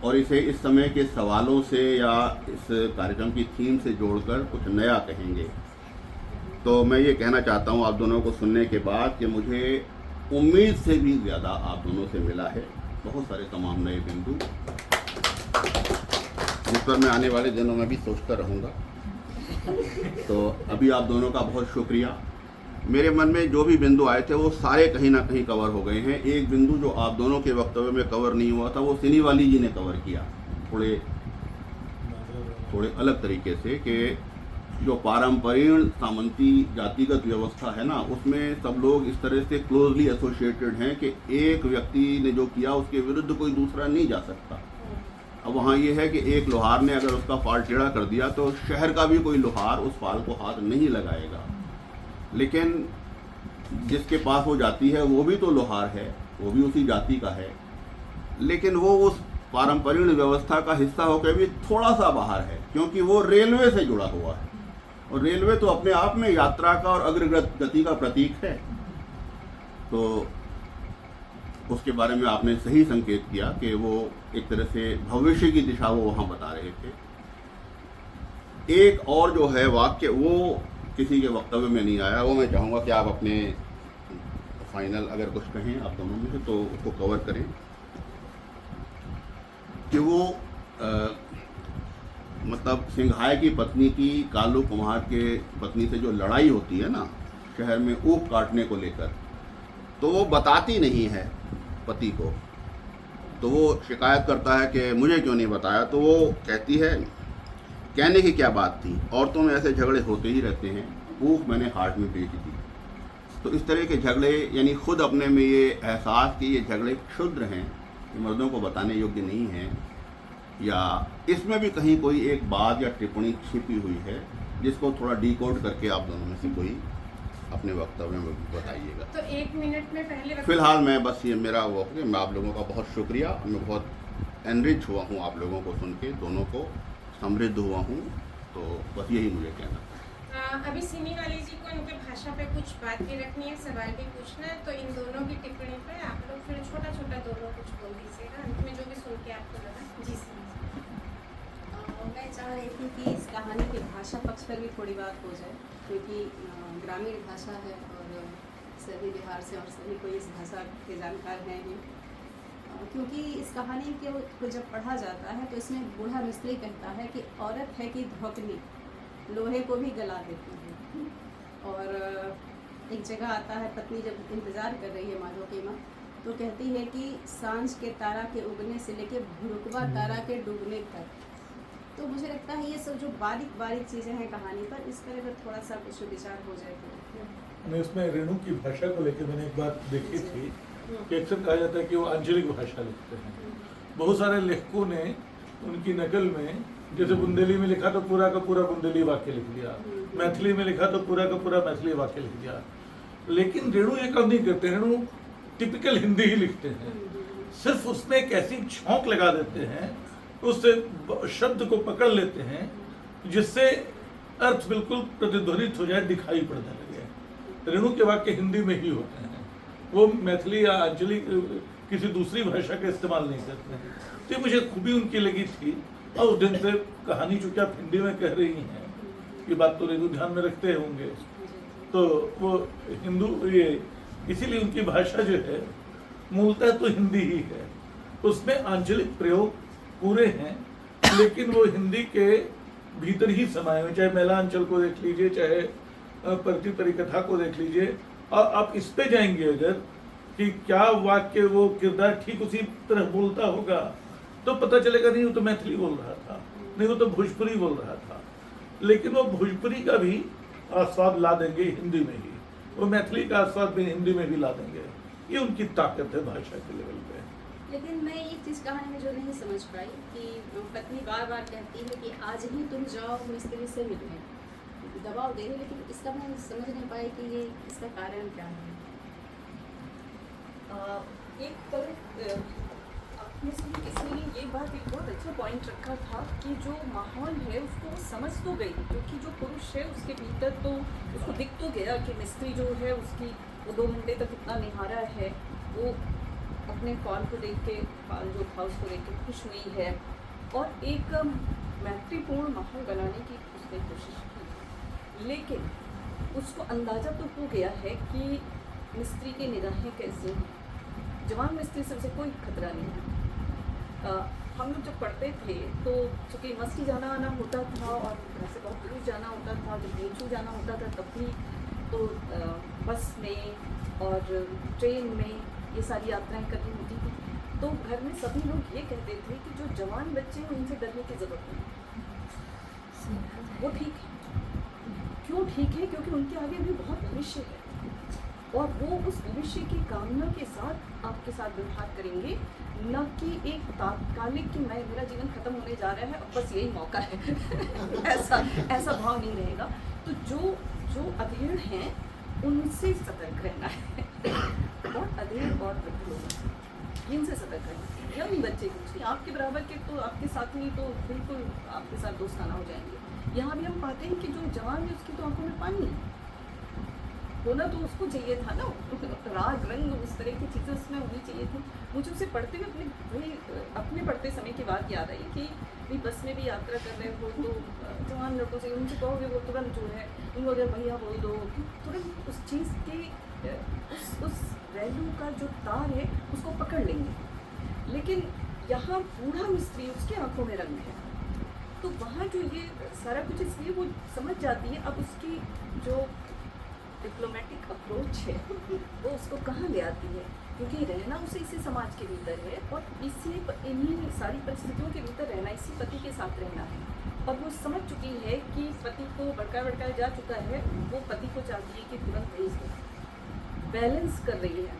और इसे इस समय के सवालों से या इस कार्यक्रम की थीम से जोड़कर कुछ नया कहेंगे। तो मैं ये कहना चाहता हूँ आप दोनों को सुनने के बाद कि मुझे उम्मीद से भी ज़्यादा आप दोनों से मिला है बहुत सारे तमाम नए बिंदु, जिस पर मैं आने वाले दिनों में भी सोचता रहूँगा। तो अभी आप दोनों का बहुत शुक्रिया। मेरे मन में जो भी बिंदु आए थे वो सारे कहीं ना कहीं कवर हो गए हैं। एक बिंदु जो आप दोनों के वक्तव्य में कवर नहीं हुआ था वो सिनी वाली जी ने कवर किया थोड़े अलग तरीके से, कि जो पारंपरिक सामंती जातिगत व्यवस्था है ना, उसमें सब लोग इस तरह से क्लोजली एसोसिएटेड हैं कि एक व्यक्ति ने जो किया उसके विरुद्ध कोई दूसरा नहीं जा सकता। अब वहाँ ये है कि एक लोहार ने अगर उसका फाल टेढ़ा कर दिया तो शहर का भी कोई लोहार उस फाल को हाथ नहीं लगाएगा, लेकिन जिसके पास वो जाति है वो भी तो लोहार है, वो भी उसी जाति का है, लेकिन वो उस पारंपरिक व्यवस्था का हिस्सा होकर भी थोड़ा सा बाहर है, क्योंकि वो रेलवे से जुड़ा हुआ है और रेलवे तो अपने आप में यात्रा का और अग्रगति का प्रतीक है। तो उसके बारे में आपने सही संकेत किया कि वो एक तरह से भविष्य की दिशा वो वहाँ बता रहे थे। एक और जो है वाक्य वो किसी के वक्तव्य में नहीं आया, वो मैं चाहूँगा कि आप अपने फाइनल अगर कुछ कहें आप दोनों में से तो उसको कवर करें। कि वो मतलब सिंघाई की पत्नी की कालू कुम्हार के पत्नी से जो लड़ाई होती है ना शहर में ऊख काटने को लेकर, तो वो बताती नहीं है पति को। तो वो शिकायत करता है कि मुझे क्यों नहीं बताया। तो वो कहती है कहने की क्या बात थी, औरतों में ऐसे झगड़े होते ही रहते हैं, ऊख मैंने हाट में बेच दी। तो इस तरह के झगड़े यानी खुद अपने में ये एहसास कि ये झगड़े क्षुद्र हैं, मर्दों को बताने योग्य नहीं हैं, या इसमें भी कहीं कोई एक बात या टिप्पणी छिपी हुई है जिसको थोड़ा डिकोड करके आप दोनों में से कोई अपने वक्तव्य में बताइएगा। तो 1 मिनट में पहले फिलहाल मैं बस ये मेरा वो मैं आप लोगों का बहुत शुक्रिया, मैं बहुत एनरिच हुआ हूँ आप लोगों को सुन के, दोनों को समृद्ध हुआ हूँ। तो बस यही मुझे कहना था। अभी सिमी वाली जी को इनके भाषा पे कुछ बात भी रखनी है, सवाल भी पूछना है, तो इन दोनों की टिप्पणी पे आप लोग फिर छोटा छोटा दोनों कुछ बोल दीजिएगा अंत में जो भी सुन के आपको लगा। जी सर। मैं चाह रही थी कि इस कहानी के भाषा पक्ष पर भी थोड़ी बात हो जाए, क्योंकि ग्रामीण भाषा है और सभी बिहार से और सभी को इस भाषा के जानकार हैं ही। क्योंकि इस कहानी को जब पढ़ा जाता है तो इसमें बूढ़ा मिस्त्री कहता है कि औरत है कि धोकनी लोहे को भी गला देती है। और एक जगह आता है, पत्नी जब इंतज़ार कर रही है माधो की माँ, तो कहती है कि सांझ के तारा के उगने से लेके भुरुकवा तारा के डूबने तक। तो मुझे लगता है ये सब जो बारीक बारीक चीज़ें हैं कहानी पर, इस पर अगर थोड़ा सा कुछ विचार हो जाए तो। मैं उसमें रेणु की भाषा को लेकर मैंने एक बात देखी थी कि अक्सर कहा जाता है कि वो आंचलिक भाषा लिखते हैं। बहुत सारे लेखकों ने उनकी नकल में, जैसे बुंदेली में लिखा तो पूरा का पूरा बुंदेली वाक्य लिख दिया, मैथिली में लिखा तो पूरा का पूरा मैथिली वाक्य लिख दिया। लेकिन रेणु ये काम नहीं करते, रेणु टिपिकल हिंदी ही लिखते हैं। सिर्फ उसमें एक ऐसी छौंक लगा देते हैं, उससे शब्द को पकड़ लेते हैं जिससे अर्थ बिल्कुल प्रतिध्वनित हो जाए, दिखाई पड़ने लगे। रेणु के वाक्य हिंदी में ही होते हैं, वो मैथिली या आंचलिक किसी दूसरी भाषा का इस्तेमाल नहीं करते हैं। तो मुझे खूबी उनकी लगी थी। और उस दिन से कहानी चूँकि आप हिंदी में कह रही हैं, ये बात तो रेणु ध्यान में रखते होंगे, तो वो हिंदू ये इसीलिए उनकी भाषा जो है मूलतः तो हिंदी ही है, उसमें आंचलिक प्रयोग पूरे हैं, लेकिन वो हिंदी के भीतर ही समाये हुए। चाहे मैलांचल को देख लीजिए, चाहे परती परिकथा को देख लीजिए, और आप इस पे जाएंगे अगर कि क्या वाक्य वो किरदार ठीक उसी तरह बोलता होगा, तो पता चलेगा नहीं वो तो मैथिली बोल रहा था, नहीं वो तो भोजपुरी बोल रहा था। लेकिन वो भोजपुरी का भी आस्वाद ला देंगे हिंदी में ही, वो मैथिली का आस्वाद भी हिंदी में भी ला देंगे। ये उनकी ताकत है भाषा के लेवल पे। लेकिन मैं एक चीज़ कहानी में जो नहीं समझ पाई कि पत्नी बार बार कहती है कि आज ही तुम जाओ मिस्त्री से मिलने, दबाव दे रही, लेकिन इसका मैं समझ नहीं पाई कि ये इसका कारण क्या है। एक तरफ अपने से किसी ने ये बात एक बहुत अच्छा पॉइंट रखा था कि जो माहौल है उसको वो समझ तो गई, क्योंकि जो पुरुष है उसके भीतर तो उसको दिख तो गया कि मिस्त्री जो है उसकी वो 2 घंटे तक इतना निहारा है, वो अपने फॉल को देख के, फॉल जो था उसको देख के खुश हुई है, और एक मैत्रीपूर्ण माहौल बनाने की उसने कोशिश की। लेकिन उसको अंदाज़ा तो हो गया है कि मिस्त्री की निगाहें कैसे हैं। जवान मिस्त्री से उसे कोई खतरा नहीं है। हम लोग जब पढ़ते थे तो चूँकि मस्ती जाना आना होता था और घर से बहुत दूर जाना होता था, जब नीचू जाना होता था तब भी तो बस में और ट्रेन में ये सारी यात्राएं करनी होती थी। तो घर में सभी लोग ये कहते थे कि जो जवान बच्चे हैं उनसे डरने की ज़रूरत नहीं, वो ठीक है। क्यों ठीक है? क्योंकि उनके आगे भी बहुत भविष्य है और वो उस भविष्य की कामना के साथ आपके साथ व्यवहार करेंगे, न कि एक तात्कालिक कि मेरा जीवन खत्म होने जा रहा है अब बस यही मौका है ऐसा भाव नहीं रहेगा। तो जो अधेड़ हैं उनसे सतर्क रहना है और अधेड़ और वृद्ध लोगों से इनसे सतर्क रहना है। यंग बच्चे कुछ आपके बराबर के तो आपके साथ ही तो बिल्कुल आपके साथ दोस्ताना हो जाएंगे। यहाँ भी हम पाते हैं कि जो जवान है उसकी तो आंखों में पानी है, होना तो उसको चाहिए था ना, राग रंग उस तरह की चीज़ें उसमें होनी चाहिए थी। मुझे उसे पढ़ते हुए अपने पढ़ते समय की बात याद आई कि भी बस में भी यात्रा कर रहे हो तो जवान लड़कों से उनसे कहोगे वो तुरंत जो है उनको अगर भैया बोल दो, तुरंत उस चीज़ के उस वैल्यू का जो तार है उसको पकड़ लेंगे। लेकिन यहाँ बूढ़ा मिस्त्री, उसके आंखों में रंग है। तो वहाँ जो ये सारा कुछ इसलिए वो समझ जाती है। अब उसकी जो डिप्लोमेटिक अप्रोच है वो उसको कहाँ ले आती है, क्योंकि रहना उसे इसी समाज के भीतर है और इन्हीं सारी परिस्थितियों के भीतर रहना, इसी पति के साथ रहना है। और वो समझ चुकी है कि पति को भड़काया जा चुका है, वो पति को चाहती है कि तुरंत भेज दे। बैलेंस कर रही है,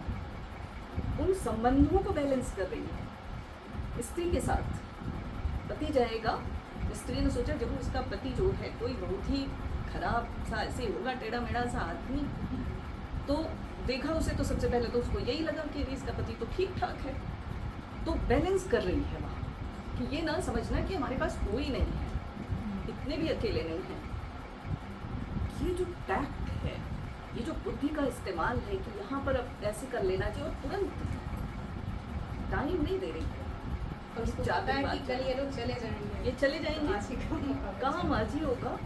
उन संबंधों को बैलेंस कर रही है स्त्री के साथ। पति जाएगा, स्त्री ने सोचा जब उसका पति जो है कोई बहुत ही खराब सा ऐसे होगा, टेढ़ा मेढ़ा सा आदमी, तो देखा उसे तो सबसे पहले तो उसको यही लगा कि इसका पति तो ठीक ठाक है। तो बैलेंस कर रही है वहाँ कि ये ना समझना कि हमारे पास कोई नहीं है, इतने भी अकेले नहीं हैं। ये जो टैक्ट है, ये जो बुद्धि का इस्तेमाल है कि यहाँ पर अब ऐसे कर लेना चाहिए, और तुरंत टाइम नहीं दे रही है। और उसको पता है कि कल ये लोग चले जाएंगे, ये चले जाएंगे, कहाँ माझी होगा।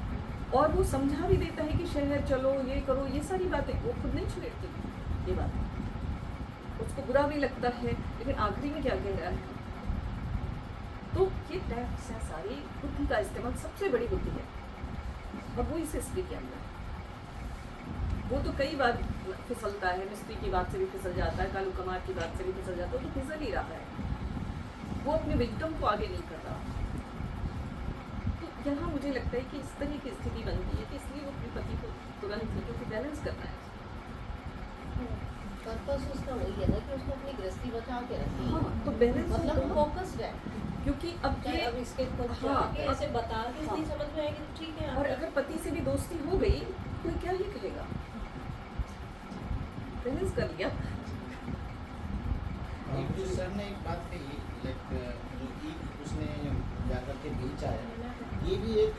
और वो समझा भी देता है कि शहर चलो, ये करो, ये सारी बातें वो खुद नहीं छेड़ती ये बात। उसको बुरा भी लगता है, लेकिन आखिरी में क्या कह रहा है। तो ये टैक्स है सारी बुद्धि का इस्तेमाल, सबसे बड़ी बुद्धि है। और वो इस स्त्री के अंदर, वो तो कई बार फिसलता है, मिस्त्री की बात से भी फिसल जाता है, कालू कमार की बात से भी फिसल जाता है, तो फिसल ही रहा है, वो अपने विजडम को आगे नहीं कर रहा। तो यहाँ मुझे लगता है कि इस तरह की स्थिति बनती है कि इसलिए वो अपने पति को तुरंत, क्योंकि बैलेंस करना है। पर्पस उसका वही है ना कि उसको अपनी गृहस्थी बचा के रखनी है। हाँ, तो बैलेंस मतलब फोकस्ड है, क्योंकि अब ये अब इसके ऐसे बता के नहीं समझ में आएगी तो ठीक है। और अगर पति से भी दोस्ती हो गई कोई क्या ही कहेगा, बैलेंस कर लिया। जो सर ने एक बात कही, जो कि उसने जाकर के बीच आया, ये भी एक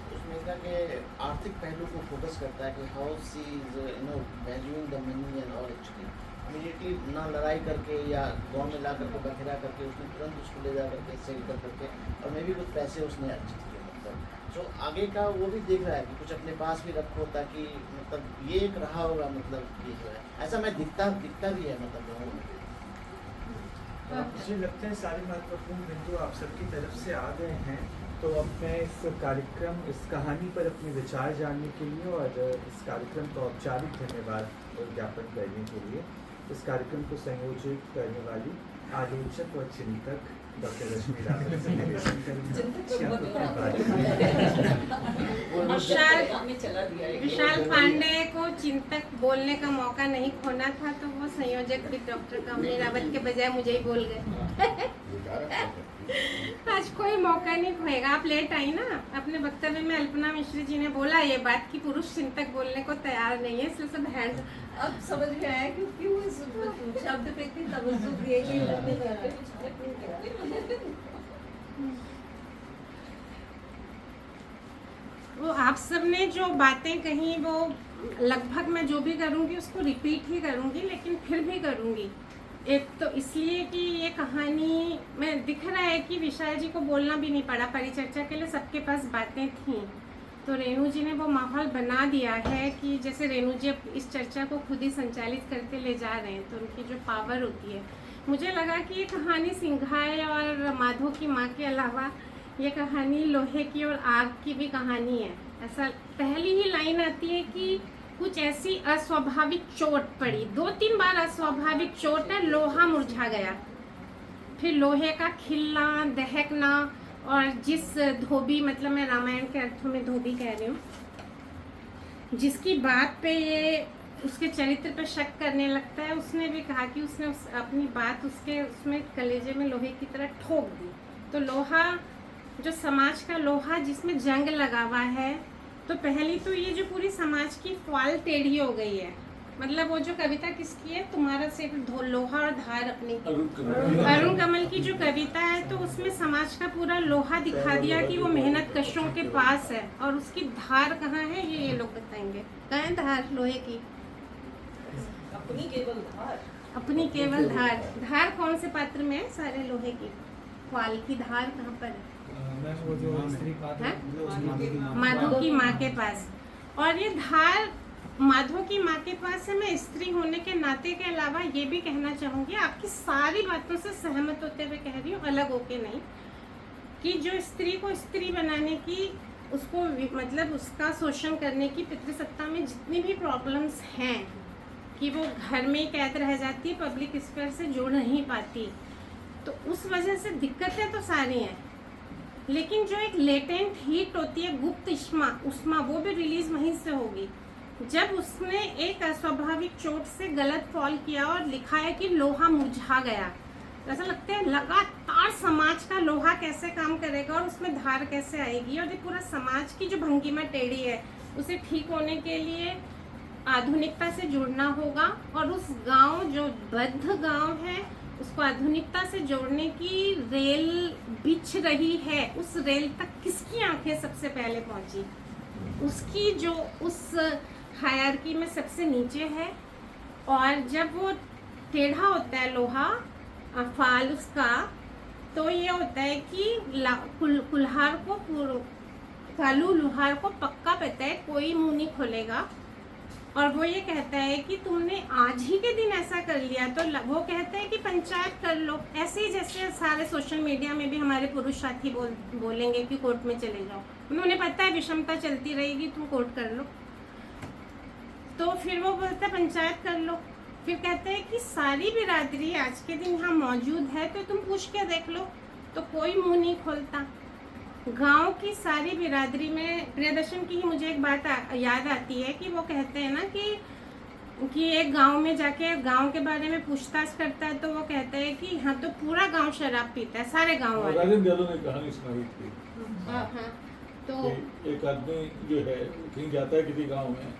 उसमें का कि आर्थिक पहलू को फोकस करता है कि how she is valuing the money and all. Actually immediately ना लड़ाई करके या गाँव में ला करके बखेरा करके उसने तुरंत उसको ले जा करके सेल कर करके, और मे भी कुछ पैसे उसने अर्जित किए। मतलब जो आगे का वो भी देख रहा है कि कुछ अपने पास भी रखो, ताकि मतलब ये एक रहा होगा, मतलब ये जो है ऐसा मैं दिखता भी है मतलब लोगों में। मुझे लगता है सारे महत्वपूर्ण बिंदु आप सबकी तरफ से आ गए हैं। तो अब मैं इस कार्यक्रम, इस कहानी पर अपने विचार जानने के लिए और इस कार्यक्रम का औपचारिक धन्यवाद ज्ञापन करने के लिए इस कार्यक्रम को संयोजित करने वाली आलोचक और चिंतक डॉक्टर रश्मि रावत से निवेदन करेंगे। विशाल पांडे को चिंतक बोलने का मौका नहीं खोना था, तो वो संयोजक भी डॉक्टर कमली रावत के बजाय मुझे ही बोल गए। आज कोई मौका नहीं खोएगा। आप लेट आई ना, अपने वक्तव्य में अल्पना मिश्री जी ने बोला ये बात कि पुरुष चिंतक बोलने को तैयार नहीं है, इसलिए सब हैंड। अब समझ में आया कि क्यों इस शब्द पे इतनी तवज्जो दिए गई है। वो आप सब ने जो बातें कही वो लगभग मैं जो भी करूँगी उसको रिपीट ही करूँगी, लेकिन फिर भी करूँगी। एक तो इसलिए कि ये कहानी में दिख रहा है कि विशाल जी को बोलना भी नहीं पड़ा, परिचर्चा के लिए सबके पास बातें थीं। तो रेणु जी ने वो माहौल बना दिया है कि जैसे रेणु जी अब इस चर्चा को खुद ही संचालित करके ले जा रहे हैं, तो उनकी जो पावर होती है। मुझे लगा कि ये कहानी सिंघाई और माधो की माँ के अलावा ये कहानी लोहे की और आग की भी कहानी है। ऐसा पहली ही लाइन आती है कि कुछ ऐसी अस्वाभाविक चोट पड़ी, 2-3 बार अस्वाभाविक चोट है, लोहा मुरझा गया, फिर लोहे का खिलना, दहकना, और जिस धोबी, मतलब मैं रामायण के अर्थों में धोबी कह रही हूँ, जिसकी बात पे ये उसके चरित्र पर शक करने लगता है, उसने भी कहा कि उसने अपनी बात उसमें कलेजे में लोहे की तरह ठोक दी। तो लोहा, जो समाज का लोहा जिसमें जंग लगा हुआ है, तो पहली तो ये जो पूरी समाज की ख्वाल टेढ़ी हो गई है। मतलब वो जो कविता किसकी है, तुम्हारा सिर्फ लोहा और धार अपनी, अरुण कमल की जो कविता है, तो उसमें समाज का पूरा लोहा दिखा दिया कि वो मेहनत कशों के पास है, और उसकी धार कहाँ है ये लोग बताएंगे। कहाँ है धार लोहे की? अपनी केवल धार, अपनी केवल धार। धार कौन से पात्र में है? सारे लोहे की। ख्वाल की धार कहाँ पर है? वो जो स्त्री पात्र, माधो की माँ के पास। और ये धार माधव की माँ के पास है, मैं स्त्री होने के नाते के अलावा ये भी कहना चाहूँगी, आपकी सारी बातों से सहमत होते हुए कह रही हूँ, अलग होके नहीं, कि जो स्त्री को स्त्री बनाने की, उसको मतलब उसका शोषण करने की पितृसत्ता में जितनी भी प्रॉब्लम्स हैं कि वो घर में कैद रह जाती है, पब्लिक स्फीयर से जुड़ नहीं पाती, तो उस वजह से दिक्कतें तो सारी हैं, लेकिन जो एक लेटेंट हीट होती है, गुप्त उष्मा, वो भी रिलीज वहीं से होगी जब उसने एक अस्वाभाविक चोट से गलत फॉल किया और लिखा है कि लोहा मुरझा गया। ऐसा लगता है लगातार समाज का लोहा कैसे काम करेगा और उसमें धार कैसे आएगी, और ये पूरा समाज की जो भंगिमा टेढ़ी है उसे ठीक होने के लिए आधुनिकता से जुड़ना होगा, और उस गांव जो बद्ध गांव है उसको आधुनिकता से जोड़ने की रेल बिछ रही है। उस रेल तक किसकी आंखें सबसे पहले पहुंची? उसकी, जो उस हायरार्की में सबसे नीचे है। और जब वो टेढ़ा होता है लोहा, फाल उसका, तो ये होता है कि कुल्हार को, कालू लुहार को पक्का पता है कोई मुंह नहीं खोलेगा, और वो ये कहता है कि तुमने आज ही के दिन ऐसा कर लिया, तो वो कहता है कि पंचायत कर लो। ऐसे ही जैसे सारे सोशल मीडिया में भी हमारे पुरुष साथी बोलेंगे कि कोर्ट में चले जाओ, उन्हें पता है विषमता चलती रहेगी, तुम कोर्ट कर लो, तो फिर वो बोलता है पंचायत कर लो। फिर कहते हैं कि सारी बिरादरी आज के दिन यहाँ मौजूद है, तो तुम पूछ के देख लो, तो कोई मुंह नहीं खोलता। गांव की सारी बिरादरी में प्रियदर्शन की ही मुझे एक बात याद आती है कि वो कहते हैं ना कि एक गांव में जाके गांव के बारे में पूछताछ करता है, तो वो कहता है कि यहाँ तो पूरा गांव शराब पीता है, सारे गांव वाले। राजेंद्र यादव ने कहानी सुनाई थी। हाँ, तो एक आदमी जो है कहीं जाता है किसी गांव में,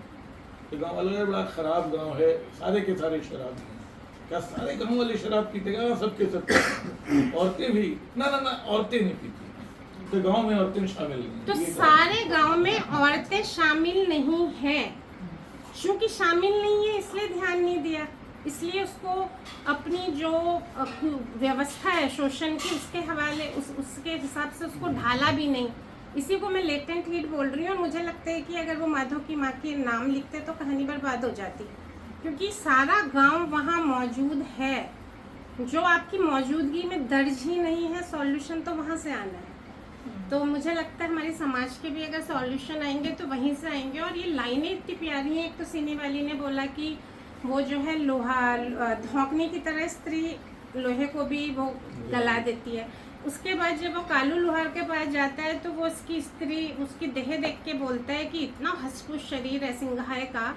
तो गांव वाला बड़ा खराब गांव है, सारे के सारे शराब हैं। क्या सारे गांव वाले शराब पीते? सबके सब औरतें भी ना, औरतें नहीं पीती, तो गांव में औरतें शामिल नहीं। तो सारे गांव में औरतें शामिल नहीं हैं, क्योंकि शामिल नहीं है इसलिए ध्यान नहीं दिया, इसलिए उसको अपनी जो व्यवस्था है शोषण की उसके हवाले उसके हिसाब से उसको ढाला भी नहीं। इसी को मैं लेटेंट हीट बोल रही हूँ, और मुझे लगता है कि अगर वो माधव की माँ के नाम लिखते तो कहानी बर्बाद हो जाती, क्योंकि सारा गांव वहाँ मौजूद है। जो आपकी मौजूदगी में दर्ज ही नहीं है, सॉल्यूशन तो वहाँ से आना है। तो मुझे लगता है हमारे समाज के भी अगर सॉल्यूशन आएंगे तो वहीं से आएंगे। और ये लाइनें इतनी प्यारी हैं। एक तो सीने वाली ने बोला कि वो जो है लोहा धौंकने की तरह स्त्री लोहे को भी वो गला देती है। उसके बाद जब वो कालू लोहार के पास जाता है तो वो उसकी स्त्री उसकी देह देख के बोलता है कि इतना हंसपुस शरीर है सिंघाए का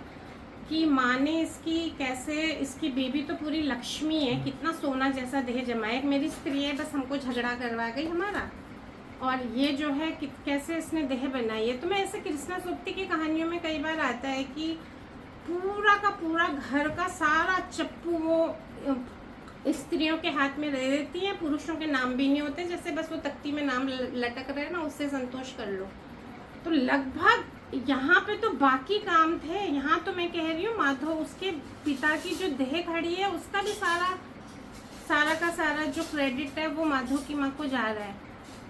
कि माँ ने इसकी कैसे, इसकी बेबी तो पूरी लक्ष्मी है, कितना सोना जैसा देह जमाए, मेरी स्त्री है, बस हमको झगड़ा करवा गई हमारा, और ये जो है कि कैसे इसने देह बनाई है। तो मैं ऐसे कृष्णा सूक्ति की कहानियों में कई बार आता है कि पूरा का पूरा घर का सारा चप्पू वो स्त्रियों के हाथ में रह देती हैं, पुरुषों के नाम भी नहीं होते, जैसे बस वो तख्ती में नाम लटक रहे ना, उससे संतोष कर लो। तो लगभग यहाँ पे तो बाकी काम थे, यहाँ तो मैं कह रही हूँ माधव उसके पिता की जो देह खड़ी है उसका भी सारा का सारा जो क्रेडिट है वो माधव की माँ को जा रहा है।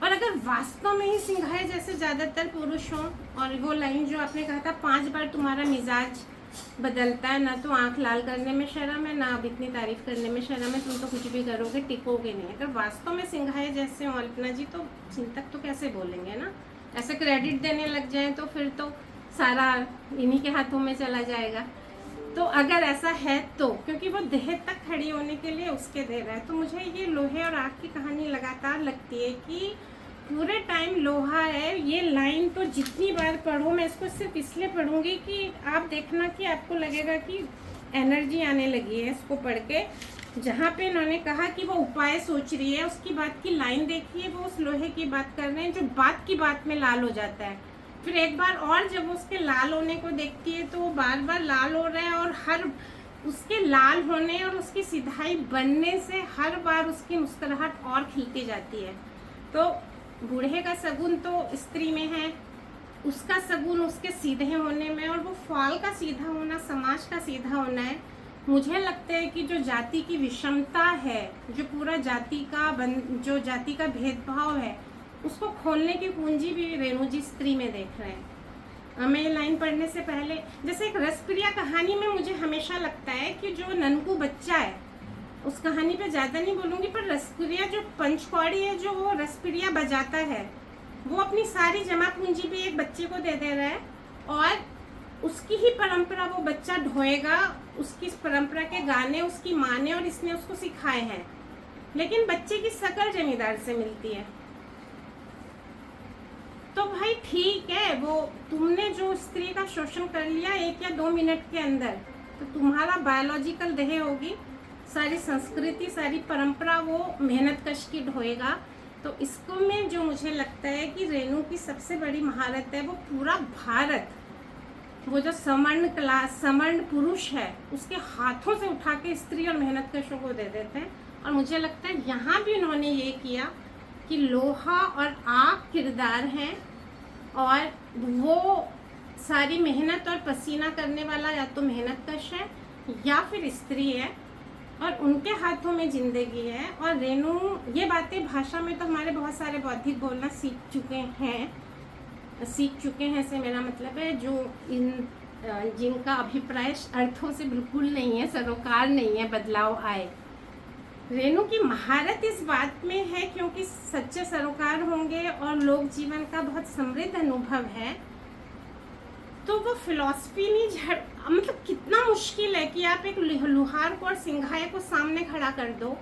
और अगर वास्तव में ही सिंघाए जैसे ज़्यादातर पुरुष हों, और वो लाइन जो आपने कहा था 5 बार तुम्हारा मिजाज बदलता है, ना तो आंख लाल करने में शर्म है, ना अब इतनी तारीफ करने में शर्म है, तुम तो कुछ भी करोगे टिकोगे नहीं। अगर वास्तव में सिंघाए जैसे हो अल्पना जी तो चिंतक तो कैसे बोलेंगे ना, ऐसे क्रेडिट देने लग जाएं तो फिर तो सारा इन्हीं के हाथों में चला जाएगा। तो अगर ऐसा है तो क्योंकि वो देह तक खड़ी होने के लिए उसके दे रहा है। तो मुझे ये लोहे और आग की कहानी लगातार लगती है कि पूरे टाइम लोहा है। ये लाइन तो जितनी बार पढ़ो, मैं इसको सिर्फ इसलिए पढ़ूंगी कि आप देखना कि आपको लगेगा कि एनर्जी आने लगी है इसको पढ़ के। जहाँ पे इन्होंने कहा कि वो उपाय सोच रही है, उसकी बात की लाइन देखिए, वो उस लोहे की बात कर रहे हैं जो बात की बात में लाल हो जाता है। फिर एक बार और जब वो उसके लाल होने को देखती है तो वो बार बार लाल हो रहा है, और हर उसके लाल होने और उसकी सिधाई बनने से हर बार उसकी मुस्कुराहट और खिलती जाती है। तो बूढ़े का सगुन तो स्त्री में है, उसका सगुन उसके सीधे होने में, और वो फाल का सीधा होना समाज का सीधा होना है। मुझे लगता है कि जो जाति की विषमता है, जो पूरा जो जाति का भेदभाव है, उसको खोलने की कुंजी भी रेणु जी स्त्री में देख रहे हैं। मैं ये लाइन पढ़ने से पहले, जैसे एक रसप्रिया कहानी में मुझे हमेशा लगता है कि जो ननकू बच्चा है, उस कहानी पे ज़्यादा नहीं बोलूँगी, पर रसप्रिया जो पंचकौड़ी है, जो वो रसप्रिया बजाता है, वो अपनी सारी जमा पूंजी भी एक बच्चे को दे रहा है और उसकी ही परंपरा वो बच्चा ढोएगा, उसकी परंपरा के गाने उसकी माँ ने और इसने उसको सिखाए हैं, लेकिन बच्चे की शकल जमींदार से मिलती है। तो भाई ठीक है, वो तुमने जो स्त्री का शोषण कर लिया 1 या 2 मिनट के अंदर, तो तुम्हारा बायोलॉजिकल देह होगी, सारी संस्कृति सारी परंपरा वो मेहनत कश की ढोएगा। तो इसको में जो मुझे लगता है कि रेणु की सबसे बड़ी महारत है, वो पूरा भारत, वो जो समर्ण क्लास समर्ण पुरुष है, उसके हाथों से उठा के स्त्री और मेहनत कशों को दे देते हैं। और मुझे लगता है यहाँ भी उन्होंने ये किया कि लोहा और आग किरदार हैं और वो सारी मेहनत और पसीना करने वाला या तो मेहनत कश है या फिर स्त्री है और उनके हाथों में जिंदगी है। और रेणु ये बातें भाषा में तो हमारे बहुत सारे बौद्धिक बोलना सीख चुके हैं से मेरा मतलब है जो जिनका अभिप्राय अर्थों से बिल्कुल नहीं है, सरोकार नहीं है, बदलाव आए। रेणु की महारत इस बात में है क्योंकि सच्चे सरोकार होंगे और लोक जीवन का बहुत समृद्ध अनुभव है, तो वो फिलॉसफी नहीं मतलब कितना मुश्किल है कि आप एक लुहार को और सिंघाए को सामने खड़ा कर दो,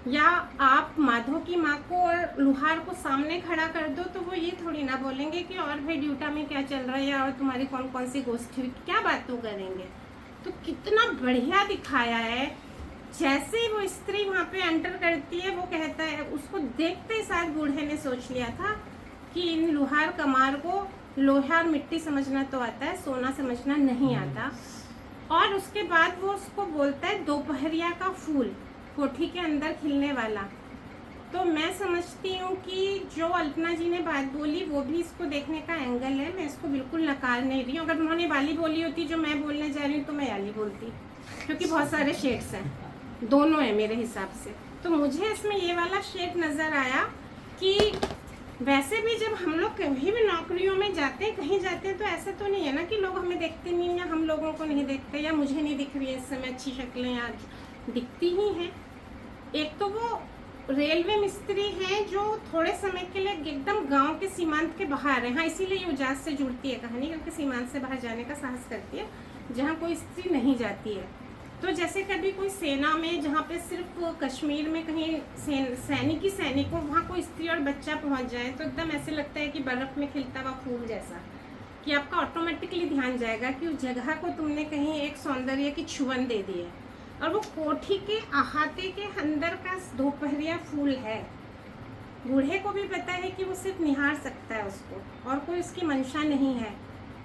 या आप माधो की माँ को और लुहार को सामने खड़ा कर दो, तो वो ये थोड़ी ना बोलेंगे कि और भाई ड्यूटा में क्या चल रहा है और तुम्हारी कौन कौन सी गोष्ठी हुई, क्या बातों करेंगे। तो कितना बढ़िया दिखाया है। जैसे ही वो स्त्री वहाँ पे एंटर करती है, वो कहता है, उसको देखते ही शायद बूढ़े ने सोच लिया था कि इन लुहार कमार को लोहा और मिट्टी समझना तो आता है, सोना समझना नहीं आता। और उसके बाद वो उसको बोलता है दोपहरिया का फूल कोठी के अंदर खिलने वाला। तो मैं समझती हूँ कि जो अल्पना जी ने बात बोली वो भी इसको देखने का एंगल है, मैं इसको बिल्कुल नकार नहीं रही हूँ। अगर उन्होंने वाली बोली होती जो मैं बोलने जा रही हूँ तो मैं याली बोलती, क्योंकि बहुत सारे शेड्स हैं, दोनों है मेरे हिसाब से। तो मुझे इसमें ये वाला शेड नज़र आया कि वैसे भी जब हम लोग कहीं भी नौकरियों में जाते हैं, कहीं जाते हैं, तो ऐसा तो नहीं है ना कि लोग हमें देखते नहीं या हम लोगों को नहीं देखते या मुझे नहीं दिख रही है इस समय अच्छी शक्लें, आज दिखती ही हैं। एक तो वो रेलवे मिस्त्री हैं जो थोड़े समय के लिए एकदम गांव के सीमांत के बाहर है। हाँ, इसीलिए उजास से जुड़ती है कहानी, क्योंकि सीमांत से बाहर जाने का साहस करती है जहाँ कोई स्त्री नहीं जाती है। तो जैसे कभी कोई सेना में, जहाँ पे सिर्फ कश्मीर में कहीं सैनिक हो, वहाँ कोई स्त्री और बच्चा पहुँच जाए तो एकदम ऐसे लगता है कि बर्फ़ में खिलता हुआ फूल जैसा, कि आपका ऑटोमेटिकली ध्यान जाएगा कि उस जगह को तुमने कहीं एक सौंदर्य की छुअन दे दी है। और वो कोठी के अहाते के अंदर का दोपहरिया फूल है। बूढ़े को भी पता है कि वो सिर्फ निहार सकता है उसको और कोई उसकी मंशा नहीं है,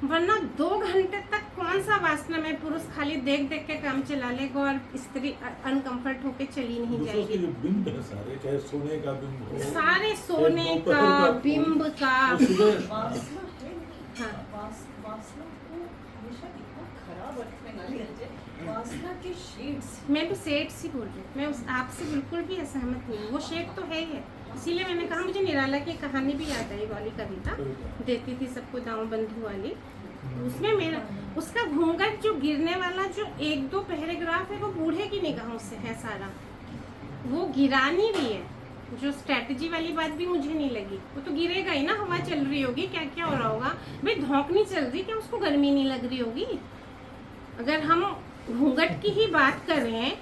वरना 2 घंटे तक कौन सा वासना में पुरुष खाली देख देख के काम चला लेगा और स्त्री अनकम्फर्ट होके चली नहीं जाएगी। बिंब है सारे, चाहे सोने का बिंब हो, सारे सोने का बिंब का। वासना के शेड्स, मैं भी शेड्स ही बोल रही हूँ, मैं आपसे बिल्कुल भी असहमत नहीं हूँ। वो शेड तो है ही है, इसीलिए मैंने कहा। मुझे निराला की कहानी भी याद आई, वाली कविता देती थी सबको दाऊ बंधु वाली। उसमें मेरा उसका घूंघट जो गिरने वाला जो 1-2 पैराग्राफ है, वो बूढ़े की निगाहों से है सारा। वो गिरानी भी है, जो स्ट्रैटेजी वाली बात भी मुझे नहीं लगी। वो तो गिरेगा ही ना, हवा चल रही होगी, क्या क्या हो रहा होगा भाई, धौंकनी चल रही, क्या उसको गर्मी नहीं लग रही होगी। अगर हम घूंघट की ही बात करें,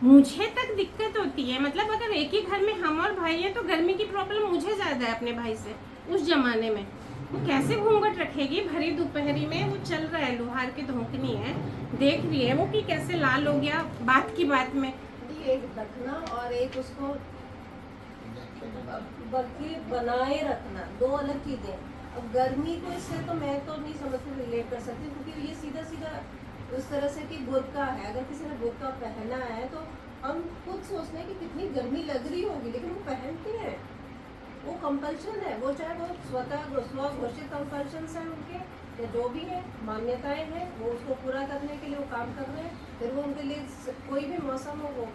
मुझे तक दिक्कत होती है। मतलब अगर एक ही घर में हम और भाई हैं तो गर्मी की प्रॉब्लम मुझे ज़्यादा है अपने भाई से। उस जमाने में वो कैसे घूंघट रखेगी भरी दोपहरी में, वो चल रहा है, लोहार की धोकनी है, देख रही है वो कि कैसे लाल हो गया बात की बात में। एक रखना और एक उसको बल्कि बनाए रखना, 2 अलग चीज़ें। अब गर्मी को इससे तो मैं तो नहीं समझती, रिलेट कर सकती, क्योंकि ये सीधा सीधा उस तरह से कि बुर्का है, अगर किसी ने बुर्का पहना है तो हम खुद सोचते हैं कि कितनी गर्मी लग रही होगी, लेकिन वो पहनते हैं, वो कंपल्शन है। वो चाहे वो स्वघोषित कंपल्शन है उनके, या जो भी है मान्यताएं हैं, वो उसको पूरा करने के लिए वो काम कर रहे हैं। फिर वो उनके लिए कोई भी मौसम हो, वो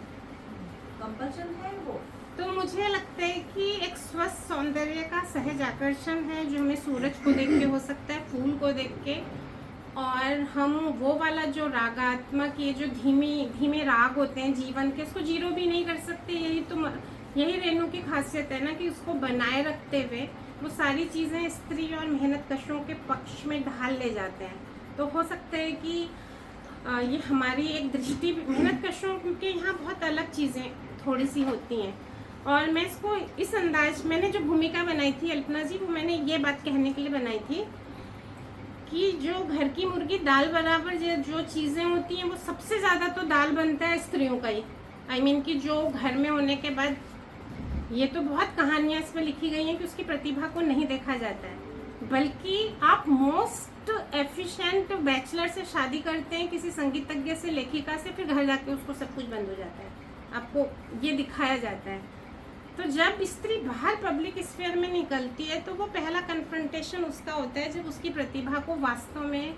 कंपल्शन है वो। तो मुझे लगता है कि एक स्वस्थ सौंदर्य का सहज आकर्षण है जो हमें सूरज को देख के हो सकता है, फूल को देख के, और हम वो वाला जो रागात्मक, ये जो धीमे राग होते हैं जीवन के, उसको जीरो भी नहीं कर सकते। यही रेणु की खासियत है ना कि उसको बनाए रखते हुए वो सारी चीज़ें स्त्री और मेहनत कशों के पक्ष में ढाल ले जाते हैं। तो हो सकता है कि ये हमारी एक दृष्टि, मेहनत कशों के यहाँ बहुत अलग चीज़ें थोड़ी सी होती हैं, और मैं इसको इस अंदाज, मैंने जो भूमिका बनाई थी अल्पना जी, वो मैंने ये बात कहने के लिए बनाई थी कि जो घर की मुर्गी दाल बराबर जो चीज़ें होती हैं, वो सबसे ज़्यादा तो दाल बनता है स्त्रियों का ही। I mean कि जो घर में होने के बाद, ये तो बहुत कहानियाँ इसमें लिखी गई हैं कि उसकी प्रतिभा को नहीं देखा जाता है, बल्कि आप मोस्ट एफिशिएंट बैचलर से शादी करते हैं, किसी संगीतज्ञ से, लेखिका से, फिर घर जाके उसको सब कुछ बंद हो जाता है, आपको ये दिखाया जाता है। तो जब स्त्री बाहर पब्लिक स्फीयर में निकलती है तो वो पहला कन्फ्रंटेशन उसका होता है जब उसकी प्रतिभा को वास्तव में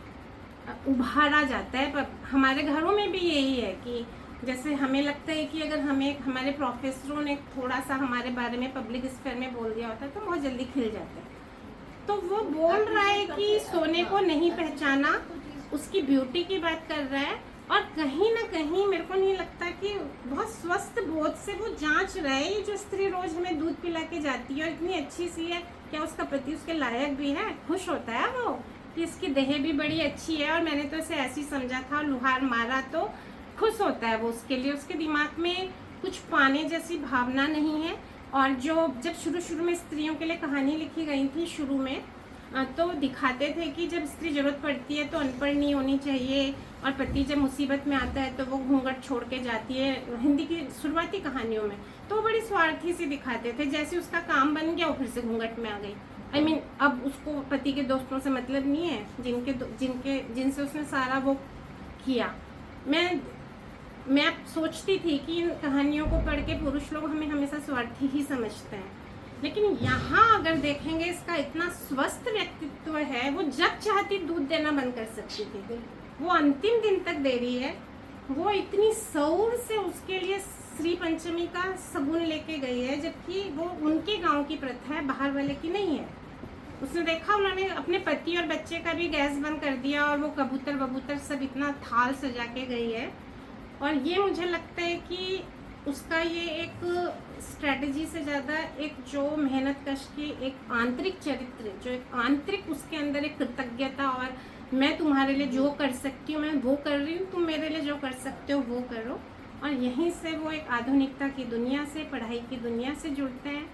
उभारा जाता है। हमारे घरों में भी यही है कि जैसे हमें लगता है कि अगर हमारे प्रोफेसरों ने थोड़ा सा हमारे बारे में पब्लिक स्फीयर में बोल दिया होता है तो बहुत जल्दी खिल जाते हैं। तो वो बोल रहा है कि सोने को नहीं पहचाना, उसकी ब्यूटी की बात कर रहा है, और कहीं ना कहीं मेरे को नहीं लगता कि बहुत स्वस्थ बोध से वो जांच रहा है, ये जो स्त्री रोज हमें दूध पिला के जाती है और इतनी अच्छी सी है, क्या उसका पति उसके लायक भी है? खुश होता है वो कि इसकी देह भी बड़ी अच्छी है, और मैंने तो इसे ऐसी समझा था, लुहार मारा, तो खुश होता है वो उसके लिए। उसके दिमाग में कुछ पाने जैसी भावना नहीं है। और जब शुरू में स्त्रियों के लिए कहानी लिखी गई थी शुरू में, तो दिखाते थे कि जब स्त्री जरूरत पड़ती है तो अनपढ़ नहीं होनी चाहिए, और पति जब मुसीबत में आता है तो वो घूंघट छोड़ के जाती है। हिंदी की शुरुआती कहानियों में तो वो बड़ी स्वार्थी सी दिखाते थे, जैसे उसका काम बन गया वो फिर से घूंघट में आ गई। I mean, अब उसको पति के दोस्तों से मतलब नहीं है जिनसे उसने सारा वो किया। मैं सोचती थी कि इन कहानियों को पढ़ के पुरुष लोग हमें हमेशा स्वार्थी ही समझते हैं, लेकिन यहाँ अगर देखेंगे इसका इतना स्वस्थ व्यक्तित्व है। वो जब चाहती दूध देना बंद कर सकती थी, वो अंतिम दिन तक दे रही है। वो इतनी सौर से उसके लिए श्री पंचमी का सगुन लेके गई है, जबकि वो उनके गांव की प्रथा है, बाहर वाले की नहीं है। उसने देखा, उन्होंने अपने पति और बच्चे का भी गैस बंद कर दिया, और वो कबूतर सब इतना थाल सजा के गई है। और ये मुझे लगता है कि उसका ये एक स्ट्रेटजी से ज़्यादा एक जो मेहनत कश की एक आंतरिक चरित्र, जो एक आंतरिक उसके अंदर एक कृतज्ञता, और मैं तुम्हारे लिए जो कर सकती हूँ मैं वो कर रही हूँ, तुम मेरे लिए जो कर सकते हो वो करो। और यहीं से वो एक आधुनिकता की दुनिया से, पढ़ाई की दुनिया से जुड़ते हैं।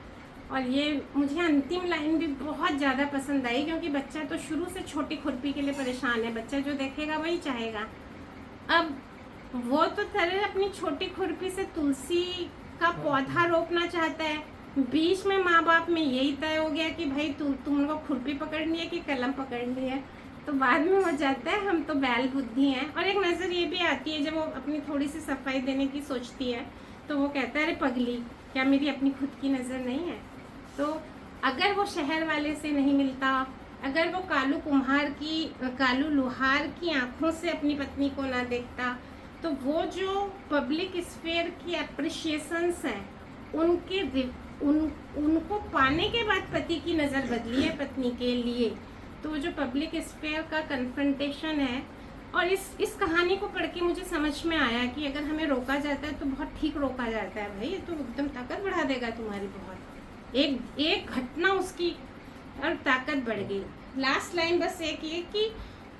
और ये मुझे अंतिम लाइन भी बहुत ज़्यादा पसंद आई, क्योंकि बच्चा तो शुरू से छोटी खुरपी के लिए परेशान है, बच्चा जो देखेगा वही चाहेगा। अब वो तो तरह अपनी छोटी खुरपी से तुलसी का पौधा रोपना चाहता है, बीच में माँ बाप में यही तय हो गया कि भाई तुम को खुरपी पकड़नी है कि कलम पकड़नी है। तो बाद में हो जाता है हम तो बैल बुद्धि हैं। और एक नज़र ये भी आती है, जब वो अपनी थोड़ी सी सफाई देने की सोचती है तो वो कहता है, अरे पगली, क्या मेरी अपनी खुद की नज़र नहीं है? तो अगर वो शहर वाले से नहीं मिलता, अगर वो कालू लुहार की आंखों से अपनी पत्नी को ना देखता, तो वो जो पब्लिक स्फीयर की एप्रिशिएशंस हैं उनको पाने के बाद पति की नज़र बदली है पत्नी के लिए। तो वो जो पब्लिक स्फीयर का कन्फ्रंटेशन है, और इस कहानी को पढ़ के मुझे समझ में आया कि अगर हमें रोका जाता है तो बहुत ठीक रोका जाता है। भाई ये तो एकदम ताकत बढ़ा देगा तुम्हारी, बहुत एक घटना उसकी और ताकत बढ़ गई। लास्ट लाइन बस एक ये कि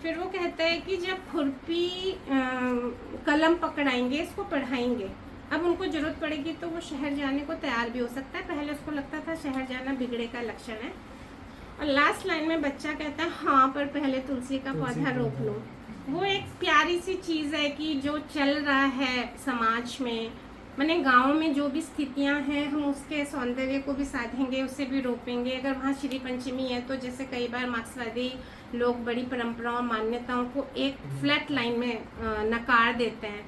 फिर वो कहता है कि जब खुरपी कलम पकड़ाएंगे, इसको पढ़ाएंगे, अब उनको ज़रूरत पड़ेगी तो वो शहर जाने को तैयार भी हो सकता है। पहले उसको लगता था शहर जाना बिगड़े का लक्षण है। और लास्ट लाइन में बच्चा कहता है, हाँ पर पहले तुलसी का पौधा रोप लो। वो एक प्यारी सी चीज़ है कि जो चल रहा है समाज में, मैंने गाँव में जो भी स्थितियाँ हैं हम उसके सौंदर्य को भी साधेंगे, उसे भी रोपेंगे। अगर वहाँ श्री पंचमी है तो जैसे कई बार मार्क्सवादी लोग बड़ी परंपराओं मान्यताओं को एक फ्लैट लाइन में नकार देते हैं,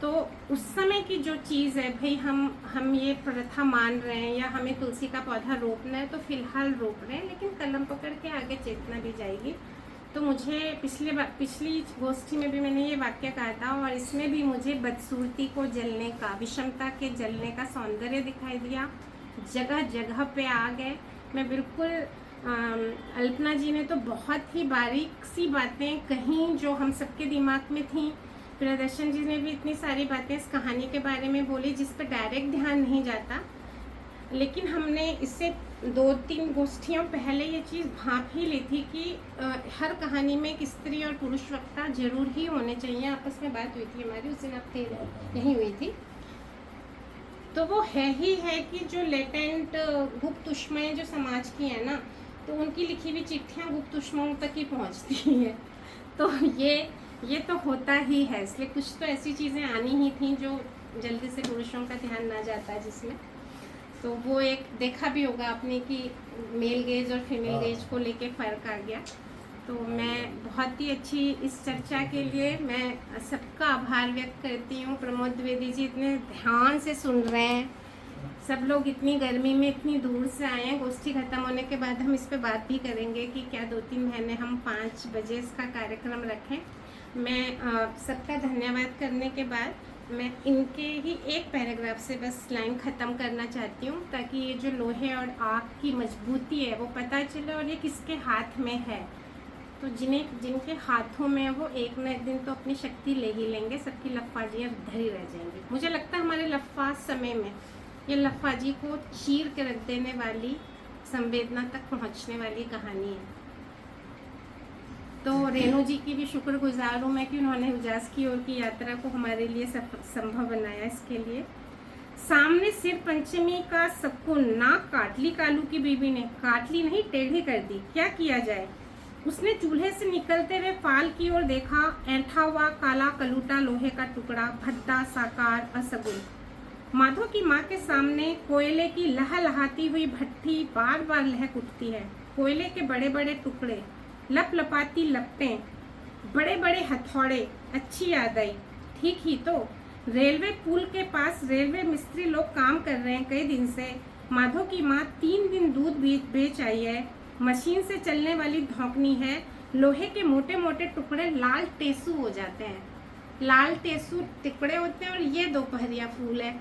तो उस समय की जो चीज़ है, भाई हम ये प्रथा मान रहे हैं या हमें तुलसी का पौधा रोपना है तो फिलहाल रोप रहे हैं, लेकिन कलम पकड़ के आगे चेतना भी जाएगी। तो मुझे पिछली गोष्ठी में भी मैंने ये वाक्य कहा था, और इसमें भी मुझे बदसूरती को जलने का, विषमता के जलने का सौंदर्य दिखाई दिया। जगह जगह पे आग है। मैं बिल्कुल अल्पना जी ने तो बहुत ही बारीक सी बातें कहीं जो हम सबके दिमाग में थी। प्रियदर्शन जी ने भी इतनी सारी बातें इस कहानी के बारे में बोली जिस पर डायरेक्ट ध्यान नहीं जाता, लेकिन हमने इससे 2-3 गोष्ठियों पहले ये चीज़ भांप ही ली थी कि हर कहानी में एक स्त्री और पुरुष वक्ता जरूर ही होने चाहिए। आपस में बात हुई थी हमारी, उस दिन आप थे यहीं हुई थी। तो वो है ही है कि जो लेटेंट गुप्त ऊष्माएं जो समाज की है ना, तो उनकी लिखी हुई चिट्ठियाँ गुप्त ऊष्माओं तक ही पहुँचती हैं। तो ये तो होता ही है, इसलिए कुछ तो ऐसी चीज़ें आनी ही थी जो जल्दी से पुरुषों का ध्यान ना जाता है जिसमें। तो वो एक देखा भी होगा आपने कि मेल गेज और फीमेल गेज को लेके फ़र्क आ गया। तो मैं बहुत ही अच्छी इस चर्चा के लिए मैं सबका आभार व्यक्त करती हूँ। प्रमोद द्विवेदी जी इतने ध्यान से सुन रहे हैं, सब लोग इतनी गर्मी में इतनी दूर से आए हैं। गोष्ठी खत्म होने के बाद हम इस पे बात भी करेंगे कि क्या 2-3 महीने हम 5 बजे इसका कार्यक्रम रखें। मैं सबका धन्यवाद करने के बाद मैं इनके ही एक पैराग्राफ से बस लाइन ख़त्म करना चाहती हूँ, ताकि ये जो लोहे और आग की मजबूती है वो पता चले और ये किसके हाथ में है। तो जिनके हाथों में है वो एक न एक दिन तो अपनी शक्ति ले ही लेंगे, सबकी लफ्फाजियाँ धरी रह जाएंगी। मुझे लगता है हमारे लफ्फाज समय में ये लफ्फाजी को चीर के रख देने वाली, संवेदना तक पहुँचने वाली कहानी है। तो रेणु जी की भी शुक्रगुजार हूँ मैं कि उन्होंने उजास की ओर की यात्रा को हमारे लिए संभव बनाया। इसके लिए सामने सिर पंचमी का शकुन नाक काट ली कालू की बीबी ने, काट ली नहीं टेढ़ी कर दी। क्या किया जाए? उसने चूल्हे से निकलते हुए फाल की ओर देखा। ऐंठा हुआ काला कलूटा लोहे का टुकड़ा, भद्दा साकार असगुन। माधो की माँ के सामने कोयले की लहलहाती हुई भट्ठी बार बार लहक उठती है। कोयले के बड़े बड़े टुकड़े, लपलपाती लपटें, बड़े बड़े हथौड़े। अच्छी याद आई। ठीक ही तो, रेलवे पुल के पास रेलवे मिस्त्री लोग काम कर रहे हैं कई दिन से। माधो की माँ 3 दिन दूध बेच आई है। मशीन से चलने वाली धौंकनी है। लोहे के मोटे मोटे टुकड़े लाल टेसू हो जाते हैं। लाल टेसू टुकड़े होते हैं और ये दोपहरिया फूल है।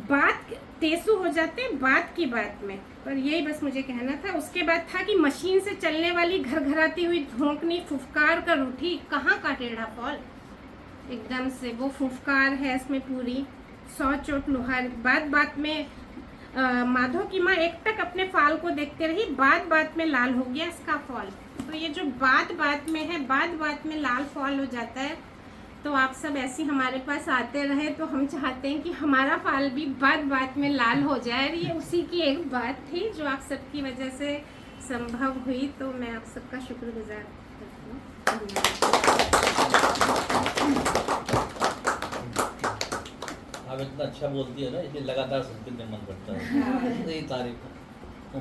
बात टेसू हो जाते हैं बात की बात में, पर यही बस मुझे कहना था। उसके बाद था कि मशीन से चलने वाली घरघराती हुई धौंकनी फुफकार कर उठी। कहाँ का टेढ़ा फॉल, एकदम से वो फुफकार है इसमें पूरी 100 चोट लुहार। बात बात में माधो की माँ एकटक अपने फाल को देखते रही। बात बात में लाल हो गया इसका फॉल। तो ये जो बात बात में है, बात बात में लाल फॉल हो जाता है। तो आप सब ऐसे हमारे पास आते रहे, तो हम चाहते हैं कि हमारा फाल भी बात बात में लाल हो जाए। ये उसी की एक बात थी जो आप सबकी वजह से संभव हुई। तो मैं आप सबका शुक्रगुजार करती हूँ। आप इतना अच्छा बोलती है ना, इसलिए लगातार सुनते मन पड़ता है। यही तारीफ है।